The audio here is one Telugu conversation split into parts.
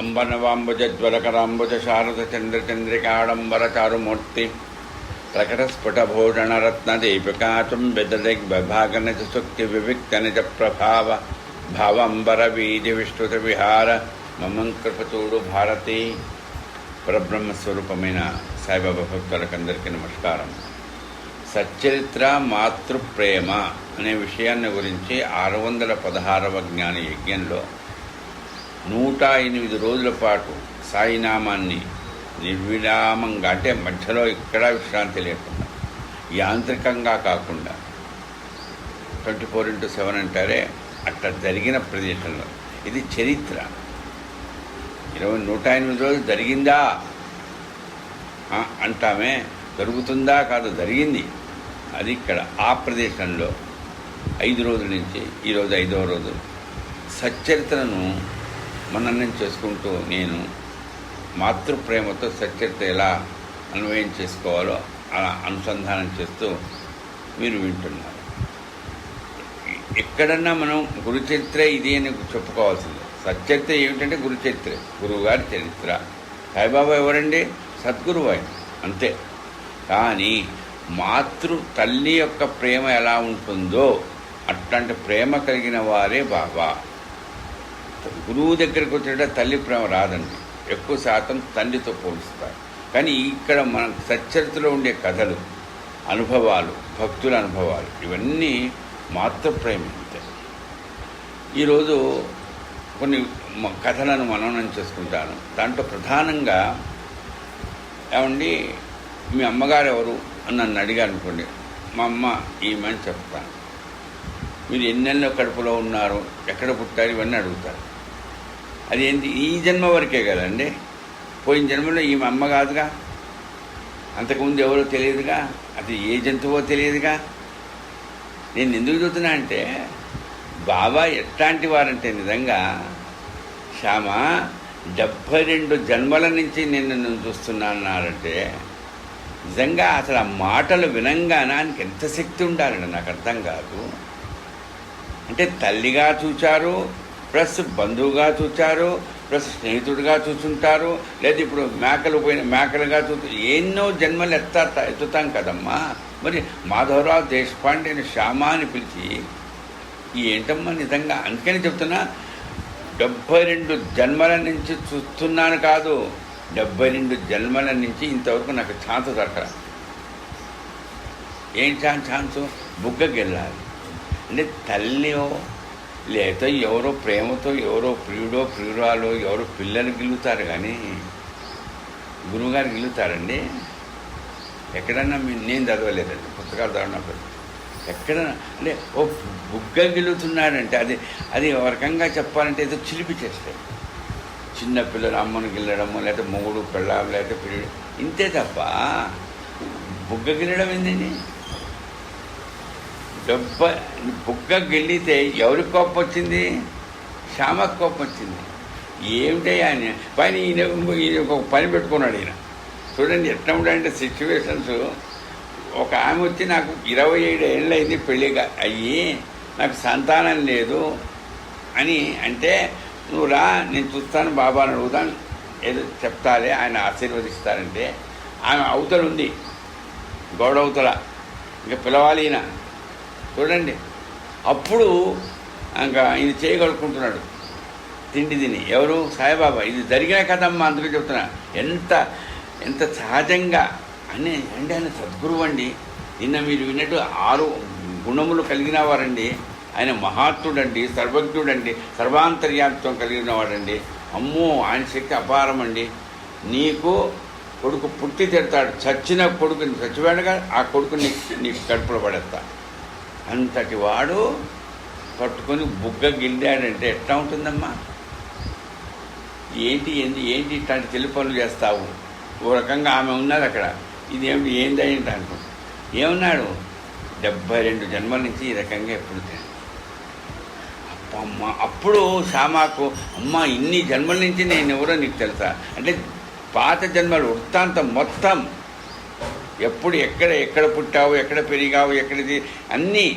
అంబనవాంబుజ్వలకరాంబుజ శారద చంద్రచంద్రికాడంబర చారుమూర్తి ప్రకటస్ఫుటభూషణరత్నదీపికాచం విదదిగ్విభాగనిజ సుక్తి వివిక్తనిజ ప్రభావ భావంబర వీధి విస్తృత విహార మమంకృపచూడు భారతి. పరబ్రహ్మస్వరూపమైన సాయిబాబా భక్తులకందరికీ నమస్కారం. సచ్చరిత్ర మాతృప్రేమ అనే విషయాన్ని గురించి 616వ జ్ఞాన యజ్ఞంలో 108 రోజుల పాటు సాయినామాన్ని నిర్విరామంగా, అంటే మధ్యలో ఎక్కడా విశ్రాంతి లేకుండా, యాంత్రికంగా కాకుండా 24x7 అంటారే అట్లా జరిగిన ప్రదేశంలో ఇది చరిత్ర. 108 రోజులు జరిగిందా అంటామే, జరుగుతుందా కాదు, జరిగింది. అది ఇక్కడ ఆ ప్రదేశంలో 5 రోజుల నుంచి ఈరోజు 5వ రోజు సచ్చరిత్రను మననం చేసుకుంటూ నేను మాతృప్రేమతో సచ్చరిత్ర ఎలా అన్వయం చేసుకోవాలో అలా అనుసంధానం చేస్తూ మీరు వింటున్నారు. ఎక్కడన్నా మనం గురుచరిత్ర ఇది అని చెప్పుకోవాల్సింది. సచ్చరిత్ర ఏమిటంటే గురుచరిత్ర, గురువుగారి చరిత్ర. సాయిబాబా ఎవరండి? సద్గురువు ఆయన, అంతే. కానీ తల్లి యొక్క ప్రేమ ఎలా ఉంటుందో అట్లాంటి ప్రేమ కలిగిన వారే బాబా. గురువు దగ్గరికి వచ్చేట తల్లి ప్రేమ రాదండి, ఎక్కువ శాతం తండ్రితో పోలుస్తారు. కానీ ఇక్కడ మన సచ్చరిత్రలో ఉండే కథలు, అనుభవాలు, భక్తుల అనుభవాలు, ఇవన్నీ మాతృప్రేమ అంతే. ఈరోజు కొన్ని కథలను మననం చేసుకుంటాను. దాంట్లో ప్రధానంగా ఏమండి మీ అమ్మగారు ఎవరు అని నన్ను అడిగారు అనుకోండి, మా అమ్మ ఈమె అని చెప్తాను. మీరు ఎన్ని నెలల కడుపులో ఉన్నారు, ఎక్కడ పుట్టారు, ఇవన్నీ అడుగుతారు. అదేంటి, ఈ జన్మ వరకే కదండి, పోయిన జన్మలో ఈమె అమ్మ కాదుగా, అంతకుముందు ఎవరో తెలియదుగా, అది ఏ జంతువో తెలియదుగా. నేను ఎందుకు చూస్తున్నా అంటే, బాబా ఎట్లాంటి వారంటే నిజంగా శ్యామ 72 జన్మల నుంచి నేను చూస్తున్నానంటే నిజంగా అసలు ఆ మాటలు వినంగానే ఆయనకి ఎంత శక్తి ఉండాలండి, నాకు అర్థం కాదు. అంటే తల్లిగా చూచారు, ప్లస్ బంధువుగా చూచారు, ప్లస్ స్నేహితుడిగా చూసుంటారు, లేదా ఇప్పుడు మేకలుగా ఎన్నో జన్మలు ఎత్తుతాం కదమ్మా. మరి మాధవరావు దేశపాండేని శ్యామ అని పిలిచి ఏంటమ్మా నిజంగా. అందుకని చెప్తున్నా, 72 జన్మల నుంచి చూస్తున్నాను కాదు, 72 జన్మల నుంచి ఇంతవరకు నాకు ఛాన్స్ దొరకరా. ఏం ఛాన్సు? బుగ్గకి వెళ్ళాలి అంటే తల్లియో లేదో ఎవరో ప్రేమతో, ఎవరో ప్రియుడో ప్రియురాలో ఎవరో పిల్లలు గిల్లుతారు, కానీ గురువుగారు గిల్లుతారండి. ఎక్కడన్నా నేను చదవలేదండి, పుస్తకాలు చదవనప్పుడు ఎక్కడన్నా. అంటే ఓ బుగ్గ గిల్లుతున్నాడంటే అది ఒక రకంగా చెప్పాలంటే ఏదో చిలిపి చేస్తాయి. చిన్నపిల్లలు అమ్మను గిల్లడము, లేకపోతే మొగుడు పిల్లలు, లేకపోతే పిల్లలు, ఇంతే తప్ప బుగ్గ గిల్లడం ఏంటండి? బుగ్గ గిల్లితే ఎవరికి కోపం వచ్చింది? శ్యామకు కోపం వచ్చింది. ఏమిటో ఆయన పని, ఈయన ఒక పని పెట్టుకున్నాడు. ఈయన చూడండి ఎట్లా ఉంటాయంటే సిచ్యువేషన్స్. ఒక ఆమె వచ్చి నాకు 27 ఏళ్ళు అయింది పెళ్ళిగా అయ్యి, నాకు సంతానం లేదు అని అంటే, నువ్వు రా నేను చూస్తాను బాబాని అడుగుతాను, ఏదో చెప్తాలే, ఆయన ఆశీర్వదిస్తారంటే ఆమె అవతల ఉంది, గోడవతల, ఇంకా పిలవాలి ఈయన. చూడండి అప్పుడు ఇంకా ఈయన చేయగలుగుకుంటున్నాడు తిండి తిని. ఎవరు? సాయిబాబా. ఇది జరిగిన కథమ్మా, అందుకే చెప్తున్నా. ఎంత సహజంగా అంటే ఆయన సద్గురువు అండి. నిన్న మీరు విన్నట్టు 6 గుణములు కలిగిన వారండి. ఆయన మహాత్ముడండి, సర్వజ్ఞుడండి, సర్వాంతర్యాత్వం కలిగిన వాడండి. అమ్మో, ఆయన శక్తి అపారం అండి. నీకు కొడుకు పుట్టి తిడతాడు, చచ్చిన కొడుకుని చచ్చిపోయాడుగా, ఆ కొడుకుని నీకు కడుపులో పడేస్తా. అంతటి వాడు పట్టుకొని బుగ్గ గిల్లాడంటే ఎట్లా ఉంటుందమ్మా? ఏంటి ఇట్లాంటి తెలివి పనులు చేస్తావు? ఓ రకంగా ఆమె ఉన్నది అక్కడ, ఇదేమిటి ఏంటి అనుకుంటా. ఏమన్నాడు? 72 జన్మల నుంచి ఈ రకంగా ఎప్పుడు అమ్మ. అప్పుడు శ్యామకు, అమ్మ ఇన్ని జన్మల నుంచి నేను ఎవరో నీకు తెలుసా అంటే, పాత జన్మలు వృత్తాంతం మొత్తం, ఎప్పుడు ఎక్కడ పుట్టావు, ఎక్కడ పెరిగావు, ఎక్కడిది అన్నీ,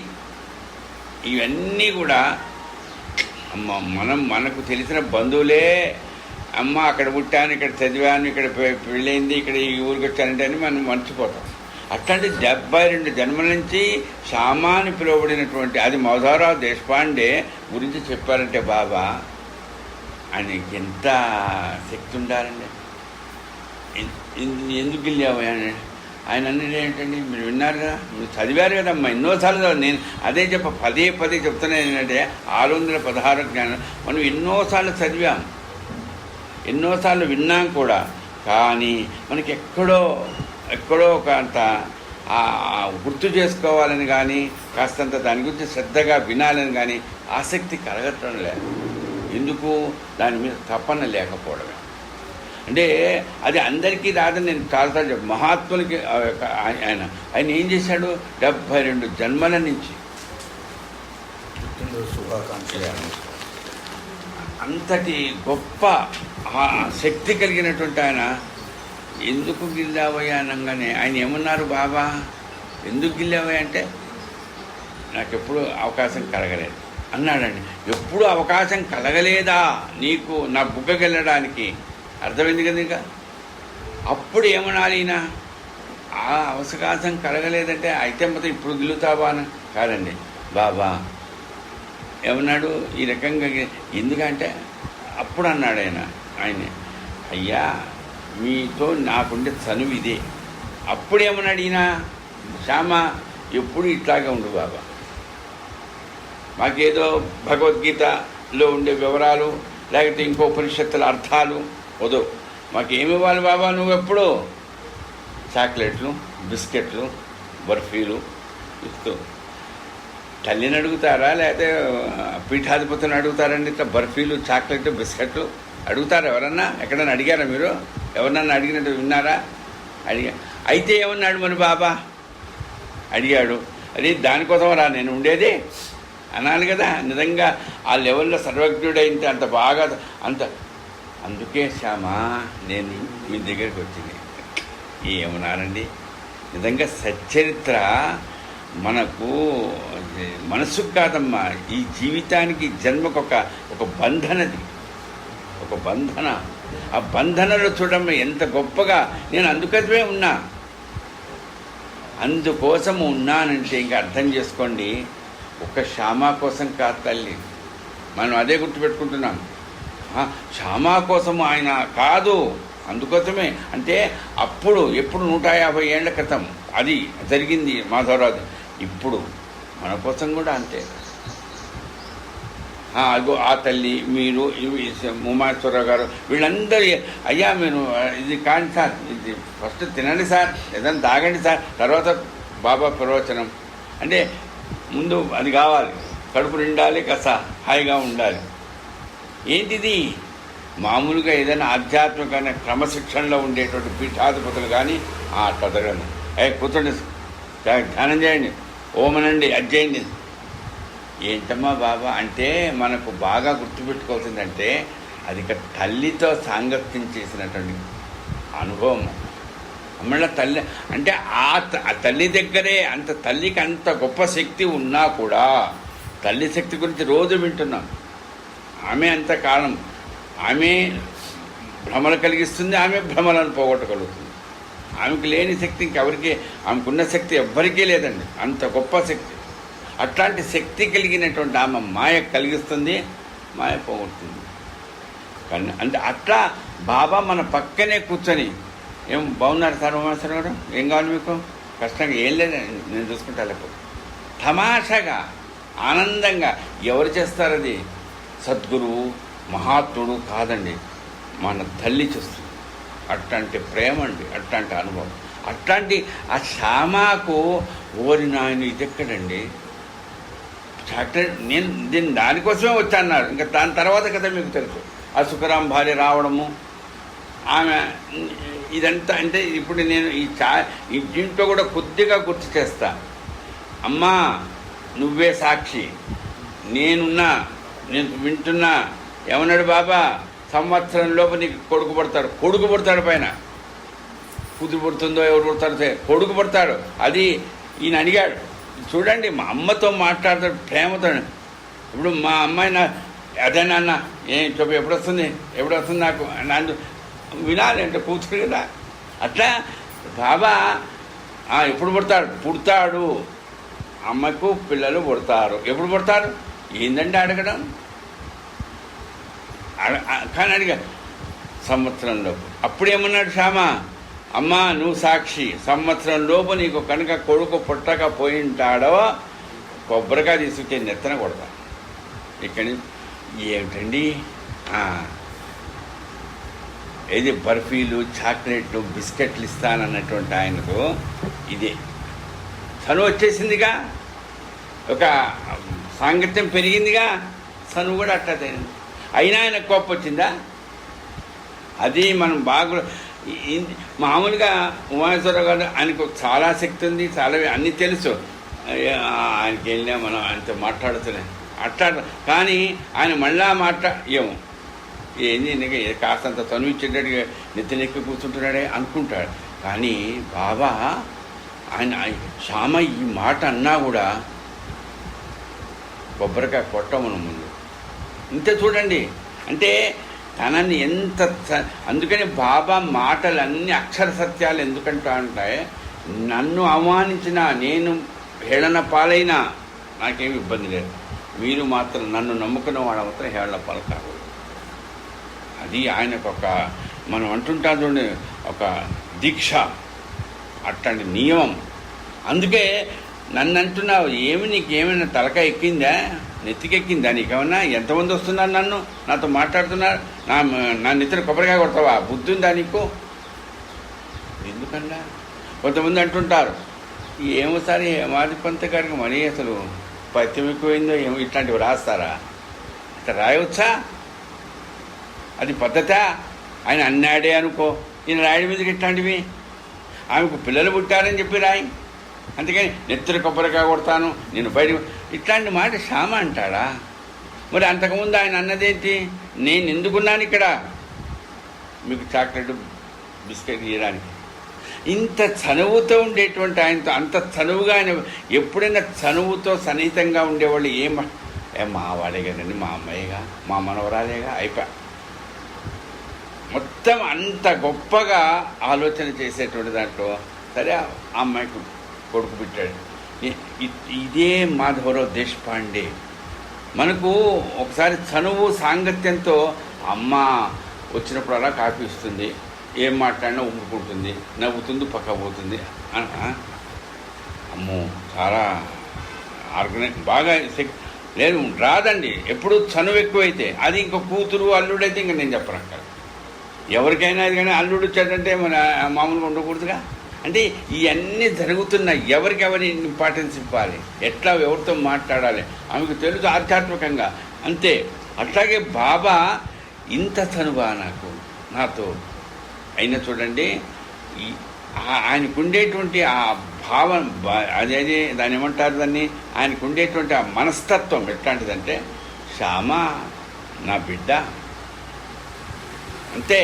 ఇవన్నీ కూడా మనకు తెలిసిన బంధువులే అమ్మ అక్కడ పుట్టాను, ఇక్కడ చదివాను, ఇక్కడ పెళ్ళైంది, ఇక్కడ ఈ ఊరికి వచ్చానంటే అని మనం మర్చిపోతాం. అట్లాంటి 72 జన్మల నుంచి శ్యామ అని పిలువబడినటువంటి అది మాధవరావు దేశపాండే గురించి చెప్పారంటే బాబా ఆయనకి ఎంత శక్తి ఉండాలండి. ఎందుకు వెళ్ళావు ఆయన అన్నది ఏంటండి, మీరు విన్నారు కదా, మీరు చదివారు కదమ్మా, ఎన్నోసార్లు చదివారు. నేను అదే పదే చెప్తున్నాను ఏంటంటే 616 జ్ఞానం మనం ఎన్నోసార్లు చదివాం, ఎన్నోసార్లు విన్నాం కూడా. కానీ మనకి ఎక్కడో ఒక అంత గుర్తు చేసుకోవాలని కానీ కాస్తంత దాని గురించి శ్రద్ధగా వినాలని కానీ ఆసక్తి కలగటం లేదు. ఎందుకు? దాని మీద తపన లేకపోవడమే. అంటే అది అందరికీ రాదని నేను చాలాసార్లు చెప్పాను. మహాత్ములకి ఆయన ఏం చేశాడు, 72 జన్మల నుంచి అంతటి గొప్ప శక్తి కలిగినటువంటి ఆయన ఎందుకు గిల్లావయ్యా అనగానే ఆయన ఏమన్నారు, బాబా ఎందుకు గిల్లావయ్యా అంటే నాకు ఎప్పుడు అవకాశం కలగలేదు అన్నాడండి. ఎప్పుడు అవకాశం కలగలేదా నీకు నా బుగ్గకెళ్ళడానికి? అర్థమైంది కదా. ఇంకా అప్పుడు ఏమనాలి, ఈయన ఆ అవకాశం కలగలేదంటే అయితే మొత్తం ఇప్పుడు గిల్లుతావా అని కాదండి. బాబా ఏమన్నాడు ఈ రకంగా, ఎందుకంటే అప్పుడు అన్నాడు ఆయనే అయ్యా మీతో నాకుండే చనువు ఇదే. అప్పుడేమన్నాడు ఈయన, శ్యామ ఎప్పుడు ఇట్లాగే ఉండు బాబా, మాకేదో భగవద్గీతలో ఉండే వివరాలు లేకపోతే ఇంకో ఉపనిషత్తుల అర్థాలు వద్దు, మాకేమి ఇవ్వాలి బాబా నువ్వెప్పుడు చాక్లెట్లు, బిస్కెట్లు, బర్ఫీలు ఇస్తూ. తల్లిని అడుగుతారా లేకపోతే పీఠాధిపతిని అడుగుతారండి ఇట్లా బర్ఫీలు, చాక్లెట్, బిస్కెట్లు అడుగుతారా? ఎవరన్నా ఎక్కడన్నా అడిగారా మీరు? ఎవరన్నా అడిగినట్టు విన్నారా? అయితే ఏమన్నాడు మన బాబా? అడిగాడు, అది దానికోసం రా నేను ఉండేది అనాలి కదా. నిజంగా ఆ లెవెల్లో సర్వజ్ఞుడైతే అంత బాగా అందుకే శ్యామ నేను మీ దగ్గరికి వచ్చింది. ఏమన్నారండి, నిజంగా సచ్చరిత్ర మనకు మనసుకు కాదమ్మా, ఈ జీవితానికి జన్మకు ఒక బంధనది, ఒక బంధన. ఆ బంధనలో చూడమ్మ ఎంత గొప్పగా నేను అందుకోసమే ఉన్నా, అందుకోసం ఉన్నానంటే ఇంకా అర్థం చేసుకోండి. ఒక శ్యామ కోసం కాదు తల్లి, మనం అదే గుర్తుపెట్టుకుంటున్నాం. శ్యామ కోసము ఆయన కాదు, అందుకోసమే. అంటే అప్పుడు ఎప్పుడు 150 ఏళ్ల క్రితం అది జరిగింది మాధవరావు. ఇప్పుడు మన కోసం కూడా అంతే. అదిగో ఆ తల్లి, మీరు, ఉమాశ్వరరావు గారు, వీళ్ళందరూ అయ్యా మీరు ఇది కాండి సార్, ఇది ఫస్ట్ తినండి సార్, ఏదైనా తాగండి సార్, తర్వాత బాబా ప్రవచనం అంటే ముందు అది కావాలి, కడుపు నిండాలి, కాస్త హాయిగా ఉండాలి. ఏంటిది? మామూలుగా ఏదైనా ఆధ్యాత్మికమైన క్రమశిక్షణలో ఉండేటువంటి పీఠాధిపతులు కానీ అట్లా జరగదు. కూర్చోండి, ధ్యానం చేయండి, ఓమనండి, అది చేయండి. ఏంటమ్మా బాబా అంటే మనకు బాగా గుర్తుపెట్టుకోవాల్సిందంటే అది ఇక తల్లితో సాంగత్యం చేసినటువంటి అనుభవం. మళ్ళీ తల్లి అంటే ఆ తల్లి దగ్గరే అంత, తల్లికి అంత గొప్ప శక్తి ఉన్నా కూడా తల్లి శక్తి గురించి రోజు వింటున్నాం. ఆమె అంత కాలం ఆమె భ్రమలు కలిగిస్తుంది, ఆమె భ్రమలను పోగొట్టగలుగుతుంది. ఆమెకు లేని శక్తి ఇంకెవరికి, ఆమెకున్న శక్తి ఎవ్వరికీ లేదండి, అంత గొప్ప శక్తి. అట్లాంటి శక్తి కలిగినటువంటి ఆమె మాయ కలిగిస్తుంది, మాయ పోగొడుతుంది. కానీ అంటే అట్లా బాబా మన పక్కనే కూర్చొని, ఏం బాగున్నారు సార్ ఉమాశ్వర గారు, ఏం కావాలి మీకు, కష్టంగా ఏం లేదండి నేను చూసుకుంటా, లేకపోతే తమాషాగా ఆనందంగా ఎవరు చేస్తారు? అది సద్గురువు మహాత్ముడు కాదండి, మన తల్లి చూస్తుంది. అట్లాంటి ప్రేమ అండి, అట్లాంటి అనుభవం, అట్లాంటి ఆ శ్యామకు ఓరి నాయన ఇది ఎక్కడండి చాక్లెట్, నేను దీన్ని దానికోసమే వచ్చాన్నారు. ఇంకా దాని తర్వాత కదా మీకు తెలుసు ఆ సుఖరాం భార్య రావడము, ఆమె ఇదంతా. అంటే ఇప్పుడు నేను ఈ దీంట్లో కూడా కొద్దిగా గుర్తు చేస్తా. అమ్మా నువ్వే సాక్షి, నేను వింటున్నా. ఏమన్నాడు బాబా? సంవత్సరం లోపు నీకు కొడుకు పుడతాడు పైన, కూతురు పుడుతుందో ఎవరు పుడతారో కొడుకు పుడతాడు. అది ఈయన అడిగాడు. చూడండి, మా అమ్మతో మాట్లాడతాడు ప్రేమతో. ఇప్పుడు మా అమ్మాయి అదే నాన్న ఏం చెప్పు, ఎప్పుడొస్తుంది నాకు నన్ను వినాలి అంటే కూతురు కదా. అట్లా బాబా ఎప్పుడు పుడతాడు అమ్మకు పిల్లలు పుడతారు. ఎప్పుడు పుడతారు ఏందంటే అడగడం, కానీ అడిగా సంవత్సరంలోపు. అప్పుడేమన్నాడు శ్యామ, అమ్మ నువ్వు సాక్షి, సంవత్సరంలోపు నీకు కనుక కొడుకు పుట్టకపోయింటాడో కొబ్బరికాయ తీసుకొచ్చే నెత్తన కొడతా. ఇక్కడి ఏమిటండి ఏది బర్ఫీలు, చాక్లెట్లు, బిస్కెట్లు ఇస్తానన్నటువంటి ఆయనకు ఇదే చనువు వచ్చేసిందిగా, ఒక సాంగత్యం పెరిగిందిగా, చనువు కూడా అట్లా అయినా ఆయన కోపం వచ్చిందా? అది మనం బాగా మామూలుగా ఉమాశ్వరరావు గారు ఆయనకు చాలా శక్తి ఉంది, చాలా అన్నీ తెలుసు. ఆయనకి వెళ్ళినా మనం ఆయనతో మాట్లాడుతున్నాం అట్లా, కానీ ఆయన మళ్ళా ఏమో ఏంది కాస్తంత తను ఇచ్చేటట్టుగా నెత్తినెక్కి కూర్చుంటున్నాడే అనుకుంటాడు. కానీ బాబా ఆయన శ్యామ ఈ మాట అన్నా కూడా కొబ్బరికాయ కొట్టమను ముందు ఇంతే. చూడండి అంటే తనని ఎంత, అందుకని బాబా మాటలన్నీ అక్షర సత్యాలు. ఎందుకంటా అంటే నన్ను అవమానించినా, నేను హేళన పాలైనా నాకేమి ఇబ్బంది లేదు, మీరు మాత్రం నన్ను నమ్ముకున్న వాడు మాత్రం హేళన పాలు కాకూడదు. అది ఆయనకు ఒక మనం అంటుంటాం చూడండి, ఒక దీక్ష, అట్లాంటి నియమం. అందుకే నన్ను అంటున్నావు, నీకేమైనా తలక ఎక్కిందా, నెత్తికెక్కిందా నీకేమన్నా? ఎంతమంది వస్తున్నారు నాతో మాట్లాడుతున్నారు, నా నెత్తిన కొబ్బరికాయ కొడతావా? బుద్ధి ఉందా నీకు? ఎందుకన్నా కొంతమంది అంటుంటారు, ఏమోసారి మాది పంత గారికి మరీ అసలు పత్యం ఎక్కువైందో ఏమో, ఇట్లాంటివి రాస్తారా? ఇట్లా రాయవచ్చా? అది పద్ధతా? ఆయన అన్నాడే అనుకో, ఈయన రాయడం మీదకి ఇట్లాంటివి. ఆమెకు పిల్లలు పుట్టారని చెప్పి రాయి, అందుకని నెత్తురు కొబ్బరికాయ కొడతాను నేను బయట, ఇట్లాంటి మాట శ్యామ అంటాడా? మరి అంతకుముందు ఆయన అన్నదేంటి, నేను ఎందుకున్నాను ఇక్కడ మీకు చాక్లెట్ బిస్కెట్ ఇవ్వడానికి? ఇంత చనువుతో ఉండేటువంటి ఆయనతో, అంత చనువుగా ఆయన ఎప్పుడైనా చనువుతో సన్నిహితంగా ఉండేవాళ్ళు మావాడే కదండి, మా అమ్మాయిగా, మా మనవరాలేగా అయిపోయా. మొత్తం అంత గొప్పగా ఆలోచన చేసేటువంటి దాంట్లో సరే ఆ అమ్మాయికి కొడుకు పెట్టాడు. ఇదే మాధవరావు దేశపాండే. మనకు ఒకసారి చనువు సాంగత్యంతో అమ్మ వచ్చినప్పుడు అలా కాపీ ఇస్తుంది, ఏం మాట్లాడినా ఊరుకుంటుంది, నవ్వుతుంది, పక్క పోతుంది. అమ్మో చాలా బాగా లేదు, రాదండి. ఎప్పుడు చనువు ఎక్కువైతే అది ఇంకో కూతురు అల్లుడైతే ఇంకా నేను చెప్పనక్కడ, ఎవరికైనా అది. కానీ అల్లుడు వచ్చాడంటే మన మామూలుగా ఉండకూడదుగా. అంటే ఇవన్నీ జరుగుతున్నాయి, ఎవరికెవరి ఇంపార్టెన్స్ ఇవ్వాలి, ఎట్లా ఎవరితో మాట్లాడాలి ఆమెకు తెలుసు ఆధ్యాత్మికంగా, అంతే. అట్లాగే బాబా ఇంత చనువా నాతో అయినా చూడండి, ఆయనకుండేటువంటి ఆ భావం, అదే దాన్ని ఏమంటారు, దాన్ని ఆయనకుండేటువంటి ఆ మనస్తత్వం ఎట్లాంటిదంటే, శ్యామ నా బిడ్డ అంతే,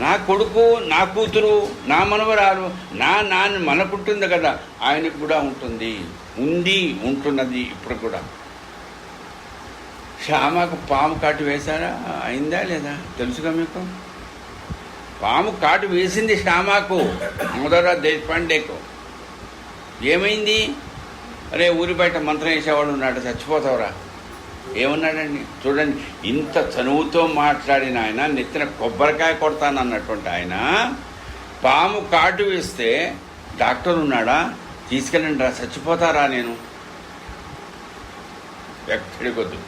నా కొడుకు, నా కూతురు, నా మనవరాలు, నాన్న మనకుంటుంది కదా, ఆయనకు కూడా ఉంటున్నది ఇప్పుడు కూడా. శ్యామకు పాము కాటు వేశారా? అయిందా లేదా తెలుసుగా మీకు? పాము కాటు వేసింది శ్యామకు, మాధవరావు దేశపాండేకు. ఏమైంది? అరే ఊరి బయట మంత్రం వేసేవాడు ఉన్నాడు, చచ్చిపోతావురా. ఏమన్నాడండి చూడండి, ఇంత చనువుతో మాట్లాడిన ఆయన నెత్తిన కొబ్బరికాయ కొడతానన్నటువంటి ఆయన పాము కాటు వేస్తే డాక్టర్ ఉన్నాడా, తీసుకెళ్ళండి రా, చచ్చిపోతారా నేను, ఎక్కడికి వద్దు,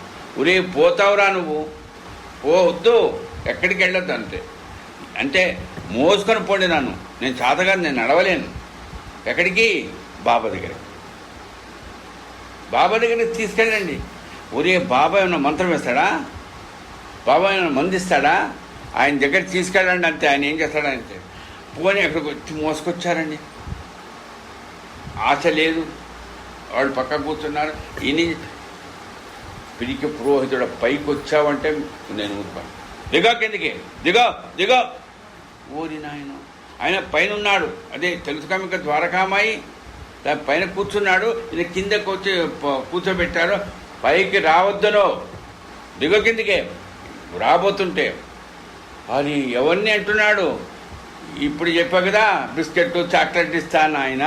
ఉరే పోతావురా నువ్వు, వద్దు, ఎక్కడికి వెళ్ళొద్దు అంటే మోసుకొని పోండి నన్ను, నేను చాతగాని, నేను నడవలేను. ఎక్కడికి? బాబా దగ్గరికి తీసుకెళ్ళండి. ఒరే బాబా ఏమైనా మంత్రం వేస్తాడా, బాబా ఏమైనా మందిస్తాడా, ఆయన దగ్గర తీసుకెళ్ళండి అంతే. ఆయన ఏం చేస్తాడంటే పోనీ అక్కడికి వచ్చి మోసుకొచ్చారండి. ఆశ లేదు, వాళ్ళు పక్క కూర్చున్నారు. ఈయన పిరికి పురోహితుడు, పైకి వచ్చావంటే నేను ఊరుకోను, దిగా కిందికి, దిగో. ఊరి నాయన, ఆయన పైన ఉన్నాడు, అదే తెలుసుగా మీకు, ద్వారకామాయి పైన కూర్చున్నాడు, ఈయన కిందకు వచ్చి కూర్చోబెట్టారు. పైకి రావద్దనో దిగో కిందికే రాబోతుంటే అది ఎవరిని అంటున్నాడు? ఇప్పుడు చెప్పా కదా, బిస్కెట్ చాక్లెట్ ఇస్తాను ఆయన,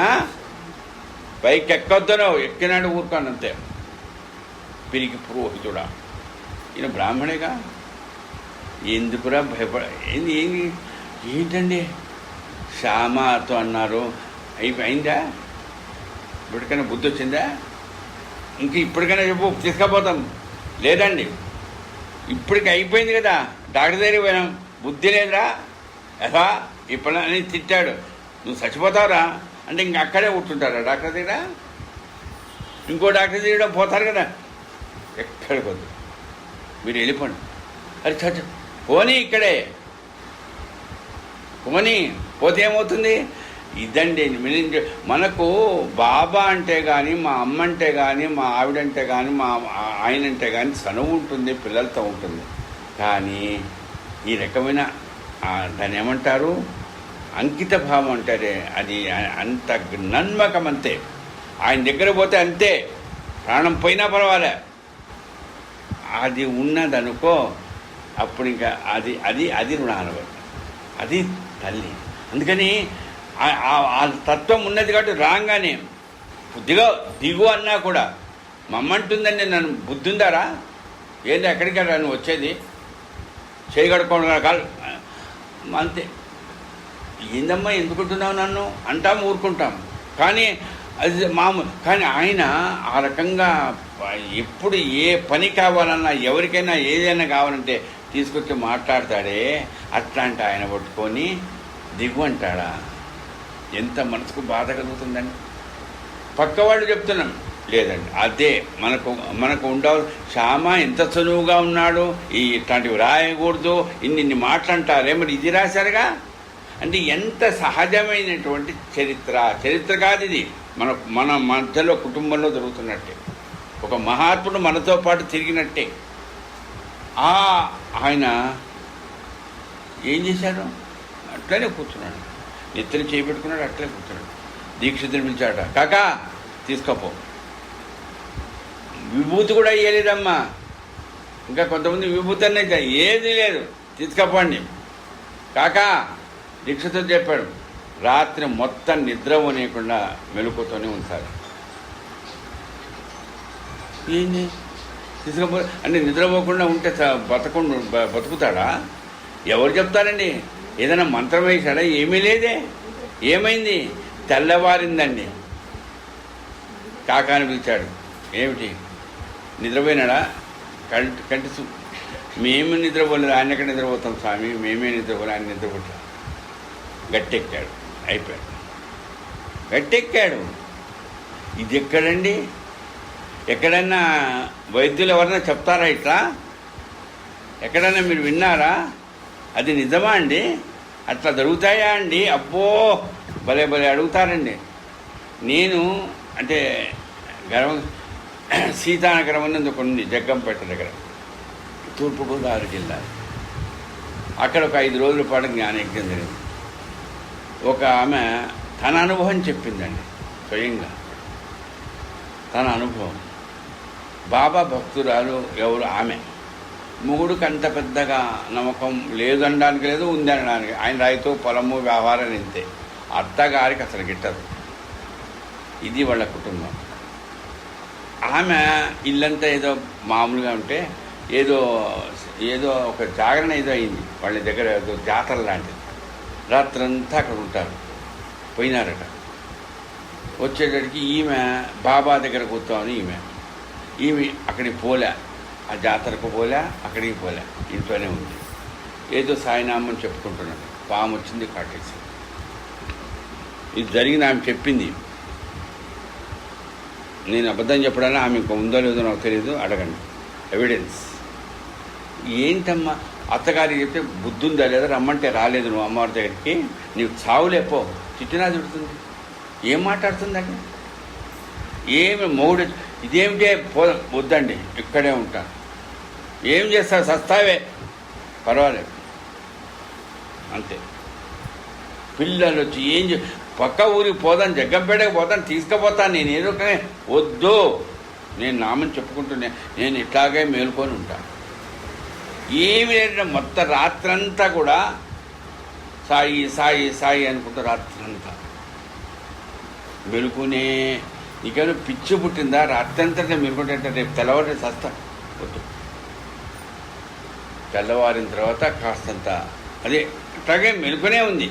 పైకి ఎక్కొద్దను, ఎక్కినాడు ఊరుకోను అంతే. పిరికి పురోహితుడా, ఈయన బ్రాహ్మణేగా, ఎందుకురా భయపడ ఏంటండి శ్యామతో అన్నారు, అయిందా? ఇప్పటికైనా బుద్ధి వచ్చిందా? ఇంక ఇప్పటికైనా చెప్పు, తీసుకపోతాం. లేదండి, ఇప్పటికి అయిపోయింది కదా, డాక్టర్ దగ్గరికి పోయినాం, బుద్ధి లేదురా ఎలా ఇప్పుడు అని తిట్టాడు. నువ్వు చచ్చిపోతావురా అంటే ఇంక అక్కడే ఉంటుంటారా డాక్టర్ దగ్గర? ఇంకో డాక్టర్ దగ్గర పోతారు కదా, ఎక్కడికి వద్దు, మీరు వెళ్ళిపోండి. అది చచ్చు పోనీ, ఇక్కడే పోనీ, పోతే ఏమవుతుంది? ఇదండి మనకు బాబా అంటే కానీ, మా అమ్మ అంటే కానీ, మా ఆవిడంటే కానీ, మా ఆయన అంటే కానీ చనువు ఉంటుంది, పిల్లలతో ఉంటుంది. కానీ ఈ రకమైన దాన్ని ఏమంటారు, అంకిత భావం అంటారే, అది అంత నన్మకం అంతే. ఆయన దగ్గర పోతే అంతే, ప్రాణం పోయినా పర్వాలే, అది ఉన్నదనుకో అప్పుడు ఇంకా అది అది అది రుణానుభవం, అది తల్లి. అందుకని ఆ తత్వం ఉన్నది కాబట్టి రాగానే దిగు అన్నా కూడా మమ్మంటుందండి, నన్ను బుద్ధి ఉందారా? ఏంది ఎక్కడికి నువ్వు వచ్చేది? చేయగడుకోవడం కాదు అంతే. ఏందమ్మా ఎందుకుంటున్నావు నన్ను అంటాం, ఊరుకుంటాం. కానీ అది కానీ ఆయన ఆ రకంగా ఎప్పుడు ఏ పని కావాలన్నా, ఎవరికైనా ఏదైనా కావాలంటే తీసుకొచ్చి మాట్లాడతాడే, అట్లాంటి ఆయన పట్టుకొని దిగు అంటాడా? ఎంత మనసుకు బాధ కలుగుతుందండి. పక్కవాళ్ళు చెప్తున్నాం లేదండి, అదే మనకు ఉండవు. శ్యామ ఎంత చనువుగా ఉన్నాడు, ఇట్లాంటివి రాయకూడదు, ఇన్ని మాటలంటారే, మరి ఇది రాశారుగా అంటే ఎంత సహజమైనటువంటి చరిత్ర కాదు ఇది. మన మధ్యలో కుటుంబంలో జరుగుతున్నట్టే, ఒక మహాత్ముడు మనతో పాటు తిరిగినట్టే. ఆయన ఏం చేశాడు? అట్లనే కూర్చున్నాడు, నెత్తిని చేపెట్టుకున్నాడు, అట్లే కూర్చున్నాడు. దీక్షితుని పిలిచాట, కాకా తీసుకోపో. విభూతి కూడా ఇయ్యలేదమ్మా, ఇంకా కొంతమంది విభూతి అన్నీ ఏది లేదు, తీసుకపోండి. కాకా దీక్షితుడు చెప్పాడు, రాత్రి మొత్తం నిద్ర పోనీయకుండా మెలుకుతూనే ఉంటారు. ఏంటి తీసుకపో అంటే నిద్రపోకుండా ఉంటే బతుకుతాడా? ఎవరు చెప్తారండి? ఏదైనా మంత్రం వేశాడా? ఏమీ లేదే. ఏమైంది? తెల్లవారిందండి. కాకాని పిలిచాడు, ఏమిటి నిద్రపోయినాడా? కంటి మేము నిద్రపోలేదు, ఆయన ఎక్కడ నిద్రపోతాం స్వామి, మేమే నిద్రపోలే, ఆయన నిద్రపోతాం. గట్టెక్కాడు, అయిపోయాడు, గట్టెక్కాడు. ఇది ఎక్కడండి? ఎక్కడన్నా వైద్యులు ఎవరన్నా చెప్తారా ఇట్లా? ఎక్కడన్నా మీరు విన్నారా? అది నిజమా అండి? అట్లా జరుగుతాయా అండి? అబ్బో భలే అడుగుతారండి. నేను అంటే సీతానగరం అనేది ఒక ఉంది, జగ్గంపేట దగ్గర, తూర్పుగోదావరి జిల్లా. అక్కడ ఒక 5 రోజుల పాటు జ్ఞానయజ్ఞం జరిగింది. ఒక ఆమె తన అనుభవం చెప్పిందండి, స్వయంగా తన అనుభవం. బాబా భక్తురాలు ఎవరు ఆమె, మొగుడికి అంత పెద్దగా నమ్మకం లేదనడానికి లేదు, ఉంది అనడానికి. ఆయన రైతు, పొలము, వ్యవహారం ఇంతే. అత్తగారికి అసలు గిట్టదు. ఇది వాళ్ళ కుటుంబం. ఆమె ఇల్లంతా ఏదో మామూలుగా ఉంటే ఏదో ఒక జాగరణ ఏదో అయింది వాళ్ళ దగ్గర, ఏదో జాతర లాంటిది. రాత్రంతా అక్కడ ఉంటారు. పోయినారట. వచ్చేటడికి ఈమె బాబా దగ్గర కూర్చోని ఈమె అక్కడికి పోలే, ఆ జాతరకు పోలే, అక్కడికి పోలే, ఇంట్లోనే ఉంది. ఏదో సాయినామని చెప్పుకుంటున్నాడు. పాము వచ్చింది, కాటేసి. ఇది జరిగింది, ఆమె చెప్పింది. నేను అబద్ధం చెప్పడానికి ఆమె ఇంకా ఉందో లేదో నాకు తెలియదు, అడగండి, ఎవిడెన్స్. ఏంటమ్మా అత్తగారికి చెప్తే బుద్ధి ఉందా లేదా? రమ్మంటే రాలేదు నువ్వు అమ్మవారి దగ్గరికి, నీవు చావులేపో. చిట్టినా చుడుతుంది. ఏం మాట్లాడుతుందండి? ఏమి మొగుడు ఇదేమిటే వద్దండి, ఇక్కడే ఉంటాను. ఏం చేస్తావు? సస్తావే, పర్వాలేదు అంతే. పిల్లలు వచ్చి పక్క ఊరికి పోదాను, జగ్గంపేటకి పోతాను, తీసుకుపోతాను. నేను ఏదో వద్దు, నేను నామని చెప్పుకుంటున్నా, నేను ఇట్లాగే మేలుకొని ఉంటాను. ఏమి లేదు. మొత్తం రాత్రంతా కూడా సాయి సాయి సాయి అనుకుంటూ రాత్రంతా మెలుకునే. నీకేమో పిచ్చి పుట్టిందా? రాత్రంతా మెలుకుంటే రేపు తెల్లవారి సస్తా వద్దు. తెల్లవారిన తర్వాత కాస్తంత అదే అట్లాగే మెలుకునే ఉంది.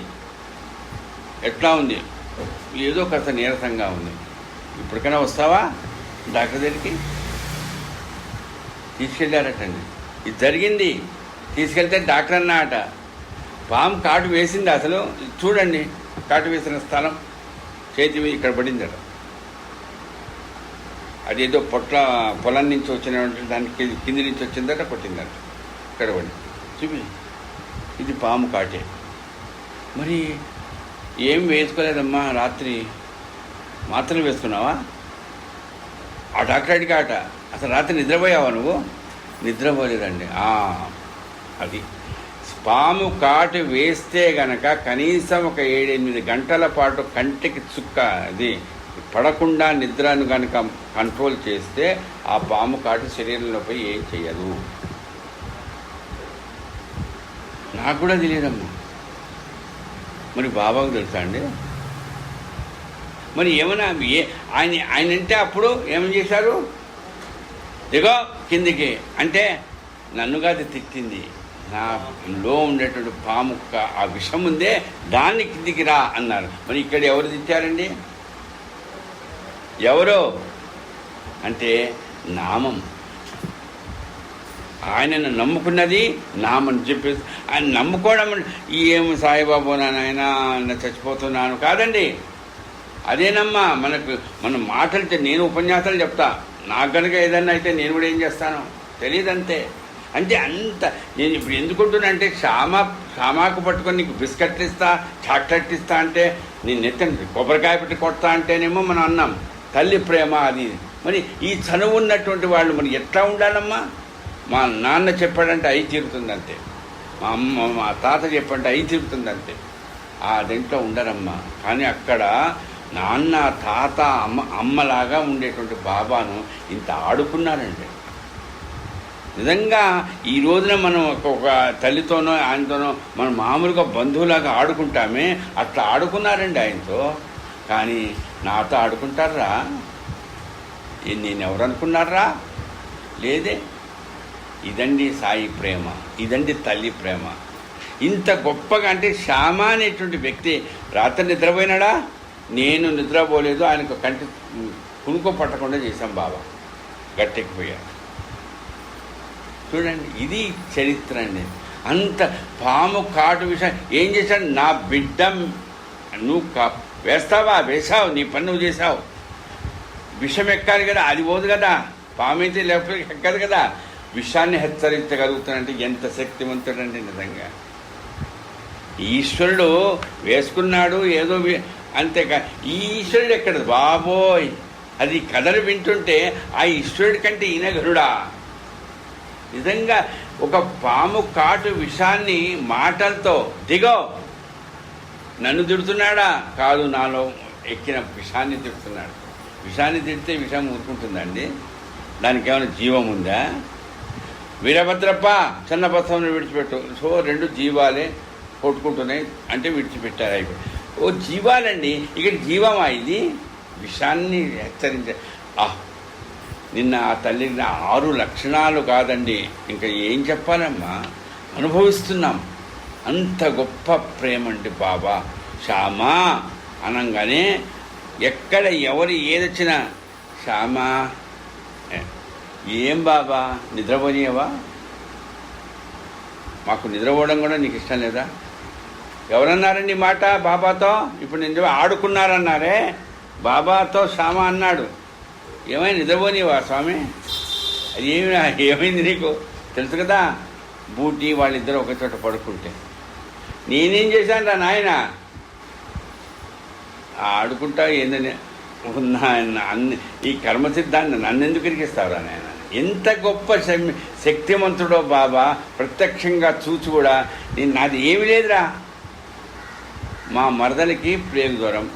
ఎట్లా ఉంది? ఏదో కాస్త నీరసంగా ఉంది. ఇప్పటికైనా వస్తావా డాక్టర్ దగ్గరికి? తీసుకెళ్ళారటండి. ఇది జరిగింది. తీసుకెళ్తే డాక్టర్ అన్నమాట, పాము కాటు వేసింది. అసలు చూడండి, కాటు వేసిన స్థలం చేతి ఇక్కడ పడిందట. అదేదో పొలం నుంచి వచ్చినటువంటి దానికి కింది నుంచి వచ్చిందట, కొట్టిందట, ఇక్కడ పడి చూపి. ఇది పాము కాటే. మరి ఏం వేసుకోలేదమ్మా, రాత్రి మాత్రలు వేసుకున్నావా? ఆ డాక్టర్ అడిగాట, అసలు రాత్రి నిద్రపోయావా నువ్వు? నిద్రపోలేదండి. అది పాము కాటు వేస్తే గనక కనీసం ఒక 7-8 గంటల పాటు కంటికి చుక్క అది పడకుండా నిద్రను కనుక కంట్రోల్ చేస్తే ఆ పాము కాటు శరీరంలోపై ఏం చేయదు. నాకు కూడా తెలియదమ్మా. మరి బాబాకు తెలుసా అండి? మరి ఏమన్నా ఆయన అంటే అప్పుడు ఏమని చేశారు? దిగో కిందికి అంటే నన్నుగా అది తిట్టింది. నాలో ఉండేటువంటి పాము ఆ విషం ఉందే దాన్ని కిందికి రా అన్నారు. మరి ఇక్కడ ఎవరు తిట్టారండి? ఎవరు అంటే నామం. ఆయనను నమ్ముకున్నది నామం చెప్పేసి ఆయన నమ్ముకోవడం. ఏం సాయిబాబు నాయన చచ్చిపోతున్నాను కాదండి. అదేనమ్మా మన మాటలు. నేను ఉపన్యాసాలు చెప్తా, నాకు కనుక ఏదన్నా అయితే నేను కూడా ఏం చేస్తాను తెలియదంతే. అంటే అంత నేను ఇప్పుడు ఎందుకుంటున్నా అంటే శ్యామాకు పట్టుకొని నీకు బిస్కెట్లు ఇస్తా, చాక్లెట్ ఇస్తా అంటే నేను ఎత్తండి కొబ్బరికాయ పెట్టి కొడతా అంటేనేమో మనం అన్నాం తల్లి ప్రేమ అది. మరి ఈ చనువు ఉన్నటువంటి వాళ్ళు మరి ఎట్లా ఉండాలమ్మా? మా నాన్న చెప్పాడంటే అయి తీరుతుందంతే, మా అమ్మ మా తాత చెప్పంటే అయి తీరుతుందంతే. ఆ దీంట్లో ఉండరమ్మా. కానీ అక్కడ నాన్న తాత అమ్మలాగా ఉండేటువంటి బాబాను ఇంత ఆడుకున్నారండి. నిజంగా ఈ రోజున మనం ఒక తల్లితోనో ఆయనతోనో మనం మామూలుగా బంధువులాగా ఆడుకుంటామే, అట్లా ఆడుకున్నారండి ఆయనతో. కానీ నాతో ఆడుకుంటారా? నేను ఎవరు అనుకున్నారా? లేదే. ఇదండి సాయి ప్రేమ, ఇదండి తల్లి ప్రేమ. ఇంత గొప్పగా అంటే శ్యామ అనేటువంటి వ్యక్తి రాత్రి నిద్రపోయినాడా? నేను నిద్రపోలేదు. ఆయనకు కంటి కునుకో పట్టకుండా చేశాం బాబా, గట్టెక్కిపోయాడు. చూడండి, ఇది చరిత్ర అండి. అంత పాము కాటు విషయం ఏం చేశాడు? నా బిడ్డ నువ్వు వేస్తావా? వేసావు, నీ పని నువ్వు చేసావు. విషం ఎక్కాలి కదా, అది పోదు కదా. పాము అయితే లేకపోతే ఎక్కదు కదా. విషాన్ని హెచ్చరించగలుగుతానంటే ఎంత శక్తివంతుడండి నిజంగా. ఈశ్వరుడు వేసుకున్నాడు ఏదో అంతేకా. ఈ ఈశ్వరుడు ఎక్కడ బాబోయ్, అది కథలు వింటుంటే ఆ ఈశ్వరుడి కంటే ఈయన గరుడా. నిజంగా ఒక పాము కాటు విషాన్ని మాటలతో దిగో, నన్ను తిడుతున్నాడా? కాదు, నాలో ఎక్కిన విషాన్ని తిడుతున్నాడు. విషాన్ని తిడితే విషం ఊరుకుంటుందండి? దానికి ఏమైనా జీవం ఉందా? వీరభద్రప్ప చిన్నబసవను విడిచిపెట్టు. సో 2 జీవాలే కొట్టుకుంటున్నాయి అంటే విడిచిపెట్టారు. అయిపోయి ఓ జీవాలండి, ఇక్కడ జీవమా ఇది? విషాన్ని హెచ్చరించే నిన్న ఆ తల్లికి 6 లక్షణాలు కాదండి, ఇంకా ఏం చెప్పాలమ్మా, అనుభవిస్తున్నాం. అంత గొప్ప ప్రేమ అండి బాబా. శ్యామా అనగానే ఎక్కడ ఎవరు ఏదొచ్చినా శ్యామా, ఏం బాబా నిద్రపోనియవా? మాకు నిద్రపోవడం కూడా నీకు ఇష్టం లేదా? ఎవరన్నారండి మాట బాబాతో? ఇప్పుడు నేను ఆడుకున్నారన్నారే, బాబాతో శ్యామ అన్నాడు. ఏమైనా నిద్రపోనివా స్వామి? అది ఏమైంది నీకు తెలుసు కదా. బూటి వాళ్ళిద్దరూ ఒక చోట పడుకుంటే నేనేం చేశాను రా నాయన? ఆడుకుంటా ఏందని అన్ని ఈ కర్మసిద్ధాన్ని నన్నెందుకు ఇరికిస్తావురా నాయన? ఎంత గొప్ప శక్తిమంతుడో బాబా. ప్రత్యక్షంగా చూచి కూడా నాది ఏమి లేదురా. మా మరదలికి ప్రేమ దూరం,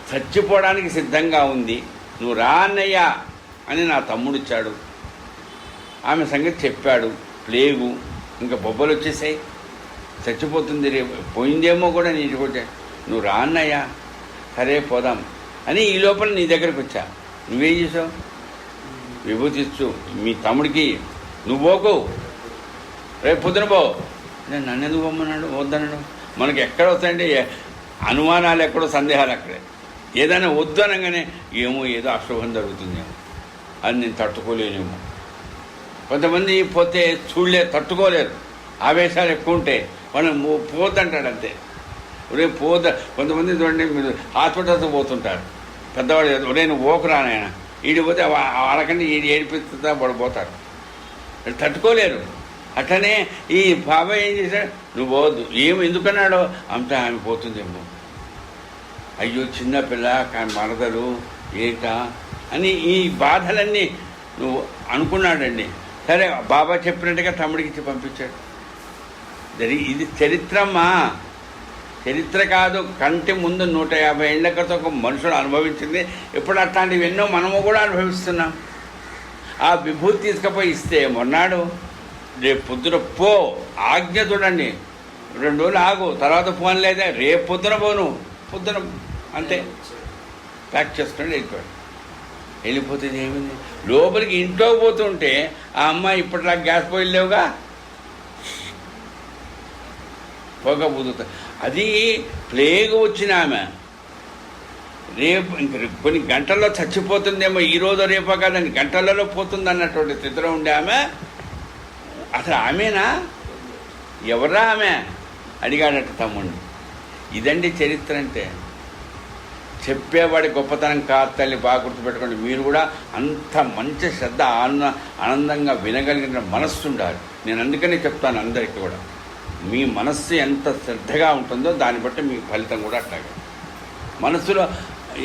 చచ్చిపోవడానికి సిద్ధంగా ఉంది, నువ్వు రా అన్నయ్యా అని నా తమ్ముడు ఇచ్చాడు. ఆమె సంగతి చెప్పాడు. ప్లేగు, ఇంకా బొబ్బలు వచ్చేసాయి, చచ్చిపోతుంది, రేపు పోయిందేమో కూడా నీటికి వచ్చా. నువ్వు రా అన్నయ్యా, సరే పోదాం అని ఈ లోపల నీ దగ్గరికి వచ్చా. నువ్వేం చేసావు? విభూతి ఇచ్చు మీ తమ్ముడికి, నువ్వు పోకు, రేపు పొద్దున పో. నన్ను ఎందుకు పొమ్మన్నాడు, వద్దన్నాడు? మనకి ఎక్కడ వస్తాయంటే అనుమానాలు ఎక్కడో, సందేహాలు అక్కడే. ఏదైనా వద్దు అనగానే ఏమో ఏదో అశుభం జరుగుతుందేమో, అది నేను తట్టుకోలేనేమో. కొంతమంది పోతే తట్టుకోలేరు, ఆవేశాలు ఎక్కువ ఉంటాయి, మనం పోతంటాడు అంతే. రేపు కొంతమంది చూడండి, మీరు హాస్పిటల్స్ పోతుంటారు, పెద్దవాళ్ళు నేను ఓకురానాయన ఈడిపోతే వాళ్ళకంటే ఈడు ఏడిపిస్తుందా పడిపోతారు, తట్టుకోలేరు. అట్లనే ఈ బాబాయ్ ఏం చేశాడు, నువ్వు పోవద్దు. ఎందుకన్నాడో, అంతా ఆమె పోతుందేమో, అయ్యో చిన్నపిల్ల మరదలు ఏంటా అని ఈ బాధలన్నీ నువ్వు అనుకున్నాడండి. సరే బాబా చెప్పినట్టుగా తమ్ముడికి ఇచ్చి పంపించాడు. ఇది చరిత్రమ్మా, చరిత్ర కాదు. కంటి ముందు 150 ఏళ్ల క్రితం ఒక మనుషుడు అనుభవించింది. ఇప్పుడు అట్లాంటివి ఎన్నో మనము కూడా అనుభవిస్తున్నాం. ఆ విభూతి తీసుకుపోయి ఇస్తే మొన్నాడు, రేపు పొద్దున పో, ఆజ్ఞ చూడండి, 2 రోజులు ఆగు, తర్వాత ఫోన్ లేదా, రేపు పొద్దున పోను, పొద్దున అంతే ప్యాక్ చేసుకుని వెళ్ళిపోయాడు. వెళ్ళిపోతుంది ఏమైంది, లోపలికి ఇంట్లో పోతుంటే ఆ అమ్మాయి ఇప్పటిలా గ్యాస్ పొయ్యిలు లేవుగా, పొగ బుదుతా. అది ప్లేగు వచ్చిన ఆమె రేపు ఇంక కొన్ని గంటల్లో చచ్చిపోతుందేమో, ఈరోజు రేపో కాదని గంటలలో పోతుంది అన్నటువంటి స్థితిలో ఉండే ఆమె. అసలు ఆమెనా, ఎవరా ఆమె అడిగాడట తమ్ముడిని. ఇదండి చరిత్ర అంటే. చెప్పేవాడి గొప్పతనం కాదు తల్లి, బాగా గుర్తుపెట్టుకోండి. మీరు కూడా అంత మంచి శ్రద్ధ ఆనందంగా వినగలిగిన మనస్సు ఉండాలి. నేను అందుకనే చెప్తాను అందరికీ కూడా, మీ మనస్సు ఎంత శ్రద్ధగా ఉంటుందో దాన్ని బట్టి మీ ఫలితం కూడా అట్లాగే. మనస్సులో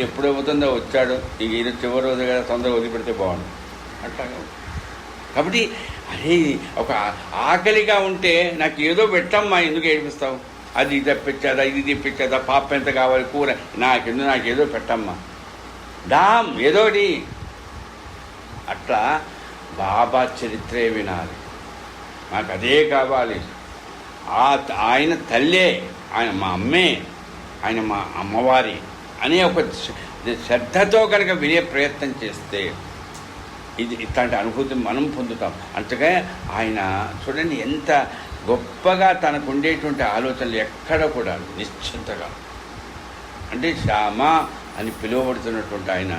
ఎప్పుడు అవుతుందో వచ్చాడు, ఇక ఈయన చివరి రోజు కదా, తొందరగా వదిలిపెడితే బాగుండు అట్లాగా. కాబట్టి అరే ఒక ఆకలిగా ఉంటే నాకు ఏదో పెట్టమ్మా, ఎందుకు ఏడిపిస్తావు, అది తెప్పించాదా, ఇది తెప్పించాదా, పాప ఎంత కావాలి, కూర నాకేదో పెట్టమ్మా, డామ్ ఏదోటి. అట్లా బాబా చరిత్రే వినాలి, నాకు అదే కావాలి. ఆయన తల్లే, ఆయన మా అమ్మే, ఆయన మా అమ్మవారి అనే ఒక శ్రద్ధతో కనుక వినే ప్రయత్నం చేస్తే ఇట్లాంటి అనుభూతి మనం పొందుతాం. అంతగా ఆయన చూడండి ఎంత గొప్పగా తనకు ఉండేటువంటి ఆలోచనలు ఎక్కడ కూడా నిశ్చింతగా. అంటే శ్యామ అని పిలువబడుతున్నటువంటి ఆయన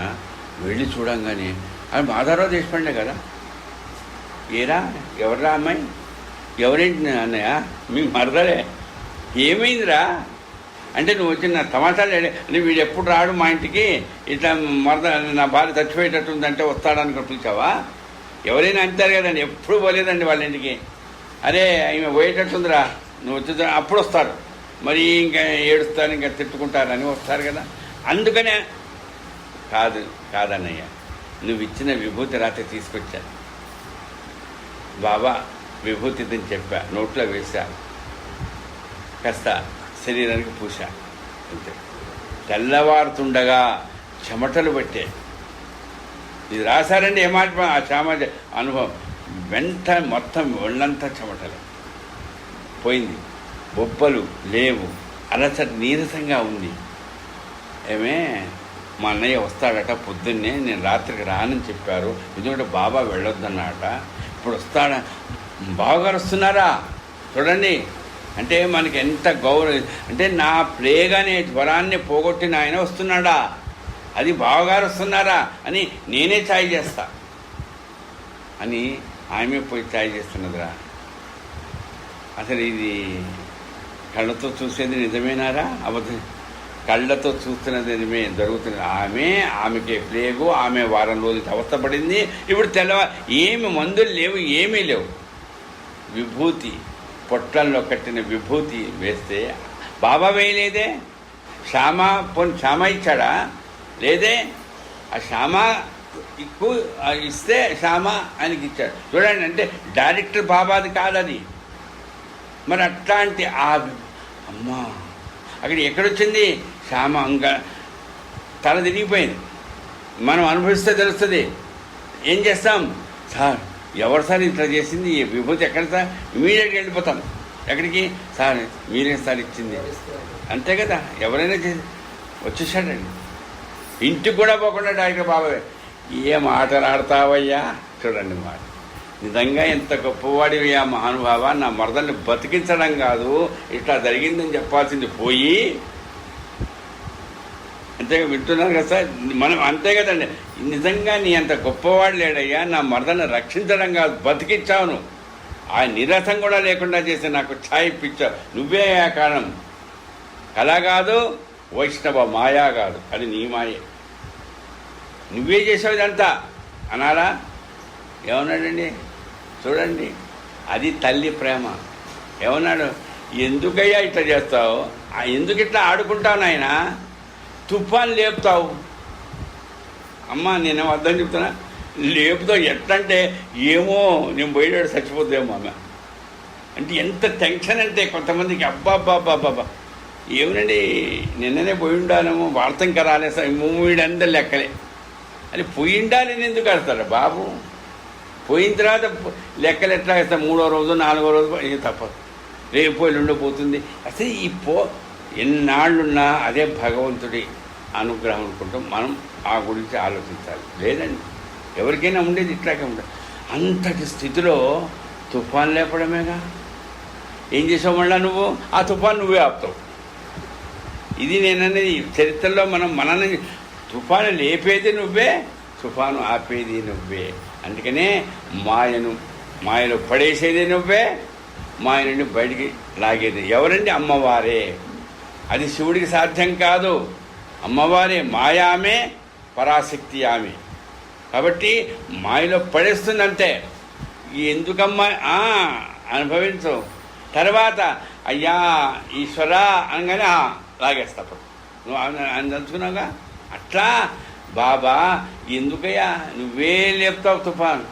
వెళ్ళి చూడంగానే, ఆయన మాధవరావు దేశపాండే కదా, ఏరా ఎవర్రా అమ్మాయి, ఎవరేంటి అన్నయ్య, మీ మరదలే, ఏమైందిరా అంటే, నువ్వు వచ్చిన నా తమాషాలు అంటే వీడు ఎప్పుడు రాడు మా ఇంటికి, ఇట్లా నా భార్య చచ్చిపోయేటట్టుందంటే వస్తాడనుకుని పిలిచావా? ఎవరైనా అంటారు కదండి, ఎప్పుడు పోలేదండి వాళ్ళ ఇంటికి. అరే ఈమె పోయేటట్టుందిరా, నువ్వు వచ్చి అప్పుడు వస్తారు, మరి ఇంకా ఏడుస్తారు, ఇంకా తిట్టుకుంటారని వస్తారు కదా. అందుకనే కాదన్నయ్య, నువ్వు ఇచ్చిన విభూతి రాత్రి తీసుకొచ్చా, బాబా విభూతిని చెప్పా, నోట్లో వేసా, కాస్త శరీరానికి పూసా, అంతే. తెల్లవారుతుండగా చెమటలు పట్టే. ఇది రాశారండి ఏమాట, ఆ సామాజ అనుభవం. వెంట మొత్తం ఒళ్ళంతా చెమటలు పోయింది, బొబ్బలు లేవు, అలసట నీరసంగా ఉంది. ఏమే మా అన్నయ్య వస్తాడట పొద్దున్నే, నేను రాత్రికి రానని చెప్పారు, ఎందుకంటే బాబా వెళ్ళొద్దన్నట, ఇప్పుడు వస్తాడా, బావగారు వస్తున్నారా చూడండి. అంటే మనకి ఎంత గౌరవం, అంటే నా ప్లేగ్ అనే జ్వరాన్ని పోగొట్టిన ఆయన వస్తున్నాడా, అది బావగారు వస్తున్నారా అని నేనే ఛాయ్ చేస్తా అని ఆమె పోయి ఛాయ్ చేస్తున్నదిరా. అసలు ఇది కళ్ళతో చూసేది నిజమేనారా, అబద్ధం? కళ్ళతో చూస్తున్నది నిజమే, జరుగుతున్నది. ఆమెకి ప్లేగు, ఆమె వారం రోజులు అవస్థపడింది. ఇప్పుడు ఏమి మందులు లేవు, ఏమీ లేవు. విభూతి పొట్లల్లో కట్టిన విభూతి వేస్తే బాబా వేయలేదే, శ్యామ శ్యామ ఇచ్చాడా, లేదే. ఆ శ్యామ ఇస్తే శ్యామ ఆయనకి ఇచ్చాడు చూడండి. అంటే డైరెక్టర్ బాబాది కాదది. మరి అట్లాంటి అమ్మా అక్కడ ఎక్కడొచ్చింది శ్యామ, ఇంకా తల తిరిగిపోయింది. మనం అనుభవిస్తే తెలుస్తుంది. ఏం చేస్తాం సార్, ఎవరు సార్ ఇట్లా చేసింది, ఈ విభూతి ఎక్కడ సార్? ఇమీడియట్గా వెళ్ళిపోతాం. ఎక్కడికి? సార్ మీరే సార్ ఇచ్చింది. అంతే కదా, ఎవరైనా చేసి వచ్చేసాడండి. ఇంటికి కూడా పోకుండా డాక్టర్ బాబాయ్ ఏ మాటలు ఆడతావయ్యా. చూడండి మాట, నిజంగా ఎంత గొప్పవాడివి ఆ మహానుభావ, నా మరదల్ని బతికించడం కాదు ఇట్లా జరిగిందని చెప్పాల్సింది పోయి. అంతేగా వింటున్నారు కదా సార్, మనం అంతే కదండి. నిజంగా నీ అంత గొప్పవాడు లేడయ్యా, నా మరదల్ని రక్షించడం కాదు బతికించావును. ఆ నిరసం కూడా లేకుండా చేసి నాకు ఛాయ్ ఇప్పించావు, నువ్వే కారణం. కళ కాదు, వైష్ణవ మాయా కాదు, అది నీ మాయే, నువ్వే చేసావు ఇదంతా అనాలా? ఏమన్నాడండి చూడండి, అది తల్లి ప్రేమ. ఏమన్నాడు? ఎందుకయ్యా ఇట్లా చేస్తావు, ఎందుకు ఇట్లా ఆడుకుంటావు నాయన, తుఫాన్ లేపుతావు. అమ్మ నేను వద్దని చెప్తున్నా, లేపుతావు ఎట్లంటే ఏమో నేను పోయేవాడు చచ్చిపోద్దేమో అమ్మ అంటే ఎంత టెన్షన్ అంటే కొంతమందికి. అబ్బాబ్బాబ్బాబ్బా ఏమనండి, నిన్ననే పోయి ఉండాలేమో, వార్త ఇంకా రాలేదు సార్, మూవీడందరూ లెక్కలే. అది పోయి ఉండాలని ఎందుకు ఆడతాడు బాబు? పోయిన తర్వాత లెక్కలు ఎట్లా వేస్తాం? 3వ రోజు 4వ రోజు తప్పదు, రేపు ఎల్లుండి పోతుంది. అసలు ఈ ఎన్నాళ్ళున్నా అదే భగవంతుడి అనుగ్రహం అనుకుంటాం. మనం ఆ గురించి ఆలోచించాలి. లేదండి, ఎవరికైనా ఉండేది ఇట్లాగే ఉండదు. అంతటి స్థితిలో తుఫాన్ లేపడమేగా. ఏం చేసావు మళ్ళా నువ్వు? ఆ తుఫాన్ నువ్వే ఆపుతావు. ఇది నేననేది చరిత్రలో మనల్ని తుఫాను లేపేది నువ్వే, తుఫాను ఆపేది నువ్వే. అందుకనే మాయలో పడేసేది నువ్వే, మాయ నుండి బయటికి లాగేది ఎవరండి? అమ్మవారే. అది శివుడికి సాధ్యం కాదు, అమ్మవారే. మాయ ఆమె, పరాశక్తి ఆమె. కాబట్టి మాయలో పడేస్తుందంతే. ఎందుకమ్మా అనుభవించు. తర్వాత అయ్యా ఈశ్వరా అనగానే లాగేస్తాడు. నువ్వు అని తలుచుకున్నావుగా. అట్లా బాబా ఎందుకయ్యా నువ్వే లేపుతావు తుఫాను.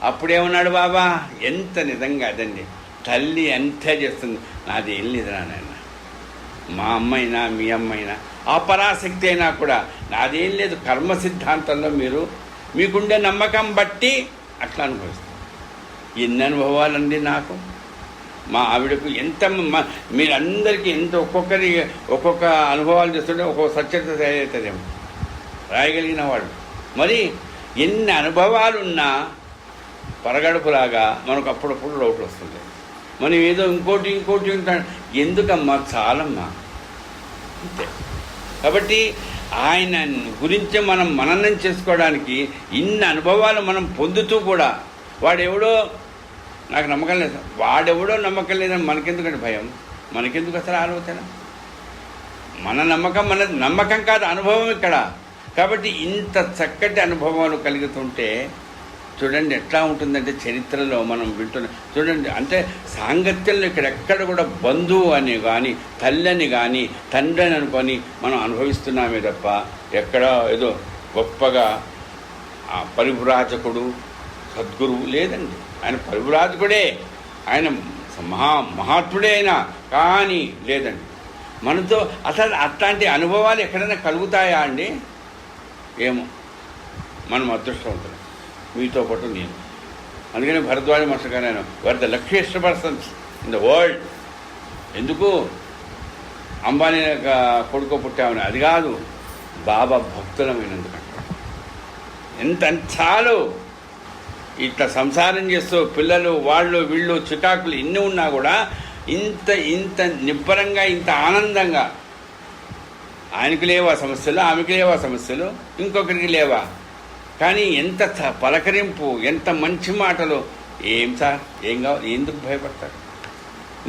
అప్పుడేమన్నాడు బాబా? ఎంత నిజంగా అదండి, తల్లి అంతే చేస్తుంది. నాదేం లేదురా నాయన, మా అమ్మైనా మీ అమ్మైనా ఆ పరాశక్తి అయినా కూడా నాదేం లేదు. కర్మ సిద్ధాంతంలో మీకుండే నమ్మకం బట్టి అట్లా అనుభవిస్తాం. ఎన్ని అనుభవాలండి నాకు, మా ఆవిడకు ఎంత, మీరందరికీ ఎంత ఒక్కొక్క అనుభవాలు చేస్తుంటే ఒక్కొక్క సత్యత తయారవుతుందేమో రాయగలిగిన వాళ్ళు. మరి ఎన్ని అనుభవాలున్నా పరగడుపులాగా మనకు అప్పుడప్పుడు డౌట్లు వస్తుంది. మనం ఏదో ఇంకోటి ఉంటాడు. ఎందుకమ్మా? చాలమ్మా అంతే. కాబట్టి ఆయన గురించి మనం మననం చేసుకోవడానికి ఇన్ని అనుభవాలు మనం పొందుతూ కూడా వాడెవడో నాకు నమ్మకం లేదు, వాడెవడో నమ్మకం లేదని మనకెందుకంటే భయం, మనకెందుకు అసలు ఆలోచన? మన నమ్మకం కాదు, అనుభవం ఇక్కడ. కాబట్టి ఇంత చక్కటి అనుభవాలు కలుగుతుంటే చూడండి ఎట్లా ఉంటుందంటే చరిత్రలో మనం వింటున్న చూడండి. అంటే సాంగత్యంలో ఇక్కడెక్కడ కూడా బంధువు అని కానీ తల్లి అని కానీ తండ్రి అని అనుకొని మనం అనుభవిస్తున్నామే తప్ప ఎక్కడ ఏదో గొప్పగా పరివ్రాజకుడు సద్గురువు లేదండి. ఆయన పరివ్రాజకుడే, ఆయన మహాత్ముడే అయినా కానీ లేదండి. మనతో అసలు అట్లాంటి అనుభవాలు ఎక్కడైనా కలుగుతాయా అండి? ఏమో, మనం అదృష్టవంతులు, మీతో పాటు నేను. అందుకని భరద్వాజ మాస్టర్ గారు ఆయన were the luckiest persons in the world. ఎందుకు? అంబానీ కొడుకో పుట్టామని అది కాదు, బాబా భక్తులమైనందుకంటే. ఎంత చాలు ఇట్లా సంసారం చేస్తూ పిల్లలు వాళ్ళు వీళ్ళు చికాకులు ఇన్ని ఉన్నా కూడా ఇంత నిబ్బరంగా ఇంత ఆనందంగా, ఆయనకు లేవా సమస్యలు, ఆమెకు లేవా సమస్యలు, ఇంకొకరికి లేవా, కానీ ఎంత పలకరింపు, ఎంత మంచి మాటలు. ఏం సార్ ఏం కావాలి, ఎందుకు భయపడతారు?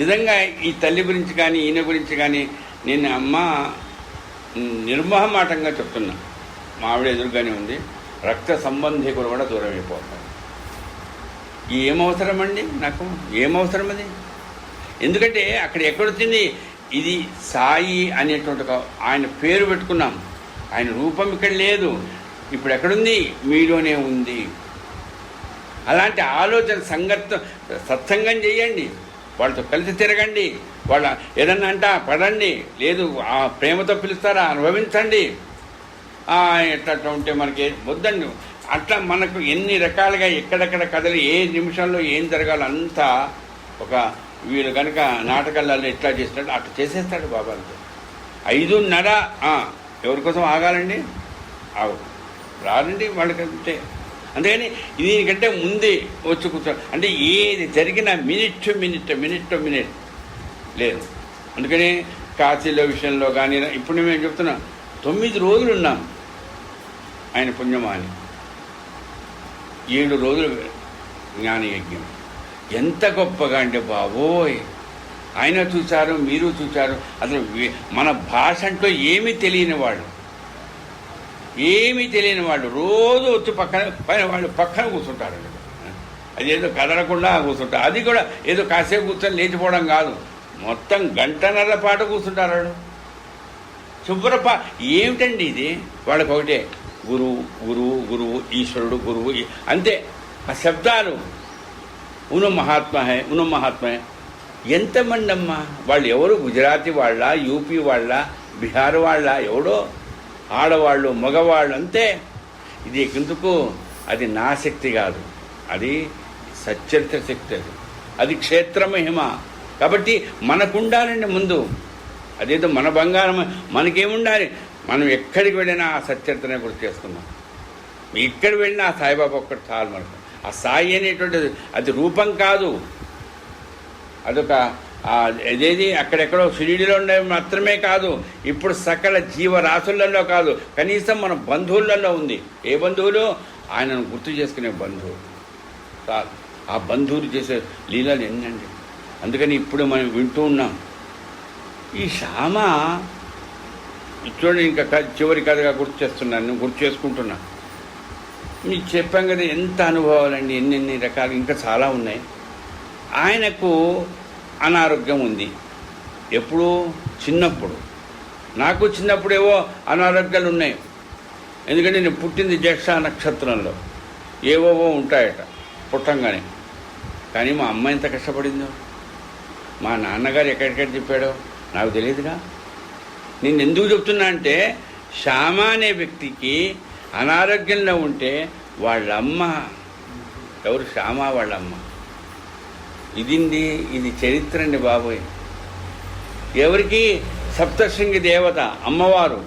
నిజంగా ఈ తల్లి గురించి కానీ ఈయన గురించి కానీ నేను అమ్మ నిర్మోహమాటంగా చెప్తున్నా. మా ఆవిడ ఎదురుగానే ఉంది, రక్త సంబంధికులు కూడా దూరం అయిపోతారు. ఏమవసరం అండి నాకు, ఏమవసరం అది? ఎందుకంటే అక్కడ ఎక్కడొచ్చింది ఇది సాయి అనేటువంటి ఆయన పేరు పెట్టుకున్నాం, ఆయన రూపం ఇక్కడ లేదు. ఇప్పుడు ఎక్కడుంది? మీలోనే ఉంది. అలాంటి ఆలోచన సత్సంగం చేయండి, వాళ్ళతో కలిసి తిరగండి, వాళ్ళ ఏదన్నా పడండి, లేదు ఆ ప్రేమతో పిలుస్తారా అనుభవించండి. ఎట్లా ఉంటే మనకి వద్దండి. అట్లా మనకు ఎన్ని రకాలుగా ఎక్కడెక్కడ కథలు ఏ నిమిషంలో ఏం జరగాలో అంతా ఒక వీళ్ళు కనుక నాటకాలలో ఎట్లా చేసినట్టు అట్లా చేసేస్తాడు బాబా. అంతే 5:30 ఎవరి కోసం ఆగాలండి? ఆగు రానండి వాళ్ళకి. అంతే. అందుకని దీనికంటే ముందే వచ్చి కూర్చోండి. అంటే ఏది జరిగినా మినిట్ టు మినిట్ లేదు. అందుకని కాశీలో విషయంలో కానీ ఇప్పుడు మేము చెప్తున్నాం 9 రోజులు ఉన్నాం ఆయన పుణ్యమా అని. 7 రోజులు జ్ఞానయజ్ఞం. ఎంత గొప్పగా అంటే బాబోయ్, ఆయన చూశారు, మీరు చూశారు. అసలు మన భాష అంటూ ఏమీ తెలియని వాళ్ళు రోజు వచ్చి పైన వాళ్ళు పక్కన కూర్చుంటారు. అదేదో కదలకుండా కూర్చుంటారు. అది కూడా ఏదో కాసేపు కూర్చొని లేచిపోవడం కాదు, మొత్తం 1.5 పాటు కూర్చుంటారు. శుభ్రప ఏమిటండి ఇది? వాళ్ళకి ఒకటే గురువు, ఈశ్వరుడు, గురువు అంతే. ఆ శబ్దాలు ఉను మహాత్మ ఎంతమంది అమ్మా వాళ్ళు? ఎవరు? గుజరాతీ వాళ్ళ, యూపీ వాళ్ళ, బీహార్ వాళ్ళ, ఎవడో ఆడవాళ్ళు, మగవాళ్ళు అంతే. ఇది ఎందుకు? అది నా శక్తి కాదు, అది సచ్చరిత్ర శక్తి. అది క్షేత్రమహిమ. కాబట్టి మనకుండాలండి ముందు. అదేదో మన బంగారం మనకేముండాలి? మనం ఎక్కడికి వెళ్ళినా ఆ సచ్చరిత్రనే గుర్తు చేసుకున్నాం. ఎక్కడికి వెళ్ళినా ఆ సాయిబాబా ఒక్కటి చాలు మనకు. ఆ సాయి అనేటువంటిది అది రూపం కాదు, అదొక అదేది అక్కడెక్కడో షిరిడీలో ఉండే మాత్రమే కాదు, ఇప్పుడు సకల జీవరాశులలో కాదు, కనీసం మన బంధువులలో ఉంది. ఏ బంధువులు? ఆయనను గుర్తు చేసుకునే బంధువులు. ఆ బంధువులు చేసే లీలలు ఎన్నండి. అందుకని ఇప్పుడు మనం వింటూ ఉన్నాం. ఈ శ్యామ చూడండి, ఇంకా చివరి కథగా గుర్తు చేసుకుంటున్నా. మీకు చెప్పాం కదా ఎంత అనుభవాలండి, ఎన్నెన్ని రకాలు, ఇంకా చాలా ఉన్నాయి. ఆయనకు అనారోగ్యం ఉంది. ఎప్పుడు? చిన్నప్పుడు. నాకు చిన్నప్పుడు ఏవో అనారోగ్యాలు ఉన్నాయి. ఎందుకంటే నేను పుట్టింది జ్యేష్ఠ నక్షత్రంలో. ఏవోవో ఉంటాయట పుట్టంగానే. కానీ మా అమ్మ ఎంత కష్టపడిందో, మా నాన్నగారు ఎక్కడికెక్కడ చెప్పాడో నాకు తెలియదుగా. నేను ఎందుకు చెప్తున్నా అంటే, శ్యామ అనే వ్యక్తికి అనారోగ్యంలో ఉంటే వాళ్ళమ్మ ఎవరు? శ్యామ వాళ్ళమ్మ. ఇది చరిత్ర అండి బాబోయ్. ఎవరికి? సప్తశృంగి దేవత అమ్మవారు.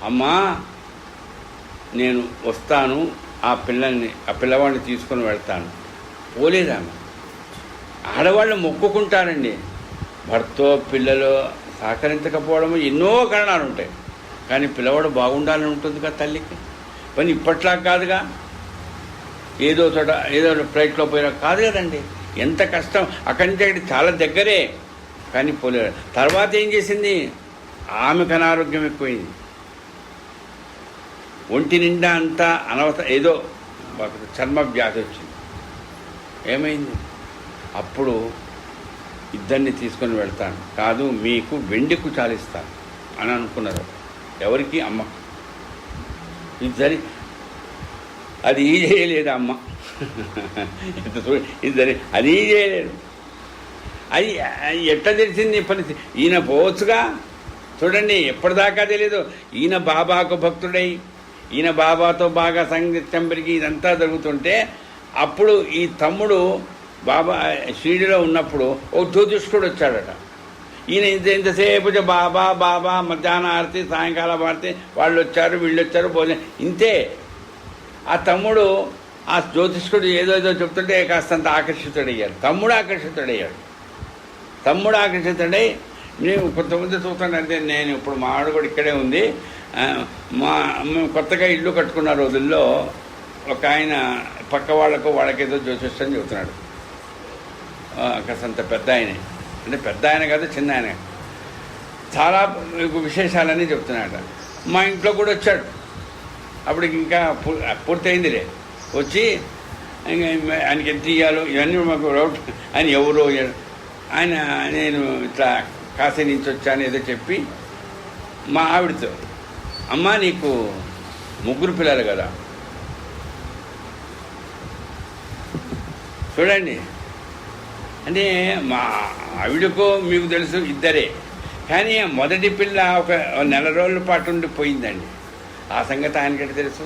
అమ్మా నేను వస్తాను, ఆ పిల్లవాడిని తీసుకొని వెళ్తాను. పోలేదామె. ఆడవాళ్ళు మొక్కుకుంటారండి. భర్తో పిల్లలు సహకరించకపోవడము ఎన్నో కారణాలు ఉంటాయి. కానీ పిల్లవాడు బాగుండాలని ఉంటుంది కదా తల్లికి. పని ఇప్పట్లా కాదుగా, ఏదో చోట ఏదో ఫ్లైట్లో పోయినా కాదు కదండి. ఎంత కష్టం. అక్కడి నుంచి అక్కడికి చాలా దగ్గరే, కానీ పోలేదు. తర్వాత ఏం చేసింది? ఆమెకు అనారోగ్యం ఎక్కువైంది. ఒంటి నిండా అంతా ఏదో చర్మ వ్యాధి వచ్చింది. ఏమైంది? అప్పుడు ఇద్దరిని తీసుకొని వెళ్తాను, కాదు మీకు వెండి కుచాలిస్తాను అని అనుకున్నారు. ఎవరికి? అమ్మ. ఇద్దరి అది చేయలేదు అమ్మ. ఇద్దరి అది చేయలేదు. అది ఎట్లా తెలిసింది పరిస్థితి? ఈయన పోవచ్చుగా. చూడండి, ఎప్పటిదాకా తెలియదు. ఈయన బాబాకు భక్తుడై ఈయన బాబాతో బాగా సంగీతం పెరిగి ఇదంతా జరుగుతుంటే, అప్పుడు ఈ తమ్ముడు బాబా షిరిడీలో ఉన్నప్పుడు ఒక జ్యోతిష్కుడు వచ్చాడట. ఈయన ఇంతసేపు బాబా బాబా మధ్యాహ్న ఆరతి, సాయంకాలం ఆరతి, వాళ్ళు వచ్చారు వీళ్ళు వచ్చారు భోజనం ఇంతే. ఆ తమ్ముడు ఆ జ్యోతిష్కుడు ఏదో చెప్తుంటే కాస్తంత ఆకర్షితుడయ్యాడు. తమ్ముడు ఆకర్షితుడై నేను కొంతమంది చూస్తానంటే, నేను ఇప్పుడు మా ఆవిడ కూడా ఇక్కడే ఉంది. మేము కొత్తగా ఇల్లు కట్టుకున్న రోజుల్లో ఒక ఆయన పక్క వాళ్ళకేదో జ్యోతిష్యం చెబుతున్నాడు. కాస్తంత పెద్ద ఆయనే, అంటే పెద్ద ఆయన కాదు చిన్న ఆయన, చాలా విశేషాలన్నీ చెప్తున్నాడు. మా ఇంట్లో కూడా వచ్చాడు. అప్పటికి ఇంకా పూర్తయిందిలే. వచ్చి ఆయనకి ఎంత ఇయ్యాలో ఇవన్నీ మాకు రౌట్ ఆయన ఎవరో ఆయన, నేను ఇట్లా కాశీ నుంచి వచ్చాను ఏదో చెప్పి మా ఆవిడతో, అమ్మ నీకు 3 పిల్లలు కదా, చూడండి అంటే మా ఆవిడకు మీకు తెలుసు ఇద్దరే, కానీ మొదటి పిల్ల ఒక నెల రోజుల పాటు ఉండి పోయిందండి. ఆ సంగతి ఆయనకంటే తెలుసు.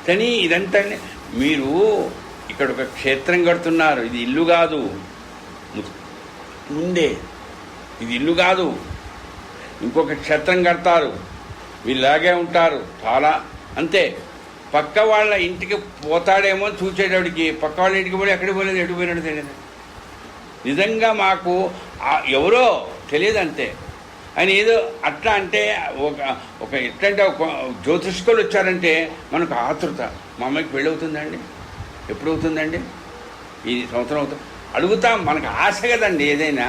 కానీ ఇదంతా మీరు ఇక్కడ ఒక క్షేత్రం కడుతున్నారు, ఇది ఇల్లు కాదు. ముందే ఇది ఇల్లు కాదు, ఇంకొక క్షేత్రం కడతారు, వీళ్ళలాగే ఉంటారు చాలా, అంతే. పక్క వాళ్ళ ఇంటికి పోతాడేమో చూసేటోడికి పక్క వాళ్ళ ఇంటికి పోయి ఎక్కడికి పోలేదు, ఎటు పోయినాడు తెలియదు. నిజంగా మాకు ఎవరో తెలియదు, అంతే. ఆయన ఏదో అట్లా అంటే ఒక ఎట్లంటే ఒక జ్యోతిష్కులు వచ్చారంటే మనకు ఆతృత. మా అమ్మాయికి పెళ్ళి అవుతుందండి, ఎప్పుడు అవుతుందండి, ఈ సంవత్సరం అవుతుంది అడుగుతాం, మనకు ఆశ కదండి. ఏదైనా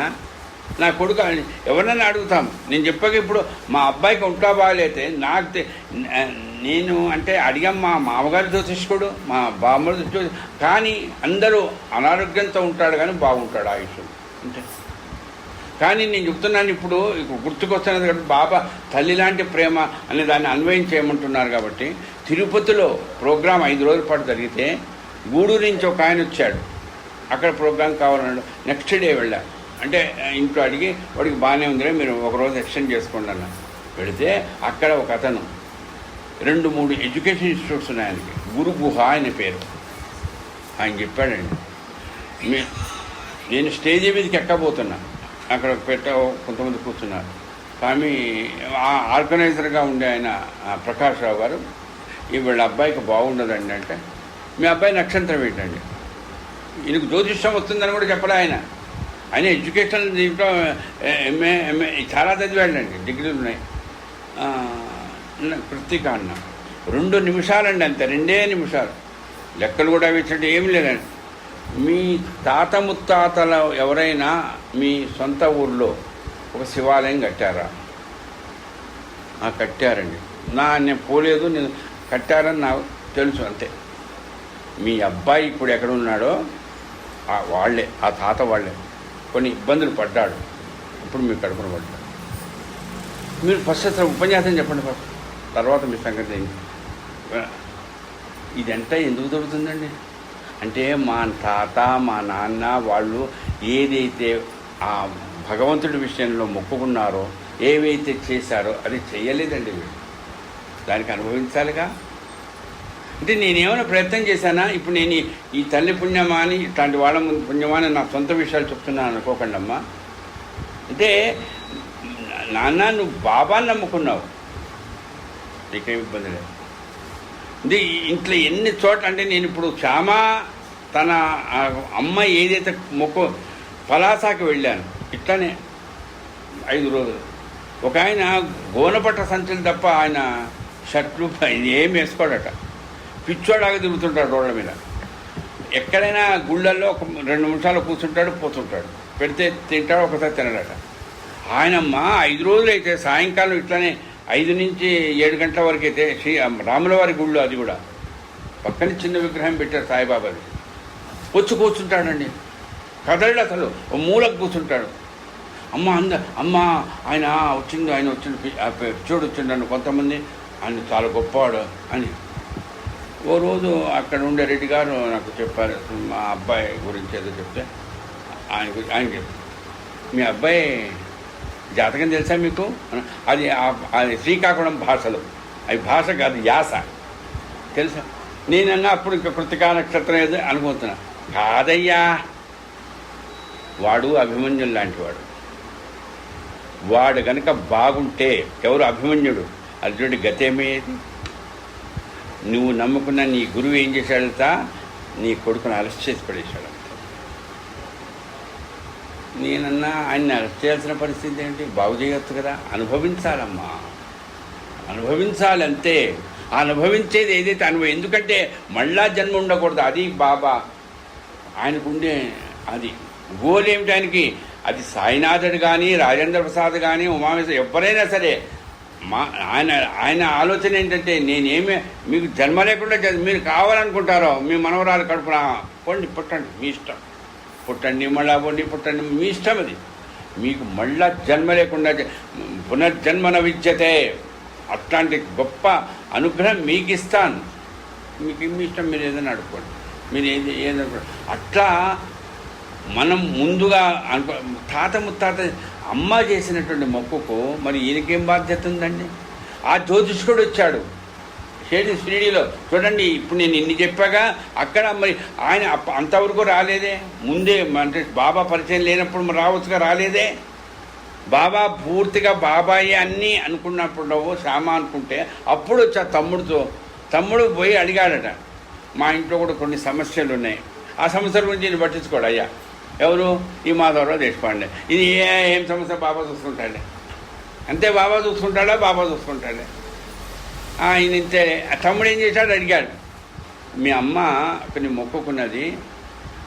నా కొడుకు ఎవరినైనా అడుగుతాం. నేను చెప్పాక ఇప్పుడు మా అబ్బాయికి ఉంటా బాగాలేతే నేను అంటే అడిగాం, మా మామగారి జ్యోతిష్కుడు, మా బామ్మడు, కానీ అందరూ అనారోగ్యంతో ఉంటాడు కానీ బాగుంటాడు ఆయుష్ అంటే. కానీ నేను చెప్తున్నాను ఇప్పుడు గుర్తుకొస్తున్నది కాబట్టి బాబా తల్లి లాంటి ప్రేమ అనే దాన్ని అన్వయం చేయమంటున్నారు కాబట్టి తిరుపతిలో ప్రోగ్రాం 5 రోజుల పాటు జరిగితే గూడూరు నుంచి ఒక ఆయన వచ్చాడు, అక్కడ ప్రోగ్రాం కావాలన్నాడు. నెక్స్ట్ డే వెళ్ళా, అంటే ఇంట్లో అడిగి వాడికి బాగానే ఉందిలే మీరు ఒకరోజు ఎక్స్టెండ్ చేసుకోండి అన్న. వెళితే అక్కడ ఒక అతను 2-3 ఎడ్యుకేషన్ ఇన్స్టిట్యూట్స్ ఉన్నాయి ఆయనకి, గురు గుహ అనే పేరు. ఆయన చెప్పాడండి, నేను స్టేజీ మీదకి ఎక్కబోతున్నా, అక్కడ కొంతమంది కూర్చున్నారు. స్వామి ఆర్గనైజర్గా ఉండే ఆయన ప్రకాష్ రావు గారు, వీళ్ళ అబ్బాయికి బాగుండదండి అంటే, మీ అబ్బాయి నక్షత్రం ఏంటండి, ఈయనకు జ్యోతిష్యం వస్తుందని కూడా చెప్పలే ఆయన. ఆయన ఎడ్యుకేషన్ దీంట్లో ఎంఏ చాలా చదివాడండి, డిగ్రీలు ఉన్నాయి. కృతిక అన్న 2 నిమిషాలండి, అంతే, 2 నిమిషాలు. లెక్కలు కూడా వేసినట్టు ఏమి లేదండి. మీ తాత ముత్తాతల ఎవరైనా మీ సొంత ఊర్లో ఒక శివాలయం కట్టారా? కట్టారండి. నేను పోలేదు, నేను కట్టారని నాకు తెలుసు, అంతే. మీ అబ్బాయి ఇప్పుడు ఎక్కడ ఉన్నాడో వాళ్ళే, ఆ తాత వాళ్ళే కొన్ని ఇబ్బందులు పడ్డాడు, ఇప్పుడు మీరు కడుపున పడ్డాడు. మీరు ఫస్ట్ అసలు ఉపన్యాసం చెప్పండి ఫస్ట్, తర్వాత మీ సంగతి ఏంటి. ఇదంతా ఎందుకు దొరుకుతుందండి అంటే మా తాత మా నాన్న వాళ్ళు ఏదైతే ఆ భగవంతుడి విషయంలో మొక్కుకున్నారో, ఏవైతే చేశారో అది చెయ్యలేదండి. వీళ్ళు దానికి అనుభవించాలిగా. అంటే నేనేమైనా ప్రయత్నం చేశానా? ఇప్పుడు నేను ఈ తల్లి పుణ్యమా అని, ఇట్లాంటి వాళ్ళ పుణ్యమా అని నా సొంత విషయాలు చెప్తున్నాను అనుకోకండి అమ్మా. అంటే నాన్న నువ్వు బాబాని నమ్ముకున్నావు, నీకేం ఇబ్బంది లేదు. అంటే ఇంట్లో ఎన్ని చోట్ల అంటే నేను ఇప్పుడు శ్యామా తన అమ్మ ఏదైతే పలాసాకి వెళ్ళాను, ఇట్లానే 5 రోజులు. ఒక ఆయన గోనపట్ట సంచులు తప్ప ఆయన షర్ట్లు ఇది ఏం వేసుకోడట, పిచ్చోడాగా తిరుగుతుంటాడు రోడ్ల మీద. ఎక్కడైనా గుళ్ళల్లో ఒక 2 నిమిషాలు కూర్చుంటాడు, పోతుంటాడు, పెడితే తింటాడు, ఒకసారి తినడట. ఆయనమ్మ 5 రోజులు అయితే సాయంకాలం ఇట్లానే 5 నుంచి 7 గంటల వరకు అయితే రాములవారి గుళ్ళు, అది కూడా పక్కన చిన్న విగ్రహం పెట్టారు సాయిబాబాది, వచ్చి కూర్చుంటాడండి. కదలడు అసలు, ఓ మూలకు కూర్చుంటాడు. అమ్మ ఆయన వచ్చిండు చూడు వచ్చిండు కొంతమంది, ఆయన చాలా గొప్పవాడు అని. ఓ రోజు అక్కడ ఉండే రెడ్డి గారు నాకు చెప్పారు, మా అబ్బాయి గురించి ఏదో చెప్తే ఆయన చెప్పారు, మీ అబ్బాయి జాతకం తెలుసా మీకు? అది శ్రీకాకుళం భాషలో, అవి భాష కాదు యాస, తెలుసా? నేనన్నా అప్పుడు ఇంకా కృతికా నక్షత్రం ఏదో అనుకుంటున్నా. కాదయ్యా, వాడు అభిమన్యుడు లాంటి వాడు కనుక బాగుంటే, ఎవరు అభిమన్యుడు, అర్జునుడి గతేమయ్యేది? నువ్వు నమ్ముకున్న నీ గురువు ఏం చేశాడతా, నీ కొడుకును అరెస్ట్ చేసి పడేశాడు. నేనన్నా ఆయన్ని అరెస్ట్ చేయాల్సిన పరిస్థితి ఏంటి, బాగు చేయొచ్చు కదా. అనుభవించాలమ్మా, అనుభవించాలి అంతే. అనుభవించేది ఏదైతే ఎందుకంటే మళ్ళా జన్మ ఉండకూడదు, అది బాబా ఆయనకుండే అది గోల్ ఏమిటి ఆయనకి. అది సాయినాథుడు కానీ, రాజేంద్ర ప్రసాద్ కానీ, ఉమామేశ్వర ఎవరైనా సరే, ఆయన ఆలోచన ఏంటంటే, నేనేమే మీకు జన్మ లేకుండా మీరు కావాలనుకుంటారో మీ మనవరాలు కడుపున పొండి పుట్టండి, మీ ఇష్టం, పుట్టండి మళ్ళా పొండి పుట్టండి, మీ ఇష్టం. అది మీకు మళ్ళా జన్మ లేకుండా పునర్జన్మన విద్యతే, అట్లాంటి గొప్ప అనుగ్రహం మీకు ఇస్తాను, మీకు మీ ఇష్టం, మీరు ఏదైనా అడుక్కోండి, మీరు ఏదైనా అట్లా. మనం ముందుగా తాత ముత్తాత అమ్మ చేసినటువంటి మొక్కుకు మరి ఈయనకేం బాధ్యత ఉందండి? ఆ జ్యోతిష్కుడు వచ్చాడు, షేడి షిరిడీలో చూడండి. ఇప్పుడు నేను ఇన్ని చెప్పాక అక్కడ మరి ఆయన అంతవరకు రాలేదే, ముందే అంటే బాబా పరిచయం లేనప్పుడు మరి రావచ్చుగా, రాలేదే. బాబా పూర్తిగా బాబాయి అన్నీ అనుకున్నప్పుడు శ్యామ అనుకుంటే అప్పుడు వచ్చా తమ్ముడు పోయి అడిగాడట, మా ఇంట్లో కూడా కొన్ని సమస్యలు ఉన్నాయి, ఆ సమస్యల గురించి నేను పట్టించుకోడు అయ్యా. ఎవరు? ఈ మాధవరావు దేశపాండే. ఇది ఏం సమస్య బాబా చూసుకుంటాడే, అంతే. బాబా చూసుకుంటాడా? బాబా చూసుకుంటాడే. ఆయన ఇంతే. తమ్ముడు ఏం చేశాడు అడిగాడు, మీ అమ్మ కొన్ని మొక్కుకున్నది,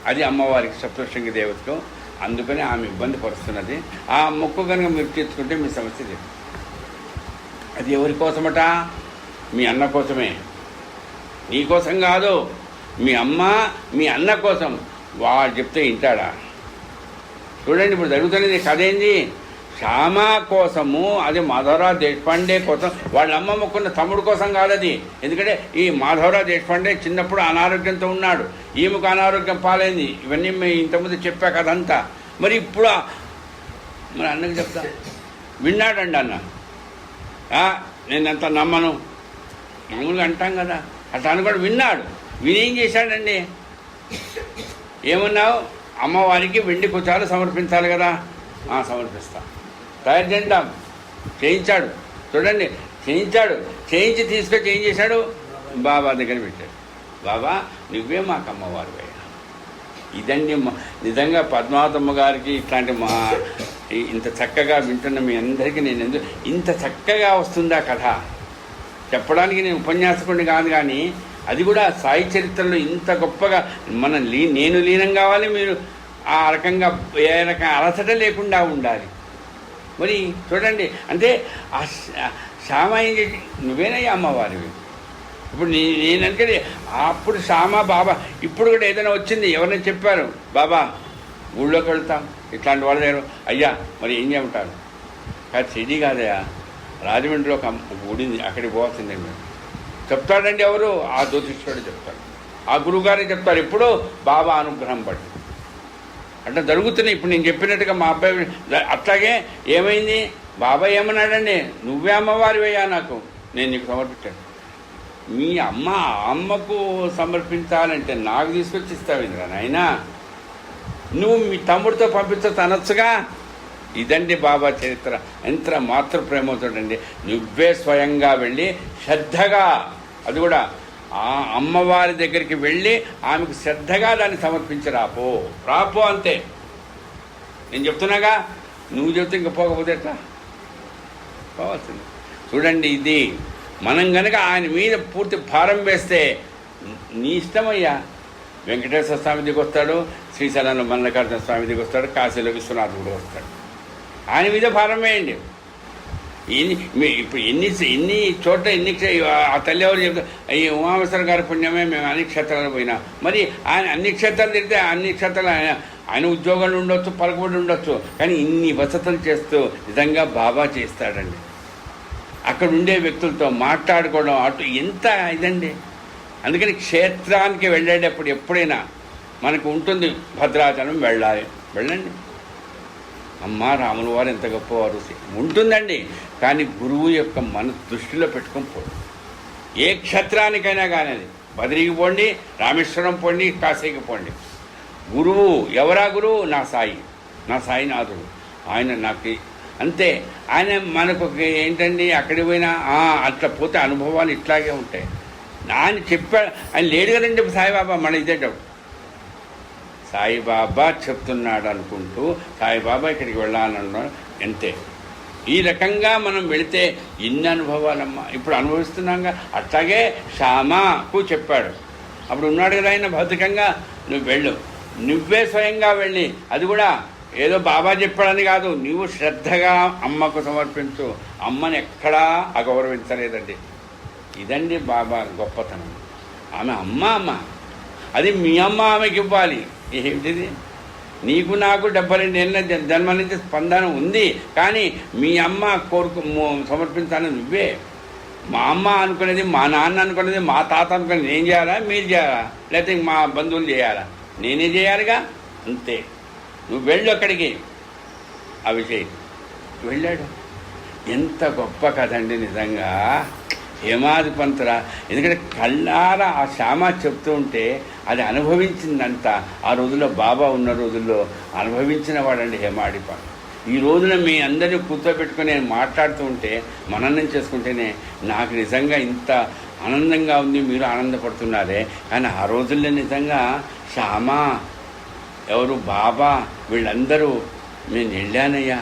అది అమ్మవారికి సప్తశృంగి దేవతకు, అందుకని ఆమె ఇబ్బంది పరుస్తున్నది, ఆ మొక్కు కనుక మీరు తీర్చుకుంటే మీ సమస్య లేదు. అది ఎవరి కోసమట? మీ అన్న కోసమే, నీ కోసం కాదు. మీ అమ్మ మీ అన్న కోసం. వాడు చెప్తే వింటాడా? చూడండి ఇప్పుడు జరుగుతున్నది కథ ఏంది. శ్యామ కోసము, అది మాధవరావు దేశపాండే కోసం, వాళ్ళ అమ్మ మొక్కున్న తమ్ముడు కోసం కాదది. ఎందుకంటే ఈ మాధవరావు దేశపాండే చిన్నప్పుడు అనారోగ్యంతో ఉన్నాడు, ఈమెకు అనారోగ్యం పాలైంది. ఇవన్నీ మేము ఇంతకుముందు చెప్పా కదంతా. మరి ఇప్పుడు మరి అన్నకి చెప్తా, విన్నాడండి అన్న. నేనంత నమ్మను, మామూలుగా అంటాం కదా, అట్లా అనుకోడు. విన్నాడు. వినేం చేశాడండి? ఏమన్నావు? అమ్మవారికి వెండి కుచాలు సమర్పించాలి కదా, సమర్పిస్తా, తయారు చేద్దాం. చేయించాడు. చూడండి, చేయించి తీసుకొచ్చి ఏం చేశాడు? బాబా దగ్గర పెట్టాడు. బాబా నువ్వే మాకు అమ్మవారు అయ్యా. ఇదండి నిజంగా పద్మావతమ్మ గారికి ఇట్లాంటి ఇంత చక్కగా వింటున్న మీ అందరికీ నేను ఇంత చక్కగా వస్తుందా కథ చెప్పడానికి నేను ఉపన్యాసకుడిని కాదు, కానీ అది కూడా సాయి చరిత్రలో ఇంత గొప్పగా నేను లీనం కావాలి, మీరు ఆ రకంగా ఏ రకం అలసట లేకుండా ఉండాలి. మరి చూడండి, అంటే ఆ శ్యామ ఏం చేసి, నువ్వేనయ్యా అమ్మవారివి. ఇప్పుడు నేనంటే అప్పుడు శ్యామ బాబా, ఇప్పుడు కూడా ఏదైనా వచ్చింది, ఎవరైనా చెప్పారు బాబా ఊళ్ళోకి వెళ్తాం ఇట్లాంటి వాళ్ళ దగ్గర, అయ్యా మరి ఏం చేయమంటారు? కాదు సిటీ కాదయ్యా, రాజమండ్రిలో ఒక గుడింది, అక్కడికి పోవాల్సిందే మీరు చెప్తాడండి. ఎవరు? ఆ జ్యోతిష్యుడు చెప్తాడు, ఆ గురువుగారే చెప్తారు. ఇప్పుడు బాబా అనుగ్రహం పడి అట్లా జరుగుతున్నాయి. ఇప్పుడు నేను చెప్పినట్టుగా మా అబ్బాయి అట్లాగే ఏమైంది? బాబా ఏమన్నాడండి, నువ్వే అమ్మవారివయ్యా, నాకు నేను నీకు సమర్పించాను. మీ అమ్మకు సమర్పించాలంటే నాకు తీసుకొచ్చి ఇస్తావు ఇంద్రా నాయనా, నువ్వు మీ తమ్ముడితో పంపించవచ్చు అనొచ్చుగా. ఇదండి బాబా చరిత్ర. ఎంత మాతృప్రేమ చూడండి. నువ్వే స్వయంగా వెళ్ళి శ్రద్ధగా, అది కూడా ఆ అమ్మవారి దగ్గరికి వెళ్ళి ఆమెకు శ్రద్ధగా దాన్ని సమర్పించి రాపో అంతే. నేను చెప్తున్నాగా, నువ్వు చెప్తే ఇంక పోకపోతే ఎట్లా పోవాల్సింది. చూడండి, ఇది మనం కనుక ఆయన మీద పూర్తి భారం వేస్తే నీ ఇష్టమయ్యా. వెంకటేశ్వర స్వామి దిగి వస్తాడు, శ్రీశైలంలో మల్లికార్జున స్వామి దిగి వస్తాడు, కాశీలో విశ్వనాథుడు వస్తాడు. ఆయన మీద భారం వేయండి. ఇప్పుడు ఎన్ని చోట్ల ఆ తల్లి ఎవరు చెప్తారు, ఈ ఉమామేశ్వర గారి పుణ్యమే మేము అన్ని క్షేత్రాలు పోయినా. మరి ఆయన అన్ని క్షేత్రాలు తిరిగితే అన్ని క్షేత్రాలు ఆయన ఉద్యోగాలు ఉండొచ్చు, పలుకుబడి ఉండొచ్చు, కానీ ఇన్ని వసతులు చేస్తూ నిజంగా బాబా చేస్తాడండి. అక్కడ ఉండే వ్యక్తులతో మాట్లాడుకోవడం అటు ఎంత ఇదండి. అందుకని క్షేత్రానికి వెళ్ళేటప్పుడు ఎప్పుడైనా మనకు ఉంటుంది, భద్రాచలం వెళ్ళండి. అమ్మ రాముల వారు ఎంత గొప్పవారు ఉంటుందండి. కానీ గురువు యొక్క మన దృష్టిలో పెట్టుకొని పోదు. ఏ క్షేత్రానికైనా కానీ, అది బద్రికి పోండి, రామేశ్వరం పోండి, కాశీకి పోండి, గురువు ఎవరా? గురువు నా సాయినాథుడు. ఆయన నాకు అంతే. ఆయన మనకు ఏంటండి, అక్కడికి పోయినా అట్లా పోతే అనుభవాలు ఇట్లాగే ఉంటాయి. ఆయన చెప్పాడు, ఆయన లేడు కదండి సాయిబాబా. మన ఇదేటప్పుడు సాయిబాబా చెప్తున్నాడు అనుకుంటూ సాయిబాబా ఇక్కడికి వెళ్ళాలన్నాడు, అంతే. ఈ రకంగా మనం వెళితే ఇన్ని అనుభవాలమ్మా ఇప్పుడు అనుభవిస్తున్నాగా. అట్లాగే శ్యామకు చెప్పాడు, అప్పుడు ఉన్నాడు కదా ఆయన భౌతికంగా, నువ్వు వెళ్ళు, నువ్వే స్వయంగా వెళ్ళి, అది కూడా ఏదో బాబా చెప్పాడని కాదు, నువ్వు శ్రద్ధగా అమ్మకు సమర్పించు. అమ్మని ఎక్కడా అగౌరవించలేదండి. ఇదండి బాబా గొప్పతనం. ఆమె అమ్మ అది మీ అమ్మ ఆమెకి ఇవ్వాలి. ఏమిటిది? నీకు నాకు 72 ఏళ్ళ జన్మ నుంచి స్పందన ఉంది, కానీ మీ అమ్మ సమర్పించాలని నువ్వే. మా అమ్మ అనుకునేది, మా నాన్న అనుకునేది, మా తాత అనుకునేది నేను చేయాలా, మీరు చేయాలా, లేకపోతే మా బంధువులు చేయాలా? నేనే చేయాలిగా, అంతే. నువ్వు వెళ్ళు అక్కడికి, ఆ విషయం వెళ్ళాడు. ఎంత గొప్ప కథ అండి నిజంగా. హేమాది పంతురా. ఎందుకంటే కళ్ళారా ఆ శ్యామ చెప్తూ ఉంటే అది అనుభవించిందంతా ఆ రోజుల్లో బాబా ఉన్న రోజుల్లో అనుభవించిన వాడండి హేమాడి పంత్. ఈ రోజున మీ అందరినీ కూర్చోబెట్టుకుని నేను మాట్లాడుతూ ఉంటే మననం చేసుకుంటేనే నాకు నిజంగా ఇంత ఆనందంగా ఉంది, మీరు ఆనందపడుతున్నారే. కానీ ఆ రోజుల్లో నిజంగా శ్యామ, ఎవరు బాబా, వీళ్ళందరూ నేను వెళ్ళానయ్యా.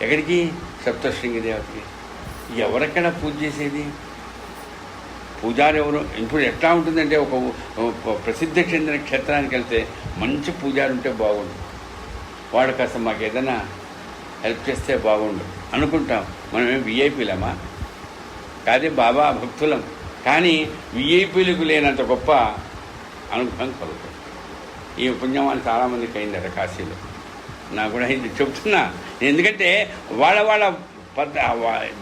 ఎక్కడికి? సప్తశృంగి దేవతకి. ఎవరెక్కడ పూజ చేసేది? పూజారి ఎవరు? ఇప్పుడు ఎట్లా ఉంటుందంటే ఒక ప్రసిద్ధి చెందిన క్షేత్రానికి వెళ్తే మంచి పూజారి ఉంటే బాగుండు, వాడు కాస్త మాకు ఏదైనా హెల్ప్ చేస్తే బాగుండు అనుకుంటాం. మనమేం విఐపీలమా? కాదే, బాబా భక్తులం. కానీ విఐపీలకు లేనంత గొప్ప అనుగ్రహం కలుగుతుంది. ఈ పుణ్యమాన్ని చాలామందికి అయిందట కాశీలో, నాకు కూడా అయింది చెప్తున్నా. ఎందుకంటే వాళ్ళ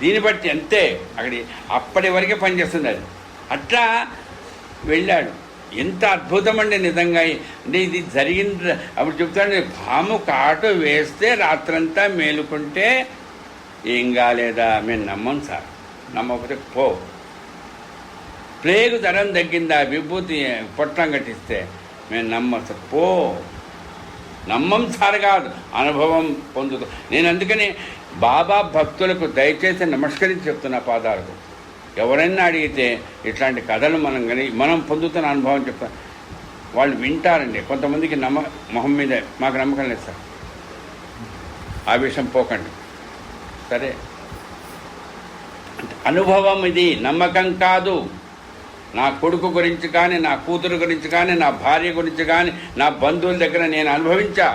దీన్ని బట్టి అంతే, అప్పటి వరకే పనిచేస్తుంది అది. అట్లా వెళ్ళాడు. ఎంత అద్భుతం అండి నిజంగా. అంటే ఇది జరిగింది. అప్పుడు చెప్తాను, పాము కాటు వేస్తే రాత్రంతా మేలుకుంటే ఏం కాలేదా? మేము నమ్మం సార్. నమ్మకపోతే పో. ప్లేగు జ్వరం తగ్గిందా? విభూతి పొట్టం కట్టిస్తే మేము నమ్మం సార్. పో. నమ్మం సార్ కాదు, అనుభవం పొందుతాం. నేను అందుకని బాబా భక్తులకు దయచేసి నమస్కరించి చెప్తున్నా పాదాలకు. ఎవరైనా అడిగితే ఇట్లాంటి కథలు మనం పొందుతున్న అనుభవం చెప్తాను. వాళ్ళు వింటారండి. కొంతమందికి మొహం మీద మాకు నమ్మకం లేదు సార్, ఆవేశం పోకండి, సరే. అనుభవం ఇది, నమ్మకం కాదు. నా కొడుకు గురించి కానీ, నా కూతురు గురించి కానీ, నా భార్య గురించి కానీ, నా బంధువుల దగ్గర నేను అనుభవించా.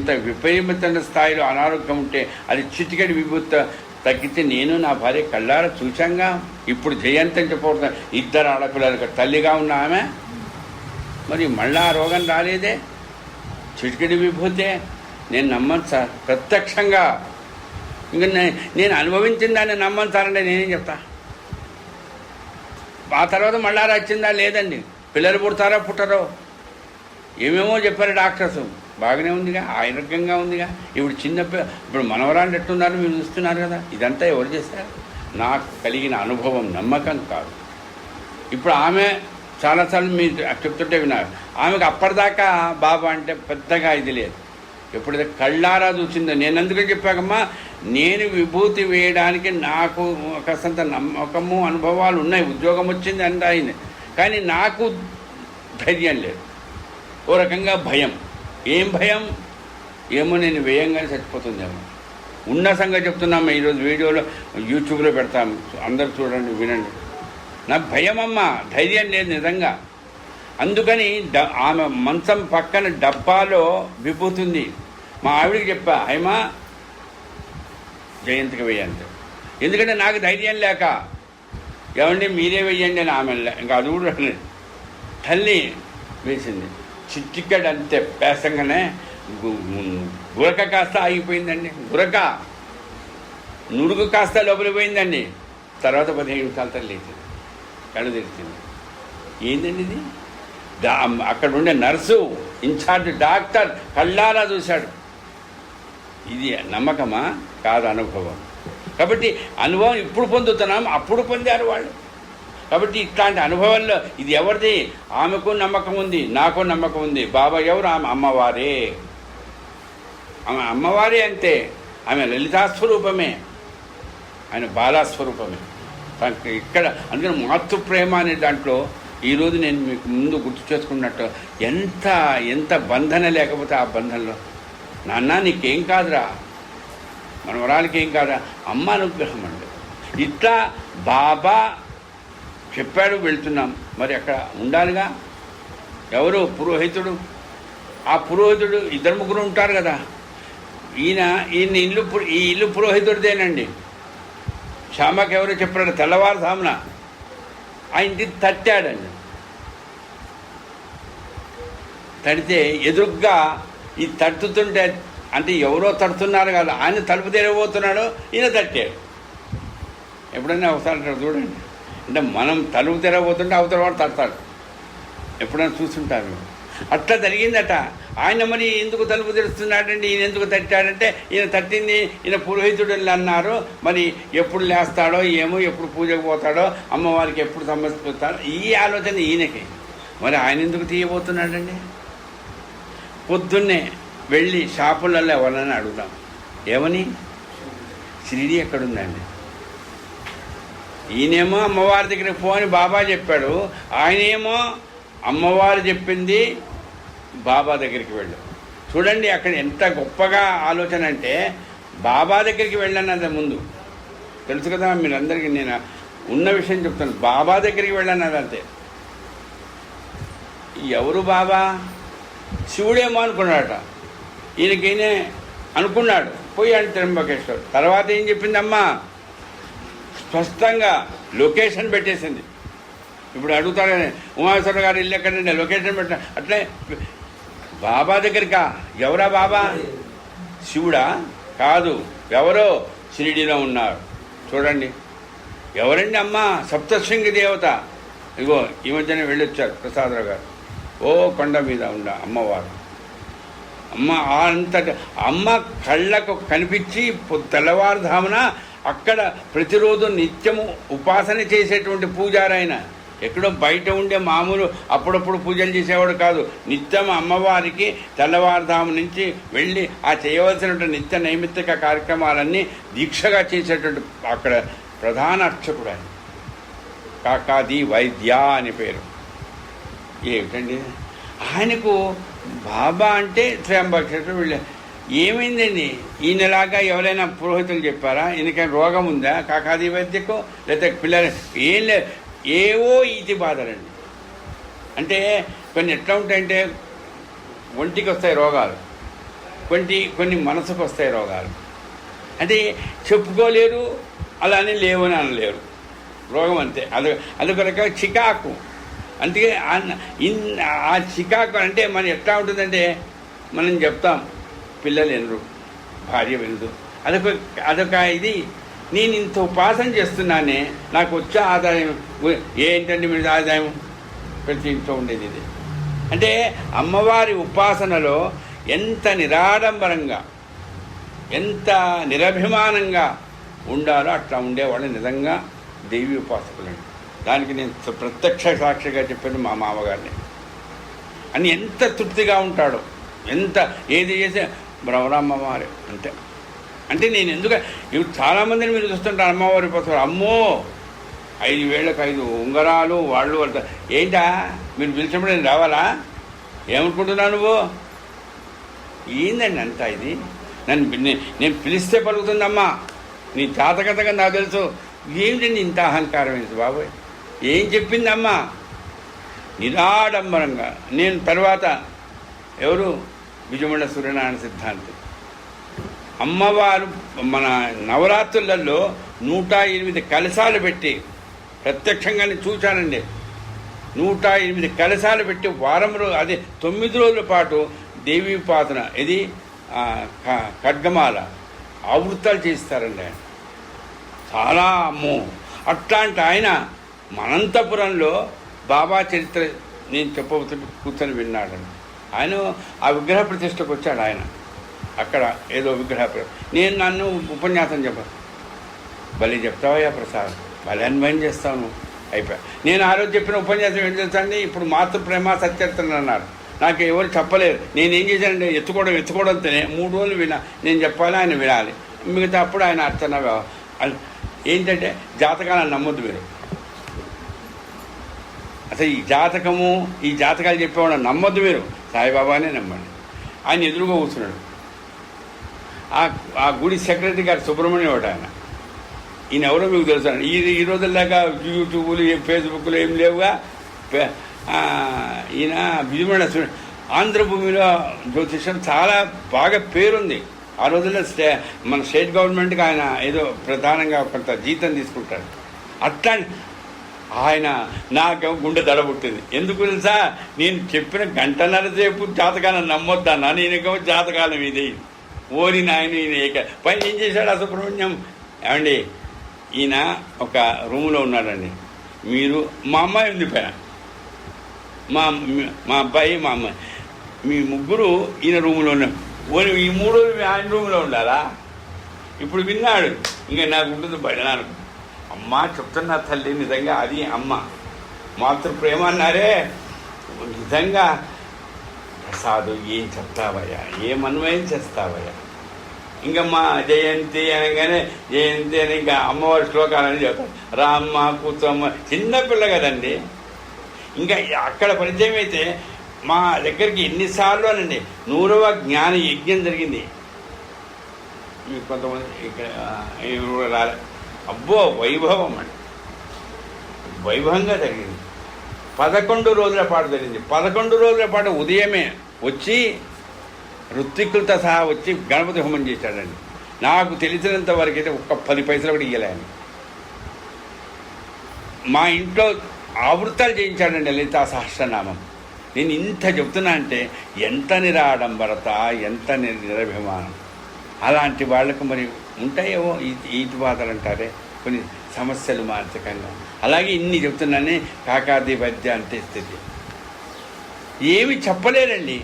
ఎంత విపరీతమైన స్థాయిలో అనారోగ్యం ఉంటే అది చిటికెడి విభూతి తగ్గితే నేను నా భార్య కళ్ళారా చూశాంగా. ఇప్పుడు జయంతి అని చెప్పకూడదు, 2 ఆడపిల్లలకు తల్లిగా ఉన్న ఆమె మరి మళ్ళా ఆ రోగం రాలేదే, చిటికెడి విభూతే. నేను నమ్మను సార్ ప్రత్యక్షంగా. ఇంకా నేను అనుభవించిన దాన్ని నమ్మను సార్ అంటే నేనేం చెప్తా? ఆ తర్వాత మళ్ళా వచ్చిందా? లేదండి. పిల్లలు పుడతారో పుట్టరో ఏమేమో చెప్పారు డాక్టర్స్. బాగానే ఉందిగా, ఆరోగ్యంగా ఉందిగా. ఇప్పుడు మనవరాలు ఎట్టున్నారు మీరు చూస్తున్నారు కదా. ఇదంతా ఎవరు చేస్తారు? నాకు కలిగిన అనుభవం, నమ్మకం కాదు. ఇప్పుడు ఆమె చాలాసార్లు మీరు చెప్తుంటే విన్నారు. ఆమెకు అప్పటిదాకా బాబా అంటే పెద్దగా ఇది లేదు. ఎప్పుడైతే కళ్ళారా చూసిందో, నేను అందుకని చెప్పాకమ్మా, నేను విభూతి వేయడానికి నాకు కాస్తంత నమ్మకము, అనుభవాలు ఉన్నాయి. ఉద్యోగం వచ్చింది అంత అయింది, కానీ నాకు ధైర్యం లేదు. ఓ రకంగా భయం. ఏం భయం? ఏమో నేను వేయంగానే చచ్చిపోతుందేమో. ఉన్న సంగతి చెప్తున్నాము. ఈరోజు వీడియోలో యూట్యూబ్లో పెడతాము, అందరు చూడండి, వినండి. నాకు భయం అమ్మా, ధైర్యం లేదు నిజంగా. అందుకని ఆమె మంచం పక్కన డబ్బాలో విభూతుంది. మా ఆవిడికి చెప్పా, హైమా జయంతికి వేయండి. ఎందుకంటే నాకు ధైర్యం లేక, ఏమండి మీరే వేయండి అని ఆమె ఇంకా అది కూడా తల్లి వేసింది. చిట్టిక్కడు అంతే పేసంగానే గురక కాస్త ఆగిపోయిందండి. నురుగు కాస్త లోపలికి పోయిందండి. తర్వాత 15 నిమిషాలతో లేచింది, కళ్ళు తెరిచింది. ఏందండి ఇది? అక్కడ ఉండే నర్సు, ఇన్ఛార్జ్ డాక్టర్ కళ్ళారా చూశాడు. ఇది నమ్మకమా? కాదు, అనుభవం. కాబట్టి అనుభవం ఇప్పుడు పొందుతున్నాం, అప్పుడు పొందారు వాళ్ళు. కాబట్టి ఇట్లాంటి అనుభవాల్లో ఇది ఎవరిది? ఆమెకు నమ్మకం ఉంది, నాకు నమ్మకం ఉంది. బాబా ఎవరు? ఆమె అమ్మవారే. ఆమె అమ్మవారే అంతే. ఆమె లలితాస్వరూపమే, ఆయన బాలాస్వరూపమే. ఇక్కడ అందుకని మాతృ ప్రేమ అనే దాంట్లో ఈరోజు నేను మీకు ముందు గుర్తు చేసుకున్నట్టు ఎంత బంధన లేకపోతే ఆ బంధంలో, నాన్న నీకేం కాదురా, మనవరాలకి ఏం కాదురా, అమ్మ అనుగ్రహం అండి. ఇట్లా బాబా చెప్పాడు, వెళ్తున్నాం. మరి అక్కడ ఉండాలిగా. ఎవరు? పురోహితుడు. ఆ పురోహితుడు 2-3 ఉంటారు కదా. ఈ ఇల్లు పురోహితుడిదేనండి. శ్యామకి ఎవరో చెప్పాడు, తెల్లవారుజామున ఆ ఇంటికి తట్టాడండి. తడితే ఎదురుగ్గా ఈ తట్టుతుంటే, అంటే ఎవరో తడుతున్నారు కదా, ఆయన తలుపు తెరవబోతున్నాడు, ఈయన తట్టాడు. ఎప్పుడైనా ఒకసారి చూడండి, అంటే మనం తలుపు తెరవబోతుంటే అవతల వాడు తడతాడు. ఎప్పుడైనా చూస్తుంటారు. అట్లా జరిగిందట. ఆయన మరి ఎందుకు తలుపు తెరుస్తున్నాడండి, ఈయన ఎందుకు తట్టాడంటే ఈయన తట్టింది ఈయన పురోహితుడు అన్నారు. మరి ఎప్పుడు లేస్తాడో ఏమో, ఎప్పుడు పూజకు పోతాడో, అమ్మవారికి ఎప్పుడు సమర్పిస్తాడో, ఈ ఆలోచన ఈయనకి. మరి ఆయన ఎందుకు తీయబోతున్నాడండి? పొద్దున్నే వెళ్ళి షాపులలో ఎవరన్నా అడుగుదాం, ఏమని షిరిడి ఎక్కడుందండి? ఈయనేమో అమ్మవారి దగ్గరికి పోని బాబా చెప్పాడు, ఆయనేమో అమ్మవారు చెప్పింది బాబా దగ్గరికి వెళ్ళు. చూడండి అక్కడ ఎంత గొప్పగా ఆలోచన అంటే, బాబా దగ్గరికి వెళ్ళన్నది ముందు తెలుసు కదా మీరందరికీ, నేను ఉన్న విషయం చెప్తాను. బాబా దగ్గరికి వెళ్ళన్నది అంతే. ఎవరు బాబా? శివుడేమో అనుకున్నాడట. ఈయనకైనా అనుకున్నాడు, పోయాడు త్రంబకేశ్వర్. తర్వాత ఏం చెప్పిందమ్మా? స్పష్టంగా లొకేషన్ పెట్టేసింది. ఇప్పుడు అడుగుతాడు ఉమామేశ్వర గారు ఇల్లు ఎక్కడండి, లొకేషన్ పెట్ట. అట్లే బాబా దగ్గరికా? ఎవరా బాబా? శివుడా? కాదు, ఎవరో షిరిడిలో ఉన్నారు. చూడండి ఎవరండి అమ్మా? సప్తశృంగి దేవత. ఇగో ఈ మధ్యనే వెళ్ళొచ్చారు ప్రసాదరావు గారు. ఓ కొండ మీద ఉన్న అమ్మవారు. అమ్మ అంతటి అమ్మ కళ్ళకు కనిపించి తెల్లవారుధామున అక్కడ ప్రతిరోజు నిత్యము ఉపాసన చేసేటువంటి పూజారైన. ఎక్కడో బయట ఉండే మామూలు అప్పుడప్పుడు పూజలు చేసేవాడు కాదు. నిత్యం అమ్మవారికి తెల్లవారుధాము నుంచి వెళ్ళి ఆ చేయవలసినటువంటి నిత్య నైమిత్తిక కార్యక్రమాలన్నీ దీక్షగా చేసేటువంటి అక్కడ ప్రధాన అర్చకుడు ఆయన. కాకాది వైద్య అని పేరు. ఏమిటండి ఆయనకు బాబా అంటే త్రయంబకేశ్వరుడు. వెళ్ళే ఏమైందండి? ఈయనలాగా ఎవరైనా పురోహితులు చెప్పారా? ఈయనకైనా రోగం ఉందా కాకాది వైద్యకు? లేకపోతే పిల్లలు ఏం లేదు, ఏవో ఈతి బాధలండి. అంటే కొన్ని ఎట్లా ఉంటాయంటే ఒంటికి వస్తాయి రోగాలు, కొన్ని మనసుకు వస్తాయి రోగాలు. అంటే చెప్పుకోలేరు, అలానే లేవని అనలేరు. రోగం అంతే. అదొక రకమైన చికాకు. అందుకే ఆ చికాకు అంటే మనం ఎట్లా ఉంటుందంటే, మనం చెప్తాం పిల్లలు వినరు, భార్య వినదు. అదొక ఇది. నేను ఇంత ఉపాసన చేస్తున్నానే, నాకు వచ్చే ఆదాయం ఏంటంటే మీరు ఆదాయం ప్రతి ఇంట్లో ఉండేది ఇది. అంటే అమ్మవారి ఉపాసనలో ఎంత నిరాడంబరంగా, ఎంత నిరభిమానంగా ఉండాలో అట్లా ఉండేవాళ్ళు నిజంగా దేవి ఉపాసకులండి. దానికి నేను ప్రత్యక్ష సాక్షిగా చెప్పాను మా మామగారిని. అని ఎంత తృప్తిగా ఉంటాడో, ఎంత ఏది చేసే బ్రహ్మరామ్మవారి అంతే. అంటే నేను ఎందుకు ఇప్పుడు చాలామందిని మీరు చూస్తుంటారు అమ్మవారి ఉపాసకులు. అమ్మో 5,000కు 5 ఉంగరాలు వాళ్ళు ఏంటా మీరు పిలిచినప్పుడు నేను రావాలా? ఏమనుకుంటున్నావు నువ్వు? ఏందండి అంతా ఇది? నేను పిలిస్తే పలుకుతుందమ్మా. నీ జాతకతగా నాకు తెలుసు. ఏమిటండి ఇంత అహంకారం ఏంటి బాబోయ్? ఏం చెప్పిందమ్మా? నిరాడంబరంగా. నేను తర్వాత ఎవరు? విజయమండ సూర్యనారాయణ సిద్ధాంతి. అమ్మవారు మన నవరాత్రులలో 108 కలశాలు పెట్టి, ప్రత్యక్షంగా నేను చూశానండి. 108 కలశాలు పెట్టి వారంలో, అదే 9 రోజుల పాటు దేవీ ఉపాసన, ఇది ఖడ్గమాల ఆవృత్తాలు చేస్తారండి ఆయన. చాలా అమ్మో. అట్లాంటి ఆయన అనంతపురంలో బాబా చరిత్ర నేను చెప్పబోతుంటే కూర్చొని విన్నాడండి. ఆయన ఆ విగ్రహ ప్రతిష్టకు వచ్చాడు ఆయన. అక్కడ ఏదో విగ్రహ నేను నన్ను ఉపన్యాసం చెప్పాను. భలే చెప్తావయ్యా ప్రసాద్, భలే అన్వయం చేస్తాను. అయిపోయా. నేను ఆ రోజు చెప్పిన ఉపన్యాసం ఏం చేస్తానండి, ఇప్పుడు మాతృప్రేమ సత్యర్థన అన్నారు. నాకు ఎవరు చెప్పలేదు. నేనేం చేశానంటే ఎత్తుకోవడంతోనే 3 రోజులు వినా. నేను చెప్పాలి, ఆయన వినాలి. మిగతా అప్పుడు ఆయన అర్చన. ఏంటంటే జాతకాలను నమ్మొద్దు మీరు. అసలు ఈ జాతకాలు చెప్పేవాడు నమ్మొద్దు మీరు. సాయిబాబానే నమ్మండి. ఆయన ఎదురుగా కూర్చున్నాడు. ఆ గుడి సెక్రటరీ గారు సుబ్రహ్మణ్యం ఒకటి ఆయన. ఈయన ఎవరో మీకు తెలుసు. ఈ రోజుల్లాగా యూట్యూబ్లు ఫేస్బుక్లు ఏం లేవుగా. ఈయన విజయవాడ ఆంధ్రభూమిలో జ్యోతిష్యం చాలా బాగా పేరుంది. ఆ రోజుల్లో మన స్టేట్ గవర్నమెంట్కి ఆయన ఏదో ప్రధానంగా కొంత జీతం తీసుకుంటాడు. అట్లా ఆయన నాకు గుండె దడ పుట్టింది. ఎందుకు తెలుసా? నేను చెప్పిన 1.5 సేపు జాతకాలను నమ్మొద్దన్నా. నేనేమో జాతకాలం ఇది ఓరి నాయన. ఈయన పైన ఏం చేశాడు ఆ సుబ్రహ్మణ్యం? ఏమండి, ఈయన ఒక రూమ్లో ఉన్నాడండి. మీరు మా అమ్మాయి ఉంది పైన. మా మా అబ్బాయి మా అమ్మాయి మీ ముగ్గురు ఈయన రూమ్లో ఉన్నారు. ఓని ఈ 3 రోజులు ఆయన రూమ్లో ఉండాలా? ఇప్పుడు విన్నాడు, ఇంకా నాకు ఉంటుంది బయట. అమ్మ చెప్తున్నా తల్లి, నిజంగా అది అమ్మ మాతృ ప్రేమ అన్నారే, నిజంగా ప్రసాదు ఏం చెప్తావయ్యా, ఏం అన్వయం చేస్తావయ్యా. ఇంకా మా జయంతి అనగానే జయంతి అని ఇంకా అమ్మవారి శ్లోకాలని చెప్తారు. రామ్మ కూర్చోమ్మ, చిన్నపిల్ల కదండి. ఇంకా అక్కడ పరిచయం అయితే మా దగ్గరికి ఎన్నిసార్లు అనండి 100వ జ్ఞాన యజ్ఞం జరిగింది. మీకు కొంతమంది ఇక్కడ రాలే. అబ్బో వైభవం అండి, వైభవంగా జరిగింది. 11 రోజుల పాటు జరిగింది. 11 రోజుల పాటు ఉదయమే వచ్చి ఋత్విక్కులతో సహా వచ్చి గణపతి హోమం చేశాడండి. నాకు తెలిసినంత వరకు అయితే ఒక్క 10 పైసలు కూడా ఇవ్వలేను. మా ఇంట్లో ఆవృత్తాలు చేయించాడండి లలితా సహస్రనామం. నేను ఇంత చెప్తున్నా అంటే ఎంత నిరాడంబరత, ఎంత నిరభిమానం. అలాంటి వాళ్లకు మరి ఉంటాయేమో ఈతి బాధలు అంటారే, కొన్ని సమస్యలు మానసికంగా. అలాగే ఇన్ని చెప్తున్నానే కాకాది వైద్య అంటే స్థితి ఏమి చెప్పలేరండి.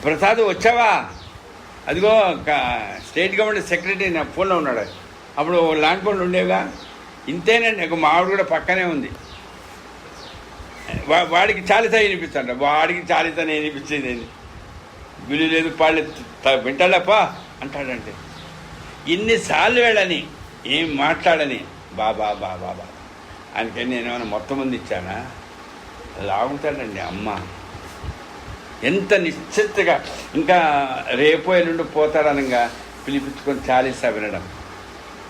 ప్రసాద్ వచ్చావా? అదిగో స్టేట్ గవర్నమెంట్ సెక్రటరీ నా ఫోన్లో ఉన్నాడు. అప్పుడు ల్యాండ్ ఫోన్లు ఉండేవిగా. ఇంతేనండి, ఒక మావిడ కూడా పక్కనే ఉంది. వాడికి చాలిత వినిపిస్తాడు, వాడికి చాలిత నేను వినిపించేది విలు లేదు పాళ్ళు వింటాడప్పా అంటాడంటే. ఇన్నిసార్లు వెళ్ళని ఏం మాట్లాడని బాబా బాబా బాబా ఆయనకి నేనేమైనా మొత్తం మంది ఇచ్చానా? లాగుతాడండి అమ్మ. ఎంత నిశ్చితగా ఇంకా రేపో ఎల్లుండి పోతారనగా పిలిపించుకొని చాలీసా వినడం.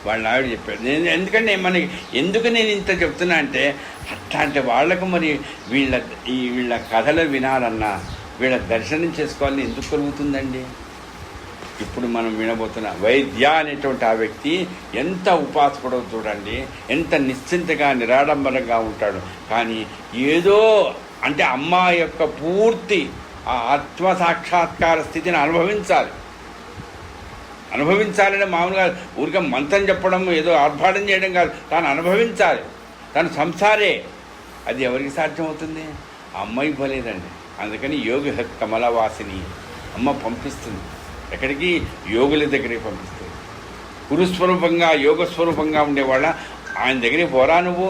వాళ్ళ ఆవిడ చెప్పాడు. ఎందుకంటే మనకి ఎందుకు నేను ఇంత చెప్తున్నా అంటే అట్లాంటి వాళ్లకు మరి వీళ్ళ కథలు వినాలన్నా, వీళ్ళ దర్శనం చేసుకోవాలని ఎందుకు కలుగుతుందండి? ఇప్పుడు మనం వినబోతున్న వైద్య అనేటువంటి ఆ వ్యక్తి ఎంత ఉపాసకుడో చూడండి, ఎంత నిశ్చింతగా నిరాడంబరంగా ఉంటాడు. కానీ ఏదో అంటే అమ్మ యొక్క పూర్తి ఆ ఆత్మసాక్షాత్కార స్థితిని అనుభవించాలని మామూలుగా ఊరికే మంత్రం చెప్పడం, ఏదో ఆర్భాటం చేయడం కాదు, తాను అనుభవించాలి. తను సంసారే. అది ఎవరికి సాధ్యమవుతుంది? అమ్మ ఇవ్వలేదండి. అందుకని యోగి కమలవాసిని అమ్మ పంపిస్తుంది. ఎక్కడికి? యోగుల దగ్గరికి పంపిస్తుంది. గురుస్వరూపంగా యోగస్వరూపంగా ఉండేవాళ్ళ ఆయన దగ్గరికి పోరా నువ్వు.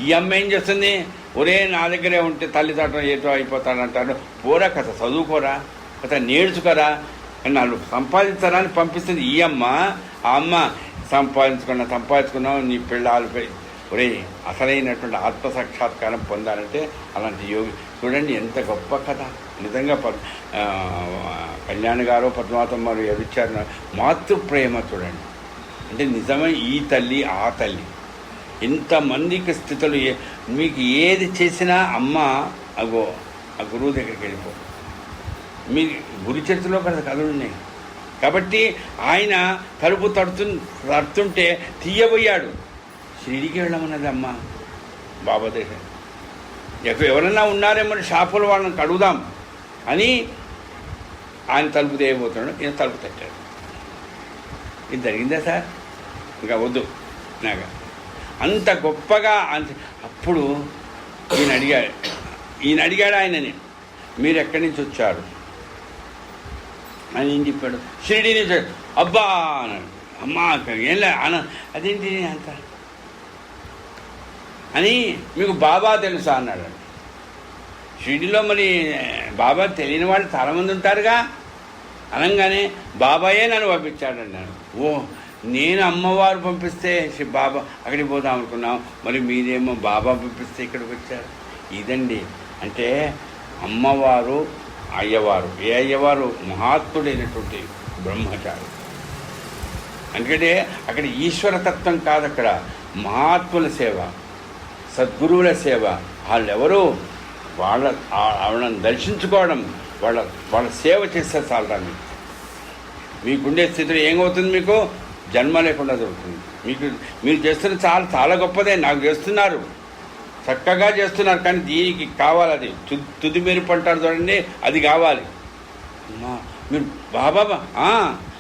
ఈ అమ్మ ఏం చేస్తుంది? ఒరే నా దగ్గరే ఉంటే తల్లిదండ్రులు ఏదో అయిపోతాడంటాడు. పోరా, కథ చదువుకోరా, కథ నేర్చుకోరా, నన్ను సంపాదించరా అని పంపిస్తుంది ఈ అమ్మ. ఆ అమ్మ సంపాదించుకున్నావు నీ పిల్లలపై ఒరే అసలైనటువంటి ఆత్మసాక్షాత్కారం పొందాలంటే అలాంటి యోగి. చూడండి ఎంత గొప్ప కథ నిజంగా. కళ్యాణ్ గారు పద్మావతమ్మ గారు ఎవరిచ్చారు మాతృప్రేమ చూడండి. అంటే నిజమే ఈ తల్లి ఆ తల్లి. ఇంతమందికి స్థితులు మీకు ఏది చేసినా అమ్మ అగో ఆ గురువు దగ్గరికి వెళ్ళిపో. మీ గురు చరిత్రలో కదా కథలు ఉన్నాయి. కాబట్టి ఆయన తలుపు తడుతుంటే తీయబోయాడు. షిరిడీకి వెళ్ళమన్నది అమ్మ బాబా దగ్గర. ఎవరైనా ఉన్నారేమో షాపులు వాళ్ళని కడుగుదాం అని ఆయన తలుపు తీయబోతున్నాడు. ఈయన తలుపు తట్టాడు. ఇది జరిగిందా సార్? ఇంకా వద్దు నాగా అంత గొప్పగా అప్పుడు ఈయన అడిగాడు ఆయనని, మీరు ఎక్కడి నుంచి వచ్చారు అని ఏం చెప్పాడు? షిరిడీ నుంచి. అబ్బా అన్నాడు. అమ్మా ఏం లే అదేంటి అంత అని, మీకు బాబా తెలుసా అన్నాడు. షిరిడీలో మరి బాబా తెలియని వాళ్ళు చాలామంది ఉంటారుగా. అనగానే బాబాయే నన్ను పంపించాడు అన్నాడు. ఓ నేను అమ్మవారు పంపిస్తే బాబా అక్కడికి పోదాం అనుకున్నాం, మరి మీరేమో బాబా పంపిస్తే ఇక్కడికి వచ్చారు. ఇదండి అంటే అమ్మవారు అయ్యవారు. ఏ అయ్యవారు? మహాత్ముడైనటువంటి బ్రహ్మచారి. ఎందుకంటే అక్కడ ఈశ్వరతత్వం కాదు, అక్కడ మహాత్ముల సేవ, సద్గురువుల సేవ. వాళ్ళెవరు? వాళ్ళని దర్శించుకోవడం, వాళ్ళ సేవ చేస్తే చాలరా. మీకుండే స్థితిలో ఏమవుతుంది? మీకు జన్మ లేకుండా దొరుకుతుంది. మీరు చేస్తున్న చాలా గొప్పదే. నాకు చేస్తున్నారు, చక్కగా చేస్తున్నారు. కానీ దీనికి కావాలి, అది తుది మెరుపు అంటారు చూడండి, అది కావాలి. మీరు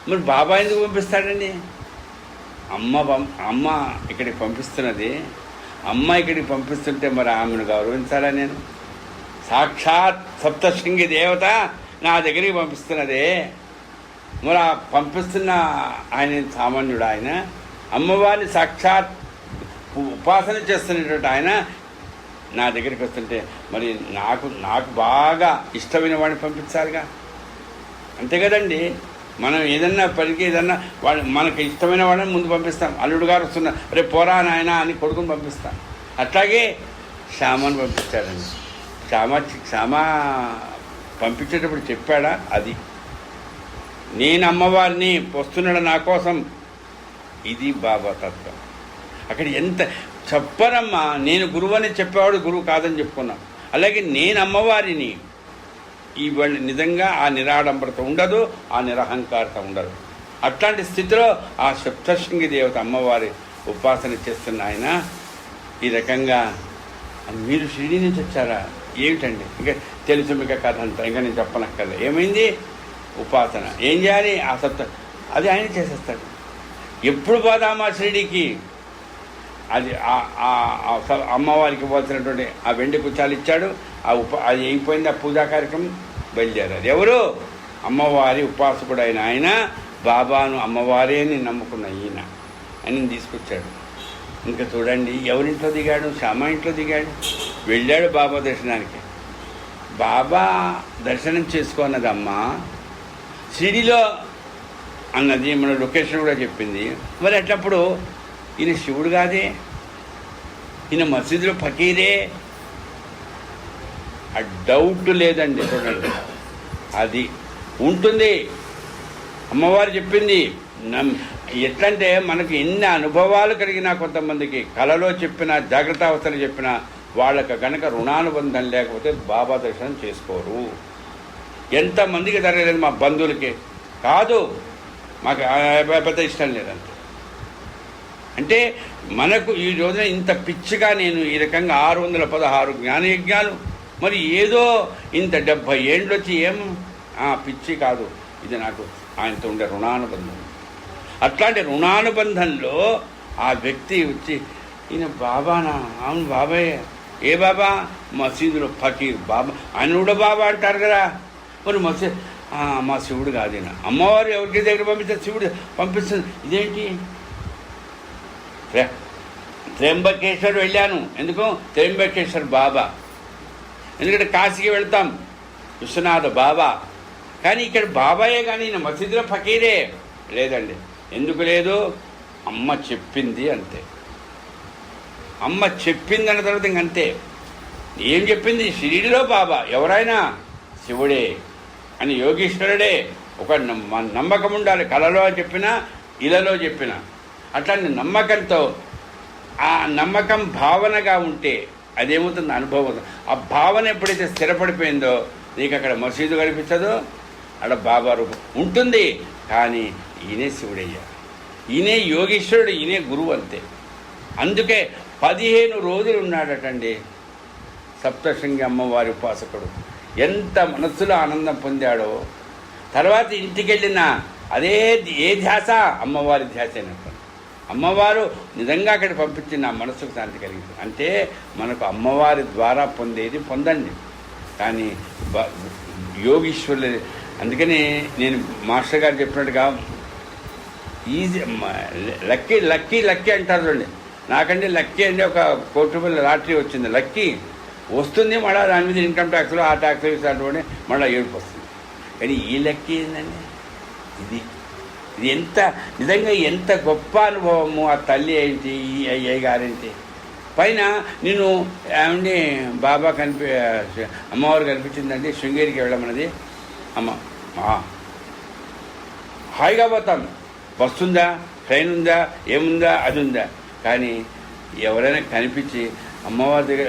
మీరు బాబా ఎందుకు పంపిస్తాడండి? అమ్మ ఇక్కడికి పంపిస్తున్నది. అమ్మ ఇక్కడికి పంపిస్తుంటే మరి ఆమెను గౌరవించాలా నేను? సాక్షాత్ సప్తశృంగి దేవత నా దగ్గరికి పంపిస్తున్నదే. మరి ఆ పంపిస్తున్న ఆయన సామాన్యుడు, ఆయన అమ్మవారిని సాక్షాత్ ఉపాసన చేస్తున్నటువంటి ఆయన నా దగ్గరికి వస్తుంటే మరి నాకు బాగా ఇష్టమైన వాడిని పంపించాలిగా. అంతే కదండి. మనం ఏదన్నా పనికి ఏదన్నా మనకి ఇష్టమైన వాళ్ళని ముందు పంపిస్తాం. అల్లుడు గారు వస్తున్నారు, రేపు పోరా నాయన అని కొడుకుని పంపిస్తాం. అట్లాగే శ్యామను పంపించాడండి. శ్యామ పంపించేటప్పుడు చెప్పాడా? అది నేను అమ్మవారిని వస్తున్నాడు నా కోసం. ఇది బాబా తత్వం. అక్కడ ఎంత చెప్పరమ్మా, నేను గురువు అని చెప్పేవాడు గురువు కాదని చెప్పుకున్నాం. అలాగే నేను అమ్మవారిని, ఇవాళ నిజంగా ఆ నిరాడంబరత ఉండదు, ఆ నిరహంకారత ఉండదు. అట్లాంటి స్థితిలో ఆ సప్తశృంగి దేవత అమ్మవారి ఉపాసన చేస్తున్న ఆయన ఈ రకంగా, మీరు షిరిడి నుంచి వచ్చారా? ఏమిటండి ఇంకా తెలుసు మీకు కథ అంతా, ఇంకా నేను చెప్పనక్కర్లే. ఏమైంది? ఉపాసన ఏం చేయాలి? ఆ అది ఆయన చేసేస్తాడు. ఎప్పుడు పోదామా షిరిడికి? అది అమ్మవారికి ఇవ్వాల్సినటువంటి ఆ వెండి కుచ్చాలు ఇచ్చాడు. అది అయిపోయింది. ఆ పూజా కార్యక్రమం బయలుదేరారు. ఎవరు? అమ్మవారి ఉపాసకుడు అయిన ఆయన, బాబాను అమ్మవారే అని నమ్ముకున్న ఈయన ఆయన తీసుకొచ్చాడు. ఇంకా చూడండి, ఎవరింట్లో దిగాడు? శ్యామ ఇంట్లో దిగాడు. వెళ్ళాడు బాబా దర్శనానికి. బాబా దర్శనం చేసుకోన్నది అమ్మ షిరిడిలో అన్నది మన లొకేషన్ కూడా చెప్పింది. మరి అట్లప్పుడు ఈయన శివుడు కాదే, ఈయన మసీదులో ఫకీరే. ఆ డౌట్ లేదండి. చూడండి, అది ఉంటుంది. అమ్మవారు చెప్పింది. ఎట్లంటే మనకి ఎన్ని అనుభవాలు కలిగినా, కొంతమందికి కళలో చెప్పిన, జాగ్రత్త అవస్థలు చెప్పిన వాళ్ళకి కనుక రుణానుబంధం లేకపోతే బాబా దర్శనం చేసుకోరు. ఎంతమందికి జరగలేదు. మా బంధువులకి కాదు, మాకు పెద్ద ఇష్టం లేదంటే. అంటే మనకు ఈ రోజున ఇంత పిచ్చిగా నేను ఈ రకంగా 616 జ్ఞానయజ్ఞాలు, మరి ఏదో ఇంత 70 ఏళ్ళు వచ్చి ఏం పిచ్చి కాదు. ఇది నాకు ఆయనతో ఉండే రుణానుబంధం. అట్లాంటి రుణానుబంధంలో ఆ వ్యక్తి వచ్చి, ఈయన బాబానా? అవును బాబాయ్. ఏ బాబా? మసీదులో ఫకీర్ బాబా. ఆయన కూడా బాబా అంటారు కదా. మరి మా శివుడు కాదేనా? అమ్మవారు ఎవరికి దగ్గర పంపిస్తే శివుడు పంపిస్తుంది. ఇదేంటి? త్ర్యంబకేశ్వర్ వెళ్ళాను. ఎందుకు? త్ర్యంబకేశ్వర్ బాబా. ఎందుకంటే కాశీకి వెళ్తాం, విశ్వనాథ బాబా. కానీ ఇక్కడ బాబాయే, కానీ ఈయన మసీదులో ఫకీరే. లేదండి. ఎందుకు లేదు? అమ్మ చెప్పింది, అంతే. అమ్మ చెప్పింది అన్న తర్వాత ఇంకంతే. ఏం చెప్పింది? షిరిడిలో బాబా ఎవరైనా శివుడే అని, యోగీశ్వరుడే. ఒక నమ్మకం ఉండాలి. కళలో చెప్పినా, ఇలలో చెప్పినా. అట్లాంటి నమ్మకంతో, ఆ నమ్మకం భావనగా ఉంటే అదేమవుతుంది? అనుభవం. ఆ భావన ఎప్పుడైతే స్థిరపడిపోయిందో నీకు అక్కడ మసీదు కనిపించదో, అక్కడ బాబా రూపం ఉంటుంది. కానీ ఈయనే శివుడయ్యా, ఈయనే యోగీశ్వరుడు, ఈయనే గురువు, అంతే. అందుకే 15 రోజులు ఉన్నాడటండి సప్తశృంగి అమ్మవారి ఉపాసకుడు. ఎంత మనస్సులో ఆనందం పొందాడో. తర్వాత ఇంటికి వెళ్ళిన అదే ఏ ధ్యాస? అమ్మవారి ధ్యాస అయినప్పుడు అమ్మవారు నిజంగా అక్కడ పంపించి నా మనసుకు శాంతి కలిగింది. అంటే మనకు అమ్మవారి ద్వారా పొందేది పొందండి. కానీ యోగీశ్వరులు, అందుకని నేను మాస్టర్ గారు చెప్పినట్టుగా ఈజీ లక్కీ లక్కీ లక్కీ అంటారు చూడండి. నాకంటే లక్కీ అంటే ఒక ₹1 కోటి లాటరీ వచ్చింది. లక్కీ వస్తుంది, మళ్ళీ దాని మీద ఇన్కమ్ ట్యాక్స్లో ఆ ట్యాక్స్ అటువంటి మళ్ళీ ఏడుపు వస్తుంది. కానీ ఈ లక్కీ ఏంటండి? ఇది ఎంత నిజంగా ఎంత గొప్ప అనుభవము. ఆ తల్లి ఏంటి, ఈ అయ్యయ్య గారేంటి. పైన నేను ఏమండి బాబా అమ్మవారు కనిపించిందండి, శృంగేరికి వెళ్ళమన్నది. అమ్మ హాయిగా పోతాను. బస్సు ఉందా, ట్రైన్ ఉందా, ఏముందా, అది ఉందా. కానీ ఎవరైనా కనిపించి అమ్మవారి దగ్గర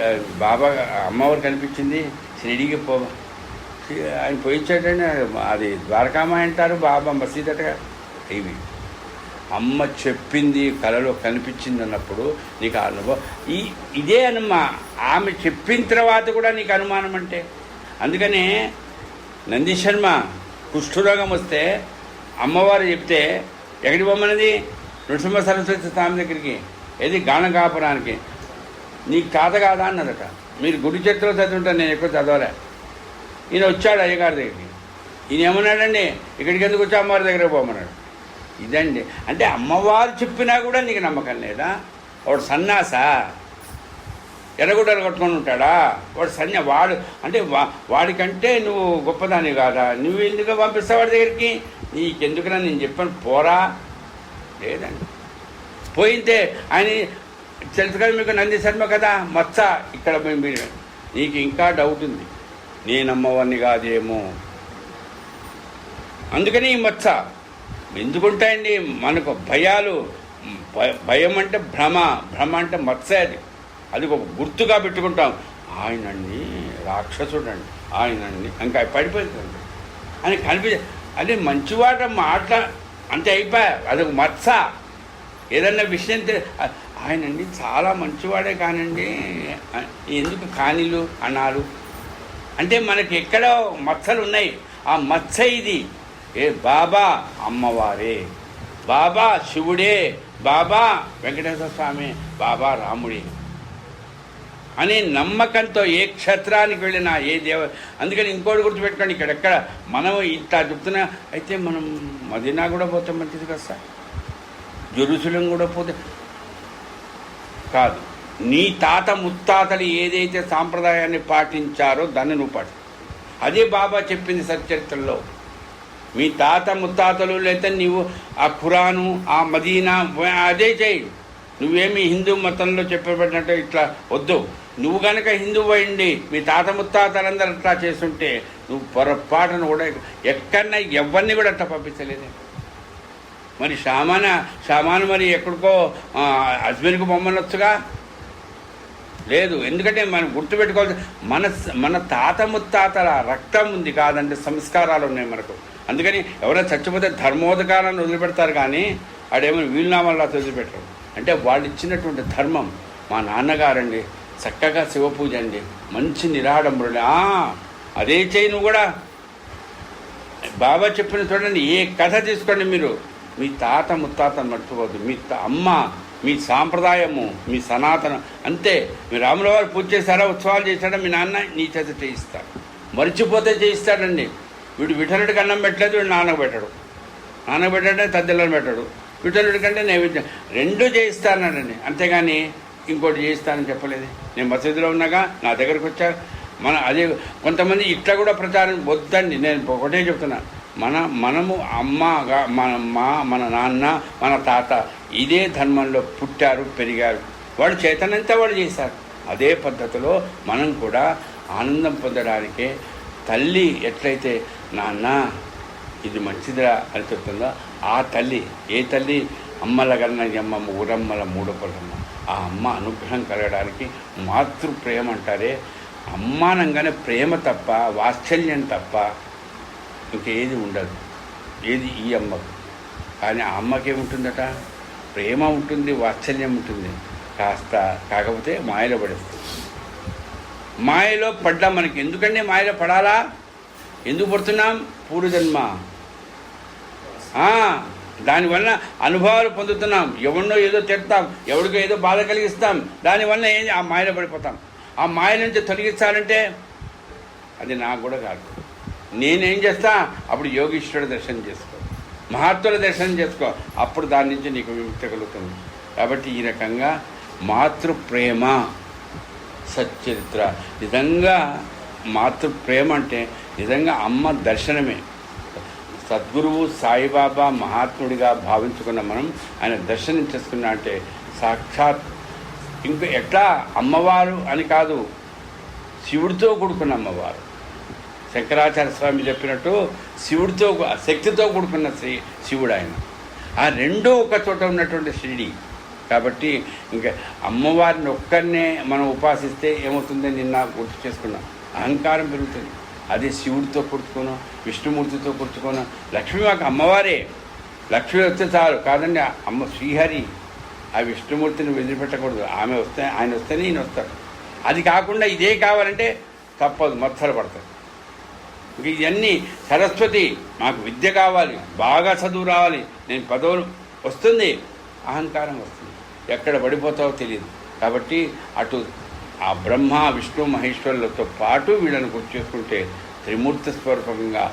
అమ్మవారు కనిపించింది షిరిడీకి ఆయన పోయించాడండి. అది ద్వారకామ అంటారు, బాబా మసీద్ అటగా. ఇవి అమ్మ చెప్పింది, కళలో కనిపించింది అన్నప్పుడు నీకు అనుభవం. ఇదే అనుమా ఆమె చెప్పిన తర్వాత కూడా నీకు అనుమానం అంటే. అందుకనే నందీశర్మ కుష్ఠరోగం వస్తే అమ్మవారు చెప్తే ఎక్కడికి పోమన్నది? నృసింహ సరస్వతి స్వామి దగ్గరికి. ఏది? గానకాపురానికి. నీకు కాదు కాదా అన్నదట. మీరు గుడి చరిత్రలో చదువుంటాను, నేను ఎక్కువ చదవలే. ఈయన వచ్చాడు అయ్యగారి దగ్గరికి. ఈయన ఏమన్నాడండి, ఇక్కడికి ఎందుకు వచ్చి అమ్మవారి దగ్గర పోమన్నాడు. ఇదండి అంటే అమ్మవారు చెప్పినా కూడా నీకు నమ్మకం లేదా? వాడు సన్నాస ఎర్రగుడ్డలు కట్టుకొని ఉంటాడా? వాడు వాడు అంటే వాడికంటే నువ్వు గొప్పదాని కాదా? నువ్వు ఎందుకు పంపిస్తావు వాడి దగ్గరికి? నీకెందుకురా నేను చెప్పాను పోరా. లేదండి, పోయితే ఆయన తెలుసు కదా మీకు, నంది శర్మ కదా మచ్చ. ఇక్కడ మీరు నీకు ఇంకా డౌట్ ఉంది, నేను అమ్మవారిని కాదేమో, అందుకని ఈ మచ్చ. ఎందుకుంటాయండి మనకు భయాలు? భయం అంటే భ్రమ, భ్రమ అంటే మత్స. అది ఒక గుర్తుగా పెట్టుకుంటాం. ఆయనండి రాక్షసుడండి, ఆయనండి ఇంకా పడిపోతుంది అని కనిపించే. అదే మంచివాట మాట్లా అంతే అయిపోయా, అదొక మత్స. ఏదన్నా విషయం ఆయనండి చాలా మంచివాడే కానండి, ఎందుకు కానీలు అన్నారు అంటే మనకి ఎక్కడో మచ్చలు ఉన్నాయి. ఆ మచ్చ ఇది. బాబా అమ్మవారే, బాబా శివుడే, బాబా వెంకటేశ్వర స్వామి, బాబా రాముడే అనే నమ్మకంతో ఏ క్షేత్రానికి వెళ్ళినా ఏ అందుకని ఇంకోటి గుర్తుపెట్టుకోండి, ఇక్కడెక్కడ మనం ఇంత చెప్తున్నా అయితే మనం మదీనా కూడా పోతాం మంచిది కదా సార్, జెరూసలేం కూడా పోతే కాదు. నీ తాత ముత్తాతలు ఏదైతే సాంప్రదాయాన్ని పాటించారో దాన్ని నువ్వు పాటి. అదే బాబా చెప్పింది సచ్చరిత్రలో. మీ తాత ముత్తాతలు లేకపోతే నీవు ఆ ఖురాను ఆ మదీనా అదే చేయి. నువ్వేమి హిందూ మతంలో చెప్పబడినట్టు ఇట్లా వద్దు. నువ్వు కనుక హిందువు అయింది మీ తాత ముత్తాతలందరూ అట్లా చేస్తుంటే నువ్వు పొరపాటును కూడా ఎక్కడన్నా ఎవరిని కూడా అట్లా పంపించలేదే. మరి సామాను మరి ఎక్కడికో అజ్మీర్కి బొమ్మనొచ్చుగా లేదు. ఎందుకంటే మనం గుర్తుపెట్టుకోవాలి, మన తాత ముత్తాతల రక్తం ఉంది కాదంటే సంస్కారాలు ఉన్నాయి మనకు. అందుకని ఎవరైనా చచ్చిపోతే ధర్మోదకాలను వదిలిపెడతారు కానీ ఆడేమైనా వీలునామాల్లో వదిలిపెట్టరు. అంటే వాళ్ళు ఇచ్చినటువంటి ధర్మం. మా నాన్నగారండి చక్కగా శివపూజ అండి, మంచి నిరాడంబరుడు. అదే చేయి నువ్వు కూడా. బాబా చెప్పిన చూడండి, ఏ కథ తీసుకోండి మీరు, మీ తాత ముత్తాతను మర్చిపోవద్దు. మీ అమ్మ, మీ సాంప్రదాయము, మీ సనాతనం అంతే. మీ రాముల వారు పూజ చేశారా, ఉత్సవాలు చేశాడా, మీ నాన్న నీ చేత చేయిస్తాడు. మర్చిపోతే చేయిస్తాడండి. వీడు విఠలుడికి అన్నం పెట్టలేదు, వీడు నాన్నకు పెట్టాడు. నాన్నకు పెట్టాడే తద్దెలను పెట్టాడు. విఠలుడి కంటే నైవేద్యం రెండూ చేయిస్తానండి, అంతేగాని ఇంకోటి చేయిస్తానని చెప్పలేదు. నేను మసీదులో ఉన్నాగా నా దగ్గరకు వచ్చా. అదే కొంతమంది ఇట్లా కూడా ప్రచారం వద్దండి. నేను ఒకటే చెప్తున్నా, మనము అమ్మగా మన నాన్న మన తాత ఇదే ధర్మంలో పుట్టారు పెరిగారు. వాడు చైతన్యంతా వాడు చేశారు. అదే పద్ధతిలో మనం కూడా ఆనందం పొందడానికే తల్లి ఎట్లయితే నాన్న ఇది మంచిదిరా అని చెప్తుందో ఆ తల్లి, ఏ తల్లి అమ్మల కన్నా అమ్మ ఊరమ్మల మూడపడమ్మ, ఆ అమ్మ అనుగ్రహం కలగడానికి మాతృప్రేమ అంటారే. అమ్మానంగానే ప్రేమ తప్ప వాత్సల్యం తప్ప ఇంకేది ఉండదు. ఏది ఈ అమ్మకు. కానీ ఆ అమ్మకేముంటుందట, ప్రేమ ఉంటుంది, వాత్సల్యం ఉంటుంది. కాకపోతే మాయలో పడేస్తుంది. మాయలో పడ్డాం. మనకి ఎందుకంటే మాయలో పడాలా? ఎందుకు పడుతున్నాం? పూర్వజన్మ. దానివల్ల అనుభవాలు పొందుతున్నాం. ఎవరినో ఏదో తిడతాం, ఎవరికో ఏదో బాధ కలిగిస్తాం. దానివల్ల ఆ మాయలో పడిపోతాం. ఆ మాయ నుంచి తొలగించాలంటే అది నాకు కూడా కాదు. నేనేం చేస్తా? అప్పుడు యోగీశ్వరుడు దర్శనం చేసుకో, మహాత్ముల దర్శనం చేసుకో, అప్పుడు దాని నుంచి నీకు విముక్తి కలుగుతుంది. కాబట్టి ఈ రకంగా మాతృప్రేమ సచ్చరిత్ర. నిజంగా మాతృప్రేమ అంటే నిజంగా అమ్మ దర్శనమే. సద్గురువు సాయిబాబా మహాత్ముడిగా భావించుకున్న మనం ఆయన దర్శనం చేసుకున్నా అంటే సాక్షాత్ ఇంకా ఎట్లా అమ్మవారు అని కాదు, శివుడితో కూడుకున్న అమ్మవారు. శంకరాచార్య స్వామి చెప్పినట్టు శివుడితో శక్తితో కూడుకున్న శివుడు ఆయన. ఆ రెండూ ఒక చోట ఉన్నటువంటి షిరిడి. కాబట్టి ఇంకా అమ్మవారిని ఒక్కరినే మనం ఉపాసిస్తే ఏమవుతుందో నిన్న గుర్తు చేసుకున్నాం, అహంకారం పెరుగుతుంది. అదే శివుడితో కూర్చుకోను, విష్ణుమూర్తితో కూర్చుకోను. లక్ష్మి మాకు అమ్మవారే. లక్ష్మి వస్తే చాలు కాదండి, అమ్మ శ్రీహరి. ఆ విష్ణుమూర్తిని వదిలిపెట్టకూడదు. ఆయన వస్తేనే ఈయన వస్తాడు. అది కాకుండా ఇదే కావాలంటే తప్పదు, మత్సలు పడతాడు. ఇంక ఇవన్నీ సరస్వతి మాకు విద్య కావాలి, బాగా చదువు రావాలి, నేను పదవులు వస్తుంది, అహంకారం వస్తుంది. ఎక్కడ పడిపోతావో తెలియదు. కాబట్టి అటు ఆ బ్రహ్మ విష్ణు మహేశ్వరులతో పాటు వీళ్ళని గుర్తు చేసుకుంటే త్రిమూర్తి స్వరూపంగా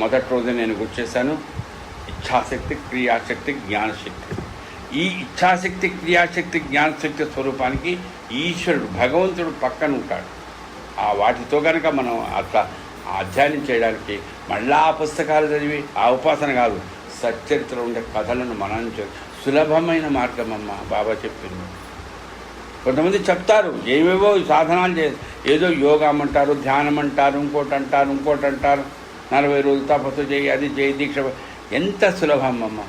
మొదటి రోజు నేను గుర్తు చేశాను. ఇచ్ఛాశక్తి, క్రియాశక్తి, జ్ఞానశక్తి. ఈ ఇచ్ఛాశక్తి, క్రియాశక్తి, జ్ఞానశక్తి స్వరూపానికి ఈశ్వరుడు భగవంతుడు పక్కన ఉంటాడు. ఆ వాటితో కనుక మనం అట్లా అధ్యయనం చేయడానికి మళ్ళా ఆ పుస్తకాలు చదివి ఆ ఉపాసన కాదు, సచ్చరిత్రలో ఉండే కథలను మనం సులభమైన మార్గం అమ్మ బాబా చెప్పింది. కొంతమంది చెప్తారు ఏవేవో సాధనాలు ఏదో యోగం అంటారు, ధ్యానం అంటారు, ఇంకోటి అంటారు, 40 రోజులు తపస్సు చేయి, అది చేయి, దీక్ష. ఎంత సులభం అమ్మ,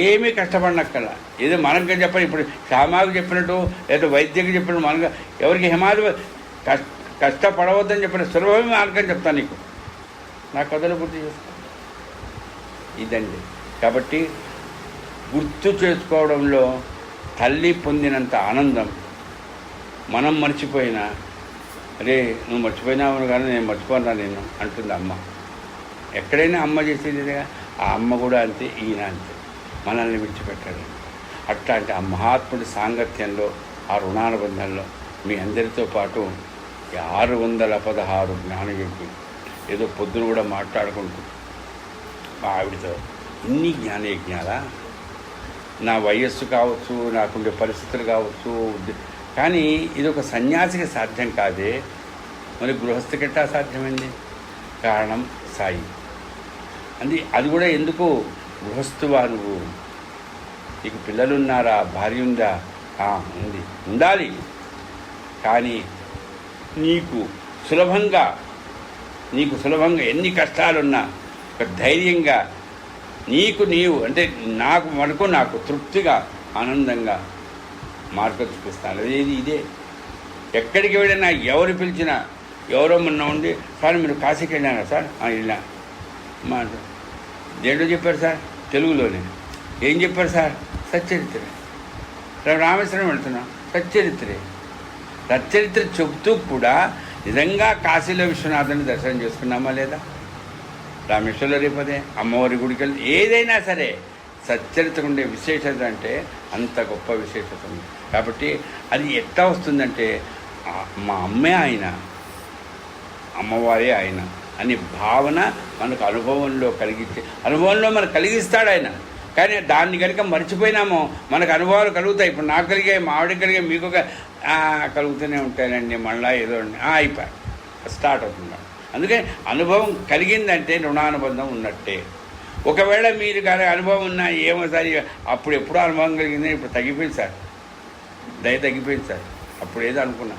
ఏమీ కష్టపడినక్కల. ఏదో మనకు చెప్పండి, ఇప్పుడు శ్యామాకు చెప్పినట్టు ఏదో వైద్యకి చెప్పినట్టు మనకు ఎవరికి హిమాలయ కష్టపడవద్దని చెప్పిన సులభమే మార్గం చెప్తాను నీకు. నా కథలు గుర్తు చేస్తాను. ఇదండి. కాబట్టి గుర్తు చేసుకోవడంలో తల్లి పొందినంత ఆనందం మనం మర్చిపోయినా, అరే నువ్వు మర్చిపోయినావు కానీ నేను మర్చిపోయినా నేను అంటుంది అమ్మ. ఎక్కడైనా అమ్మ చేసేది, ఆ అమ్మ కూడా అంతే, ఈయన అంతే, మనల్ని విడిచిపెట్టాడు. అట్లాంటి ఆ మహాత్ముడి సాంగత్యంలో, ఆ రుణానుబంధంలో మీ అందరితో పాటు 616 జ్ఞానయజ్ఞం ఏదో పొద్దున కూడా మాట్లాడుకుంటూ మా ఆవిడతో ఇన్ని జ్ఞానయజ్ఞాలా, నా వయస్సు కావచ్చు, నాకుండే పరిస్థితులు కావచ్చు, కానీ ఇది ఒక సన్యాసికి సాధ్యం కాదే, మరి గృహస్థికి ఎట్టా సాధ్యమైంది? కారణం సాయి. అది కూడా ఎందుకు గృహస్థువా నువ్వు? నీకు పిల్లలున్నారా, భార్య ఉందా? ఉంది, ఉండాలి. కానీ నీకు సులభంగా ఎన్ని కష్టాలున్నా ఒక ధైర్యంగా నీవు అంటే నాకు తృప్తిగా ఆనందంగా మార్గం చూపిస్తాను. ఇదే ఎక్కడికి వెళ్ళినా ఎవరు పిలిచినా, ఎవరో మొన్న ఉండి, సార్ మీరు కాశీకి వెళ్ళారా సార్? వెళ్ళా. మా దేంట్లో చెప్పారు సార్? తెలుగులోనే. ఏం చెప్పారు సార్? సచ్చరిత్రే. రామేశ్వరం వెళ్తున్నాం, సచ్చరిత్రే చెబుతూ కూడా నిజంగా కాశీలో విశ్వనాథుని దర్శనం చేసుకున్నామా లేదా? రామేశ్వరంలో రేపదే అమ్మవారి గుడికి వెళ్ళి ఏదైనా సరే సచ్చరిత్ర ఉండే విశేషత అంటే అంత గొప్ప విశేషత ఉంది. కాబట్టి అది ఎట్లా వస్తుందంటే మా అమ్మే ఆయన, అమ్మవారే ఆయన అనే భావన మనకు అనుభవంలో మనకు కలిగిస్తాడు ఆయన. కానీ దాన్ని కనుక మర్చిపోయినామో మనకు అనుభవాలు కలుగుతాయి. ఇప్పుడు నాకు కలిగాయి, మా ఆవిడకి కలిగాయి, మీకు కలుగుతూనే ఉంటాయండి. మళ్ళీ ఏదో అయిపోయి స్టార్ట్ అవుతుంది. అందుకే అనుభవం కలిగిందంటే రుణానుబంధం ఉన్నట్టే. ఒకవేళ మీరు కానీ అనుభవం ఉన్నా ఏమోసారి అప్పుడు ఎప్పుడో అనుభవం కలిగింది, ఇప్పుడు తగ్గిపోయింది సార్, తగ్గిపోయింది సార్, అప్పుడు ఏదో అనుకున్నా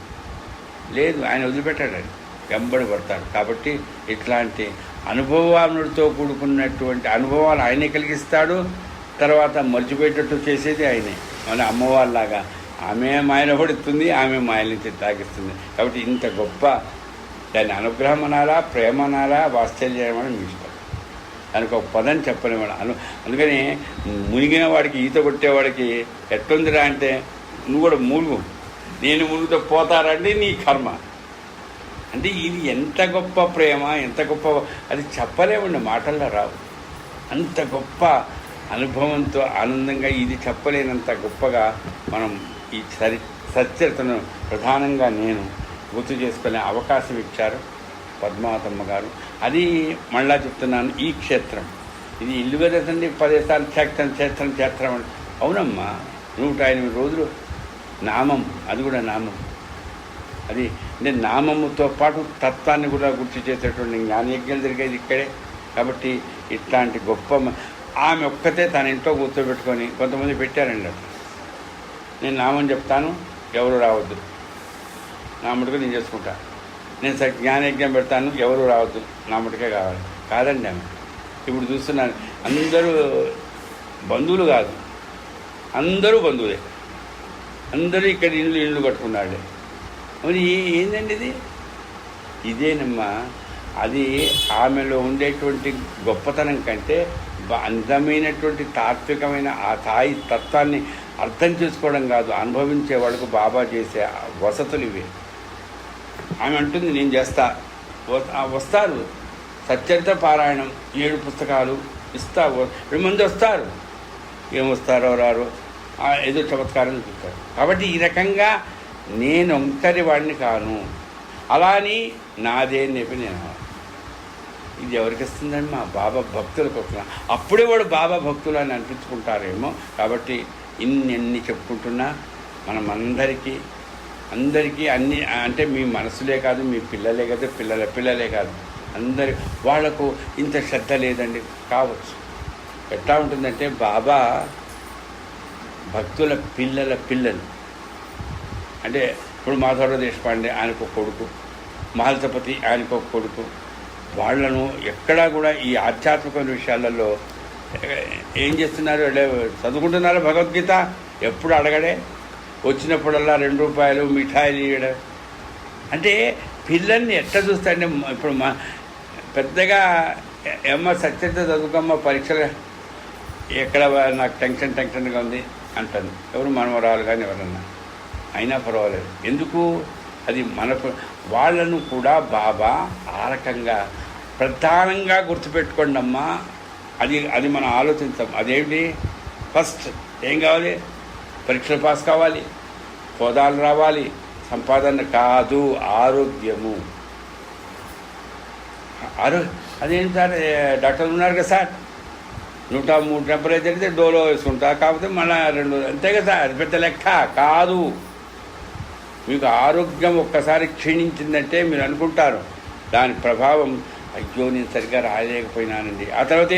లేదు, ఆయన వదిలిపెట్టాడు, అని వెంబడి పడతాడు. కాబట్టి ఇట్లాంటి అనుభవానుడితో కూడుకున్నటువంటి అనుభవాలు ఆయనే కలిగిస్తాడు. తర్వాత మర్చిపోయేటట్టు చేసేది ఆయనే. మన అమ్మవారిలాగా ఆమె మాయన పడుతుంది, ఆమె మాయల నుంచి తాగిస్తుంది. కాబట్టి ఇంత గొప్ప దాన్ని అనుగ్రహం అనాలా, ప్రేమ అనాలా, వాత్సల్యం అని మీకు ఇష్టం. దానికి ఒక పదం చెప్పలేవాడు. అందుకని మునిగిన వాడికి, ఈత కొట్టేవాడికి ఎట్లుందిరా అంటే, నువ్వు కూడా మునుగు, నేను మునుగుతో పోతారండి నీ కర్మ. అంటే ఇది ఎంత గొప్ప ప్రేమ, ఎంత గొప్ప, అది చెప్పలేమండి, మాటల్లో రావు. అంత గొప్ప అనుభవంతో ఆనందంగా, ఇది చెప్పలేనంత గొప్పగా మనం ఈ సచ్చరితను ప్రధానంగా నేను గుర్తు చేసుకునే అవకాశం ఇచ్చారు పద్మావతమ్మ గారు. అది మళ్ళా చెప్తున్నాను, ఈ క్షేత్రం ఇది ఇల్లు కదండి, 10 సార్లు క్షేత్రం అంటే అవునమ్మా, 108 రోజులు నామం, అది కూడా నామం. అది అంటే నామముతో పాటు తత్వాన్ని కూడా గుర్తు చేసేటువంటి జ్ఞానయజ్ఞాలు జరిగేది ఇక్కడే. కాబట్టి ఇట్లాంటి గొప్ప ఆమె ఒక్కతే తన ఇంట్లో కూర్చోబెట్టుకొని, కొంతమంది పెట్టారండి అట్లా, నేను నామం చెప్తాను ఎవరు రావద్దు, నా మటుకు నేను చేసుకుంటా, నేను జ్ఞానయజ్ఞం పెడతాను ఎవరు రావద్దు, నా మటుకే కావాలి. కాదండి ఆమె. ఇప్పుడు చూస్తున్నాను, అందరూ బంధువులు కాదు, అందరూ బంధువులే, అందరూ ఇక్కడ ఇల్లు కట్టుకున్నాడే. మరి ఏందండి ఇది? ఇదేనమ్మా. అది ఆమెలో ఉండేటువంటి గొప్పతనం కంటే అందమైనటువంటి తాత్వికమైన ఆ తాయి తత్వాన్ని అర్థం చేసుకోవడం కాదు, అనుభవించే వాళ్ళకు బాబా చేసే వసతులు ఇవే. ఆమె అంటుంది, నేను చేస్తా, వస్తారు సచ్చరిత్ర పారాయణం 7 పుస్తకాలు ఇస్తా, 2 మంది వస్తారు, ఏమొస్తారో రారో ఏదో చమత్కారం చూస్తారు. కాబట్టి ఈ రకంగా నేను ఒంటరి వాడిని కాను, అలా అని నాదే చెప్పి నేను. ఇది ఎవరికి వస్తుందండి? మా బాబా భక్తులకు వస్తున్నా. అప్పుడే వాడు బాబా భక్తులు అని అనిపించుకుంటారేమో. కాబట్టి ఇన్ని చెప్పుకుంటున్నా మనం అందరికీ అన్ని అంటే మీ మనసులే కాదు, మీ పిల్లలే కాదు, పిల్లలే కాదు, అందరి వాళ్లకు ఇంత శ్రద్ధ లేదండి. కావచ్చు. ఎట్లా ఉంటుందంటే బాబా భక్తుల పిల్లలు అంటే ఇప్పుడు మాధవరావు దేశపాండే ఆయనకు ఒక కొడుకు, మహల్సపతి ఆయనకు ఒక కొడుకు. వాళ్లను ఎక్కడా కూడా ఈ ఆధ్యాత్మిక విషయాలలో ఏం చేస్తున్నారు? చదువుకుంటున్నారు భగవద్గీత, ఎప్పుడు అడగడే, వచ్చినప్పుడల్లా 2 రూపాయలు మిఠాయిలు ఇవ్వడం. అంటే పిల్లల్ని ఎట్లా చూస్తారంటే ఇప్పుడు పెద్దగా ఏమ్మ సత్యత చదువుకమ్మ పరీక్షలు ఎక్కడ నాకు టెన్షన్గా ఉంది అంటాను. ఎవరు మనవరాలు కానీ ఎవరన్నా అయినా పర్వాలేదు. ఎందుకు? అది వాళ్ళను కూడా బాబా ఆ రకంగా ప్రధానంగా గుర్తుపెట్టుకోండి అమ్మా. అది మనం ఆలోచించాం. అదేమిటి? ఫస్ట్ ఏం కావాలి? పరీక్షలు పాస్ కావాలి, హోదాలు రావాలి, సంపాదన కాదు, ఆరోగ్యము. అదేంటి సార్, డాక్టర్లు ఉన్నారు కదా సార్, 103 టెంపరేచర్ అయితే డోలో వేసుకుంటా, కాకపోతే మళ్ళీ 2 అంతే కదా సార్, అది పెద్ద లెక్క కాదు. మీకు ఆరోగ్యం ఒక్కసారి క్షీణించిందంటే మీరు అనుకుంటారు దాని ప్రభావం, అయ్యో నేను సరిగ్గా రాయలేకపోయినానండి. ఆ తర్వాత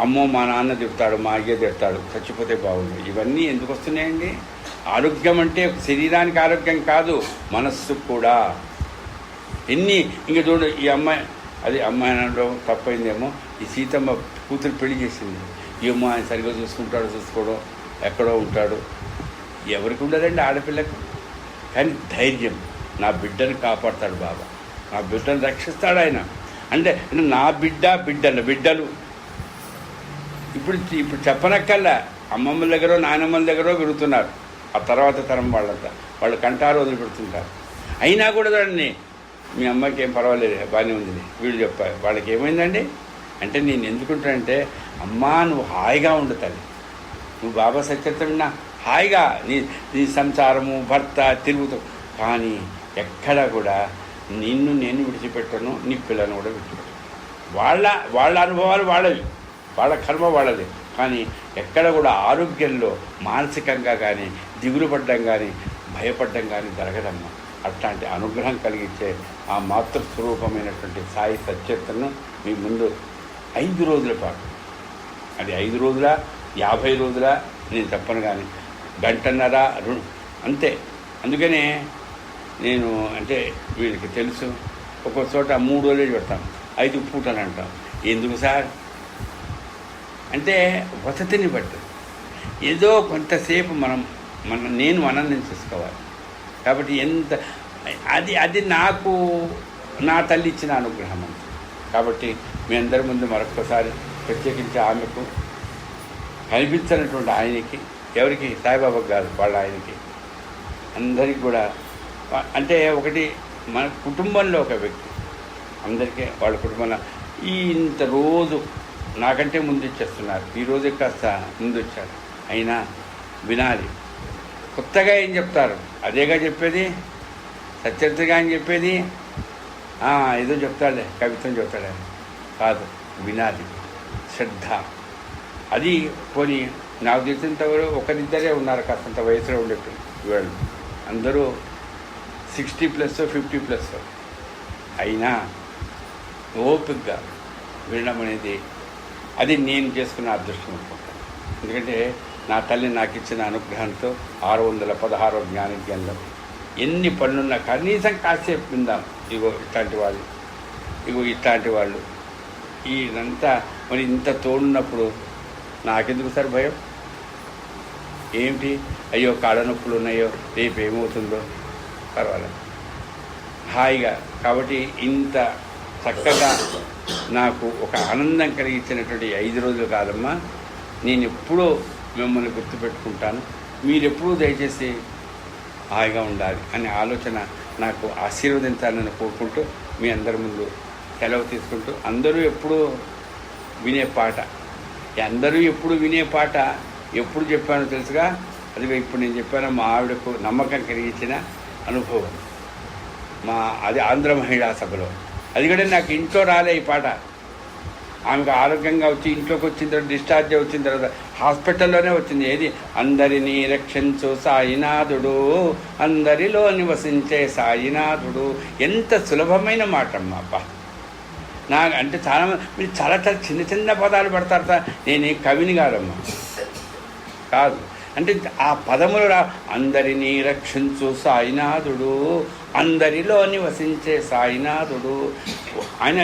అమ్మో మా నాన్న తిడతాడు, మా అయ్య తిడతాడు, చచ్చిపోతే బాగుంది. ఇవన్నీ ఎందుకు వస్తున్నాయండి? ఆరోగ్యం అంటే శరీరానికి ఆరోగ్యం కాదు, మనస్సు కూడా. ఇంక చూడు, ఈ అమ్మాయి అనడం తప్పైందేమో, ఈ సీతమ్మ కూతురు పెళ్లి చేసింది. ఏమో ఆయన సరిగ్గా చూసుకోవడం, ఎక్కడో ఉంటాడు. ఎవరికి ఉండదండి ఆడపిల్లకు. కానీ ధైర్యం, నా బిడ్డను కాపాడతాడు బాబా, నా బిడ్డను రక్షిస్తాడు ఆయన. అంటే నా బిడ్డలు ఇప్పుడు చెప్పనక్కల్లా అమ్మమ్మల దగ్గర నాయనమ్మల దగ్గర పెరుగుతున్నారు. ఆ తర్వాత తరం వాళ్ళంతా వాళ్ళు కంటారు వదిలిపెడుతుంటారు. అయినా కూడా చూడండి, మీ అమ్మకి ఏం పర్వాలేదు, బాగానే ఉంది, వీళ్ళు చెప్పారు. వాళ్ళకి ఏమైందండి అంటే, నేను ఎందుకుంటానంటే, అమ్మా నువ్వు హాయిగా ఉండు తల్లి, నువ్వు బాబా సత్యత్వం విన్నా హాయిగా నీ సంసారము, భర్త తిరుగుతావు. కానీ ఎక్కడా కూడా నిన్ను నేను విడిచిపెట్టను, నీ పిల్లను కూడా విడిచిపెట్టను. వాళ్ళ అనుభవాలు వాళ్ళవి, వాళ్ళ కర్మ వాళ్ళది. కానీ ఎక్కడ కూడా ఆరోగ్యంలో మానసికంగా కానీ దిగులు పడ్డం కానీ భయపడ్డం కానీ జరగదమ్మా. అట్లాంటి అనుగ్రహం కలిగించే ఆ మాతృస్వరూపమైనటువంటి సాయి సత్యతను మీ ముందు 5 రోజుల పాటు, అది 5 రోజుల 50 రోజుల నేను చెప్పను, కానీ 1.5 అంతే. అందుకనే నేను అంటే వీళ్ళకి తెలుసు, ఒక్కో చోట 3 రోజులే పెడతాం, 5 పూటలు అంటాం. ఎందుకు సార్ అంటే వసతిని బట్టి ఏదో కొంతసేపు నేను ఆనందం చేసుకోవాలి. కాబట్టి అది నాకు నా తల్లి ఇచ్చిన అనుగ్రహం అంతే. కాబట్టి మీ అందరి ముందు మరొకసారి ప్రత్యేకించి ఆమెకు కనిపించినటువంటి ఆయనకి, ఎవరికి? సాయిబాబాకు కాదు, వాళ్ళ ఆయనకి, అందరికీ కూడా. అంటే ఒకటి మన కుటుంబంలో ఒక వ్యక్తి, అందరికీ వాళ్ళ కుటుంబంలో ఇంత రోజు నాకంటే ముందు ఇచ్చేస్తున్నారు, ఈరోజు కాస్త ముందు వచ్చారు. అయినా వినాలి. కొత్తగా ఏం చెప్తారు? అదేగా చెప్పేది, సత్యతగా అని చెప్పేది. ఏదో చెప్తాడే, కవిత్వం చెప్తాడే కాదు, వినాలి, శ్రద్ధ. అది పోనీ నాకు తెలిసినంతవరకు ఒకరిద్దరే ఉన్నారు కాస్తంత వయసులో ఉండేట్టు. వీళ్ళు అందరూ 60+ 50+. అయినా ఓపికగా వినడం అనేది అది నేను చేసుకున్న అదృష్టం అనుకుంటాను. ఎందుకంటే నా తల్లి నాకు ఇచ్చిన అనుగ్రహంతో 616 జ్ఞానజ్ఞంలో ఎన్ని పనులున్నా కనీసం కాసేపు విందాం. ఇట్లాంటి వాళ్ళు ఇదంతా మరి ఇంత తోడున్నప్పుడు నాకెందుకు సార్ భయం? ఏమిటి, అయ్యో కాళ్ళ నొప్పులు ఉన్నాయో, రేపు ఏమవుతుందో, పర్వాలేదు హాయిగా. కాబట్టి ఇంత చక్కగా నాకు ఒక ఆనందం కలిగించినటువంటి 5 రోజులు కాదమ్మా. నేను ఎప్పుడూ మిమ్మల్ని గుర్తుపెట్టుకుంటాను, మీరెప్పుడూ దయచేసి హాయిగా ఉండాలి అనే ఆలోచన నాకు ఆశీర్వదించాలని కోరుకుంటూ మీ అందరి ముందు సెలవు తీసుకుంటూ, అందరూ ఎప్పుడు వినే పాట ఎప్పుడు చెప్పానో తెలుసుగా, అది ఇప్పుడు నేను చెప్పాను. మా ఆవిడకు నమ్మకం కలిగించిన అనుభవం. అది ఆంధ్ర మహిళా సభలో. అది కూడా నాకు ఇంట్లో రాలే ఈ పాట. ఆమెకు ఆరోగ్యంగా వచ్చి ఇంట్లోకి వచ్చిన తర్వాత డిశ్చార్జ్ వచ్చిన తర్వాత హాస్పిటల్లోనే వచ్చింది. ఏది? అందరినీ రక్షించు సాయినాథుడు, అందరిలో నివసించే సాయినాథుడు. ఎంత సులభమైన మాట అమ్మా. అబ్బా, నాకు అంటే చాలా మీరు చాలా చాలా చిన్న చిన్న పదాలు పడతారు. నేను కవిని కాదమ్మా, కాదు. అంటే ఆ పదములు అందరినీ రక్షించు సాయినాథుడు, అందరిలో నివసించే సాయినాథుడు. ఆయన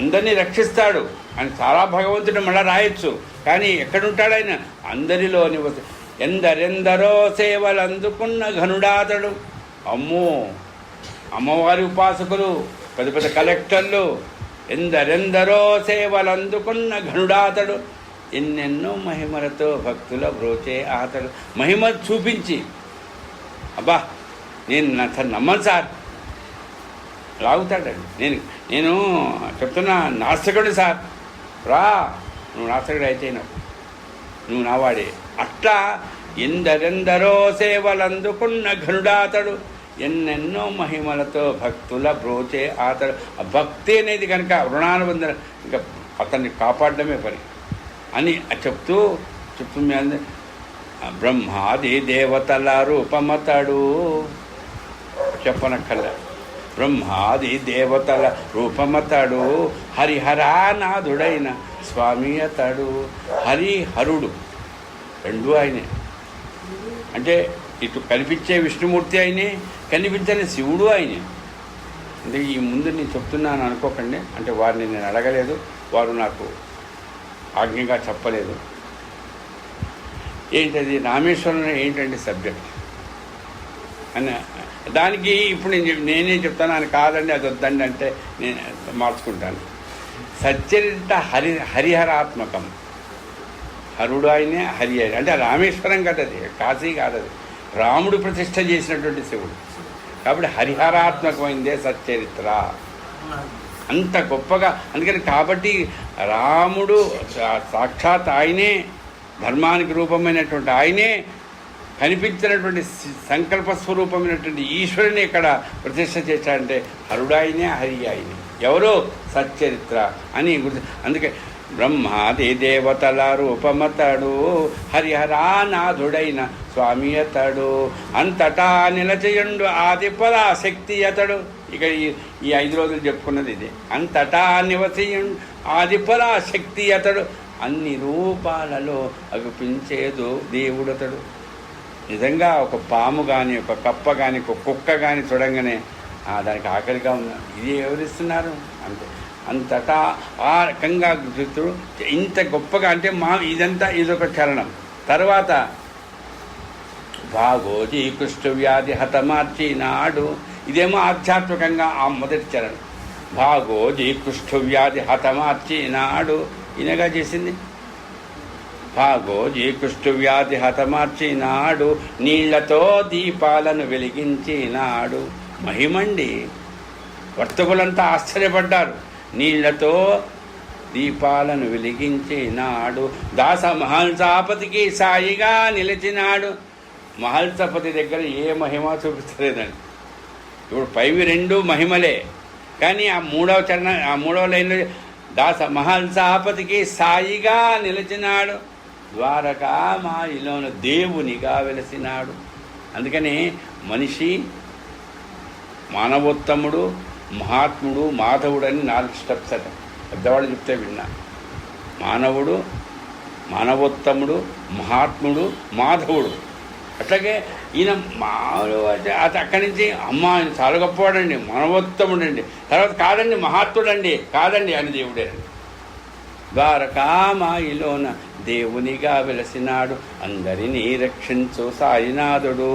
అందరినీ రక్షిస్తాడు. ఆయన చాలా భగవంతుడు మళ్ళీ రాయొచ్చు. కానీ ఎక్కడుంటాడు ఆయన? అందరిలో ఎందరెందరో సేవలు అందుకున్న ఘనుడాతడు. అమ్మో, అమ్మవారి ఉపాసకులు, పెద్ద పెద్ద కలెక్టర్లు, ఎందరెందరో సేవలు అందుకున్న ఘనుడాతడు. ఎన్నెన్నో మహిమలతో భక్తుల బ్రోచే ఆతడు. మహిమ చూపించి, అబ్బా నేను నమ్మను సార్, లాగుతాడండి. నేను చెప్తున్నా, నాస్తికుడు సార్, రా నువ్వు నాస్తికుడు అయితే నువ్వు నావాడే. అట్లా ఎందరెందరో సేవలు అందుకున్న ఘనుడాతడు, ఎన్నెన్నో మహిమలతో భక్తుల బ్రోచే ఆతడు. ఆ భక్తి అనేది కనుక రుణానుబంధం, ఇంకా అతన్ని కాపాడడమే పని అని చెప్తూ మీ అందరి బ్రహ్మాది దేవతల రూపమతడు. చెప్పనక్కర్లే, బ్రహ్మాది దేవతల రూపమతడు, హరిహరానాథుడైన స్వామి అతడు. హరిహరుడు రెండు ఆయనే. అంటే ఇటు కనిపించే విష్ణుమూర్తి ఆయనే, కనిపించని శివుడు ఆయనే. అంటే ఈ ముందు నేను చెప్తున్నాను అనుకోకండి, అంటే వారిని నేను అడగలేదు, వారు నాకు ఆజ్ఞగా చెప్పలేదు. ఏంటది? రామేశ్వరంలో ఏంటంటే సబ్జెక్ట్ అని దానికి ఇప్పుడు నేనే చెప్తాను. అని కాదండి, అది వద్దండి అంటే నేను మార్చుకుంటాను. సచ్చరిత హరిహరాత్మకం. హరుడు ఆయనే, హరి ఆయన. అంటే రామేశ్వరం కదది, కాశీ కాదది, రాముడు ప్రతిష్ఠ చేసినటువంటి శివుడు. కాబట్టి హరిహరాత్మకమైందే సచ్చరిత్ర. అంత గొప్పగా. అందుకని కాబట్టి రాముడు సాక్షాత్ ఆయనే, ధర్మానికి రూపమైనటువంటి ఆయనే, కనిపించినటువంటి సంకల్ప స్వరూపమైనటువంటి ఈశ్వరుని ఇక్కడ ప్రతిష్ఠ చేశాడంటే హరుడాయినే, హరి ఆయనే. ఎవరో సచ్చరిత్ర అని గుర్తు. అందుకే బ్రహ్మాది దేవతల రూపమతడు, హరిహరానాథుడైన స్వామి అతడు, అంతటా నిలచయుండు ఆదిపరా శక్తి అతడు. ఇక ఈ 5 రోజులు చెప్పుకున్నది ఇది. అంతటా నివసియుండు ఆదిపరా శక్తి అతడు, అన్ని రూపాలలో అగుపించేదు దేవుడతడు. నిజంగా ఒక పాము కానీ, ఒక కప్ప కానీ, ఒక కుక్క కానీ చూడంగానే దానికి ఆకలిగా ఉన్నారు. ఇది ఎవరిస్తున్నారు? అంతే. అంతటా ఆ రకంగా గుర్తుడు ఇంత గొప్పగా. అంటే ఇదంతా ఇదొక చరణం. తర్వాత భాగోజీ కృష్ణ వ్యాధి హతమార్చినాడు. ఇదేమో ఆధ్యాత్మికంగా ఆ మొదటి చరణం. భాగోజీ కృష్ణ వ్యాధి హతమార్చినాడు ఈయనగా చేసింది. భాగోజీ కృష్ణ వ్యాధి హతమార్చినాడు, నీళ్లతో దీపాలను వెలిగించినాడు. మహిమండి. వర్తకులంతా ఆశ్చర్యపడ్డారు. నీళ్లతో దీపాలను వెలిగించినాడు, దాస మహల్సాపతికి సాయిగా నిలిచినాడు. మహల్సపతి దగ్గర ఏ మహిమ చూపిస్తలేదండి. ఇప్పుడు పైవి 2 మహిమలే. కానీ ఆ 3వ చరణ, ఆ 3వ లైన్లో దాస మహల్సాపతికి సాయిగా నిలిచినాడు, ద్వారకామాయిలోను దేవునిగా వెలసినాడు. అందుకని మనిషి, మానవోత్తముడు, మహాత్ముడు, మాధవుడు అని 4 స్టెప్స్ అట పెద్దవాళ్ళు చెప్తే విన్నా. మానవుడు, మానవోత్తముడు, మహాత్ముడు, మాధవుడు. అట్లాగే ఈయన మానవుడు అంటే అక్కడి నుంచి అమ్మ ఆయన చాలా గొప్పవాడండి, మానవోత్తముడు అండి, తర్వాత కాదండి మహాత్ముడండి, కాదండి అని దేవుడేనండి. ద్వారకామాయిలోన దేవునిగా వెలసినాడు, అందరినీ రక్షించు సాయినాథుడు,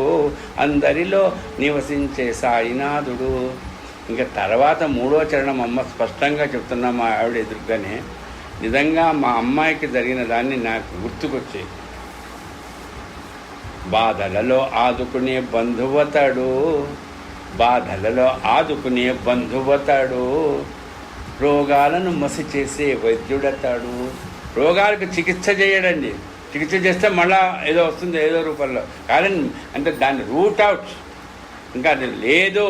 అందరిలో నివసించే సాయినాథుడు. ఇంకా తర్వాత 3వ చరణం అమ్మ స్పష్టంగా చెప్తున్నా మా ఆవిడ ఎదురుగానే. నిజంగా మా అమ్మాయికి జరిగిన దాన్ని నాకు గుర్తుకొచ్చి, బాధలలో ఆదుకునే బంధువతడు, బాధలలో ఆదుకునే బంధువతడు, రోగాలను మసి చేసే వైద్యుడతాడు. రోగాలకు చికిత్స చేయడండి. చికిత్స చేస్తే మళ్ళా ఏదో వస్తుంది, ఏదో రూపంలో కాదని. అంటే దాన్ని రూట్ అవుట్ ఇంకా అది లేదు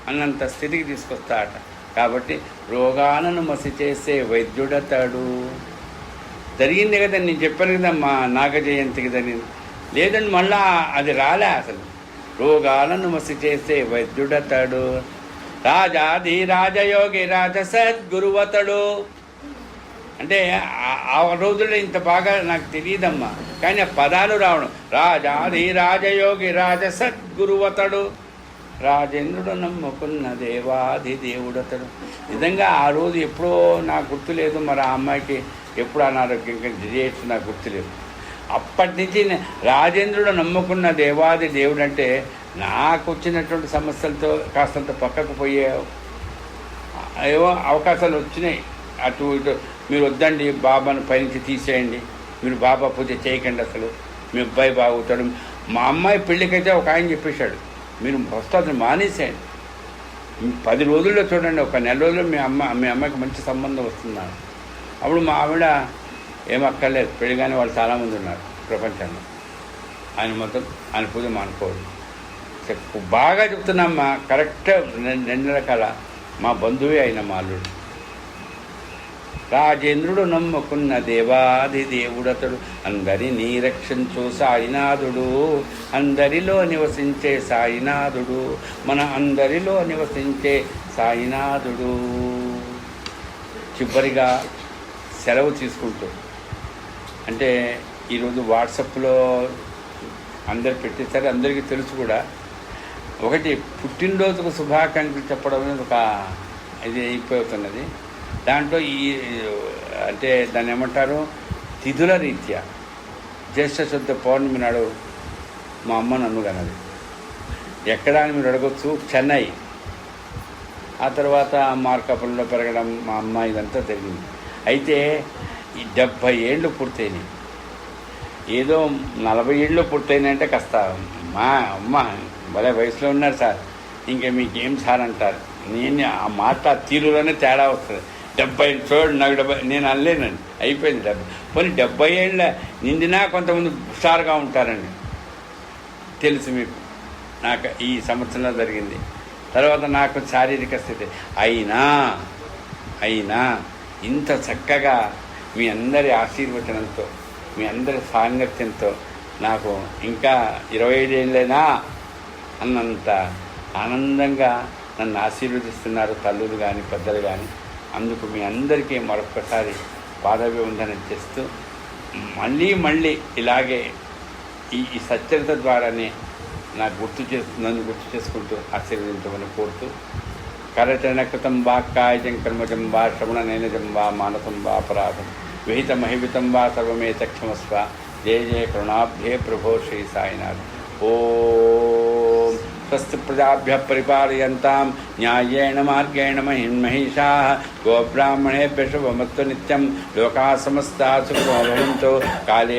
అన్నంత స్థితికి తీసుకొస్తాట. కాబట్టి రోగాలను మసి చేసే వైద్యుడతాడు. జరిగింది కదా, నేను చెప్పాను కదా మా నాగ జయంతి కదా, నేను లేదండి మళ్ళా అది రాలే అసలు. రోగాలను మసి చేసే వైద్యుడతాడు, రాజాది రాజయోగి రాజ సద్గురువతడు. అంటే ఆ రోజుల్లో ఇంత బాగా నాకు తెలియదమ్మా, కానీ ఆ పదాలు రావడం. రాజాది రాజయోగి రాజ సద్గురువతడు, రాజేంద్రుడు నమ్ముకున్న దేవాది దేవుడతడు. నిజంగా ఆ రోజు ఎప్పుడో నాకు గుర్తులేదు, మరి ఆ అమ్మాయికి ఎప్పుడు అనారోగ్యం చేయొచ్చు, నాకు గుర్తులేదు. అప్పటి నుంచి రాజేంద్రుడు నమ్ముకున్న దేవాది దేవుడు అంటే నాకు వచ్చినటువంటి సమస్యలతో కాస్తంత పక్కకు పోయే ఏవో అవకాశాలు వచ్చినాయి. అటు ఇటు మీరు వద్దండి, బాబాను పైనుంచి తీసేయండి, మీరు బాబా పూజ చేయకండి, అసలు మీ అబ్బాయి బాగుతాడు. మా అమ్మాయి పెళ్ళికైతే ఒక ఆయన చెప్పేశాడు, మీరు వస్తుంది మానేసేయండి, 10 రోజుల్లో చూడండి, ఒక నెల రోజుల్లో మీ అమ్మాయికి మంచి సంబంధం వస్తున్నాను. అప్పుడు మా ఆవిడ ఏమక్కర్లేదు, పెళ్ళిగానే వాళ్ళు చాలామంది ఉన్నారు ప్రపంచంలో, ఆయన మొత్తం ఆయన పూజ మానుకోవద్దు. బాగా చెప్తున్నామ్మా, కరెక్ట్ 2 రకాల మా బంధువే అయిన మా అల్లుడు. రాజేంద్రుడు నమ్ముకున్న దేవాది దేవుడతడు, అందరినీ రక్షించు సాయినాథుడు, అందరిలో నివసించే సాయినాథుడు, మన అందరిలో నివసించే సాయినాథుడు. చివరిగా సెలవు తీసుకుంటూ, అంటే ఈరోజు వాట్సాప్లో అందరు పెట్టేసరి అందరికీ తెలుసు కూడా, ఒకటి పుట్టినరోజుకు శుభాకాంక్షలు చెప్పడం అనేది ఒక ఇది అయిపోతున్నది. దాంట్లో అంటే దాన్ని ఏమంటారు, తిథుల రీత్యా జ్యేష్ఠ శుద్ధ పౌర్ణమి నాడు మా అమ్మ నన్ను కన్నది. ఎక్కడ అని మీరు అడగొచ్చు, చెన్నై. ఆ తర్వాత మార్కాపురంలో పెరగడం, మా అమ్మ ఇదంతా జరిగింది. అయితే ఈ 70 ఏళ్ళు పూర్తయినాయి. ఏదో 40 ఏళ్ళు పూర్తయినాయంటే కాస్త మా అమ్మ భలే వయసులో ఉన్నారు సార్, ఇంకా మీకేం సార్ అంటారు. నేను ఆ మాట తీరులోనే తేడా వస్తుంది. 70 చూడండి, నాకు 70 నేను అనలేనండి, అయిపోయింది 70. పోనీ 70 ఏళ్ళ నిండినా కొంతమంది హుషారుగా ఉంటారండి, తెలుసు మీకు. నాకు ఈ సంవత్సరంలో జరిగింది. తర్వాత నాకు శారీరక స్థితి అయినా ఇంత చక్కగా మీ అందరి ఆశీర్వచనంతో, మీ అందరి సాంగత్యంతో నాకు ఇంకా 25 ఏళ్ళైనా అన్నంత ఆనందంగా నన్ను ఆశీర్వదిస్తున్నారు తల్లులు కానీ పెద్దలు కానీ. అందుకు మీ అందరికీ మరొక్కసారి పాదాభివందనం చేస్తూ, మళ్ళీ ఇలాగే ఈ సచ్చరిత ద్వారానే నన్ను గుర్తు చేసుకుంటూ ఆశీర్వదించమని కోరుతూ, కరచరణకృతం వా కాయజం కర్మజం వా శ్రవణనైనజం వా మానసం వా అపరాధం విహితమహివితం వా సర్వమేత క్షమస్వ. జయ జయ కరుణాబ్ధే ప్రభో శ్రీ సాయినాథ్. ఓం స్వస్తి ప్రజాభ్యః పరిపాలయంతాం న్యాయేణ మార్గేణ మహిషాః గోబ్రాహ్మణేభ్యః శుభమస్తు నిత్యం. లోకాః సమస్తాః సుఖినో భవంతు. కాళే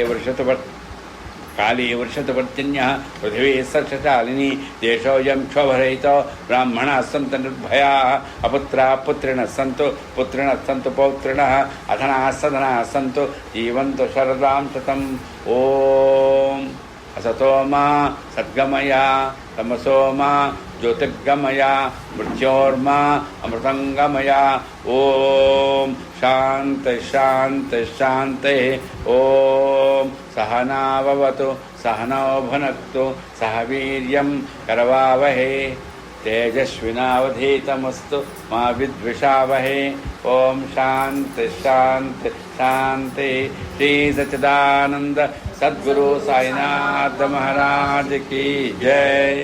వర్షతు పర్జన్యః పృథివీ సస్యశాలినీ. దేశోऽयं क्षोभरहितो ब्राह्मणाः सन्तु निर्भयाः. अपुत्राः पुत्रिणः सन्तु पुत्रिणः सन्तु पौत्रिणः. अधनाः सधनाः सन्तु जीवन्तु शरदां शतं. ॐ असतो मा सद्गमय तमसो मा ज्योतिर्गमय मृत्योर्मा अमृतंगमय. ओम शांति शांति शांति. ओम सहनाववतु सहनौ भुनक्तु सह वीर्यं करवावहै तेजस्विनावधीतमस्तु मा विद्विषावहै. ओम शांति शांति शांति. श्री सच्चिदानंद सद्गुरु साईनाथ महाराज की जय.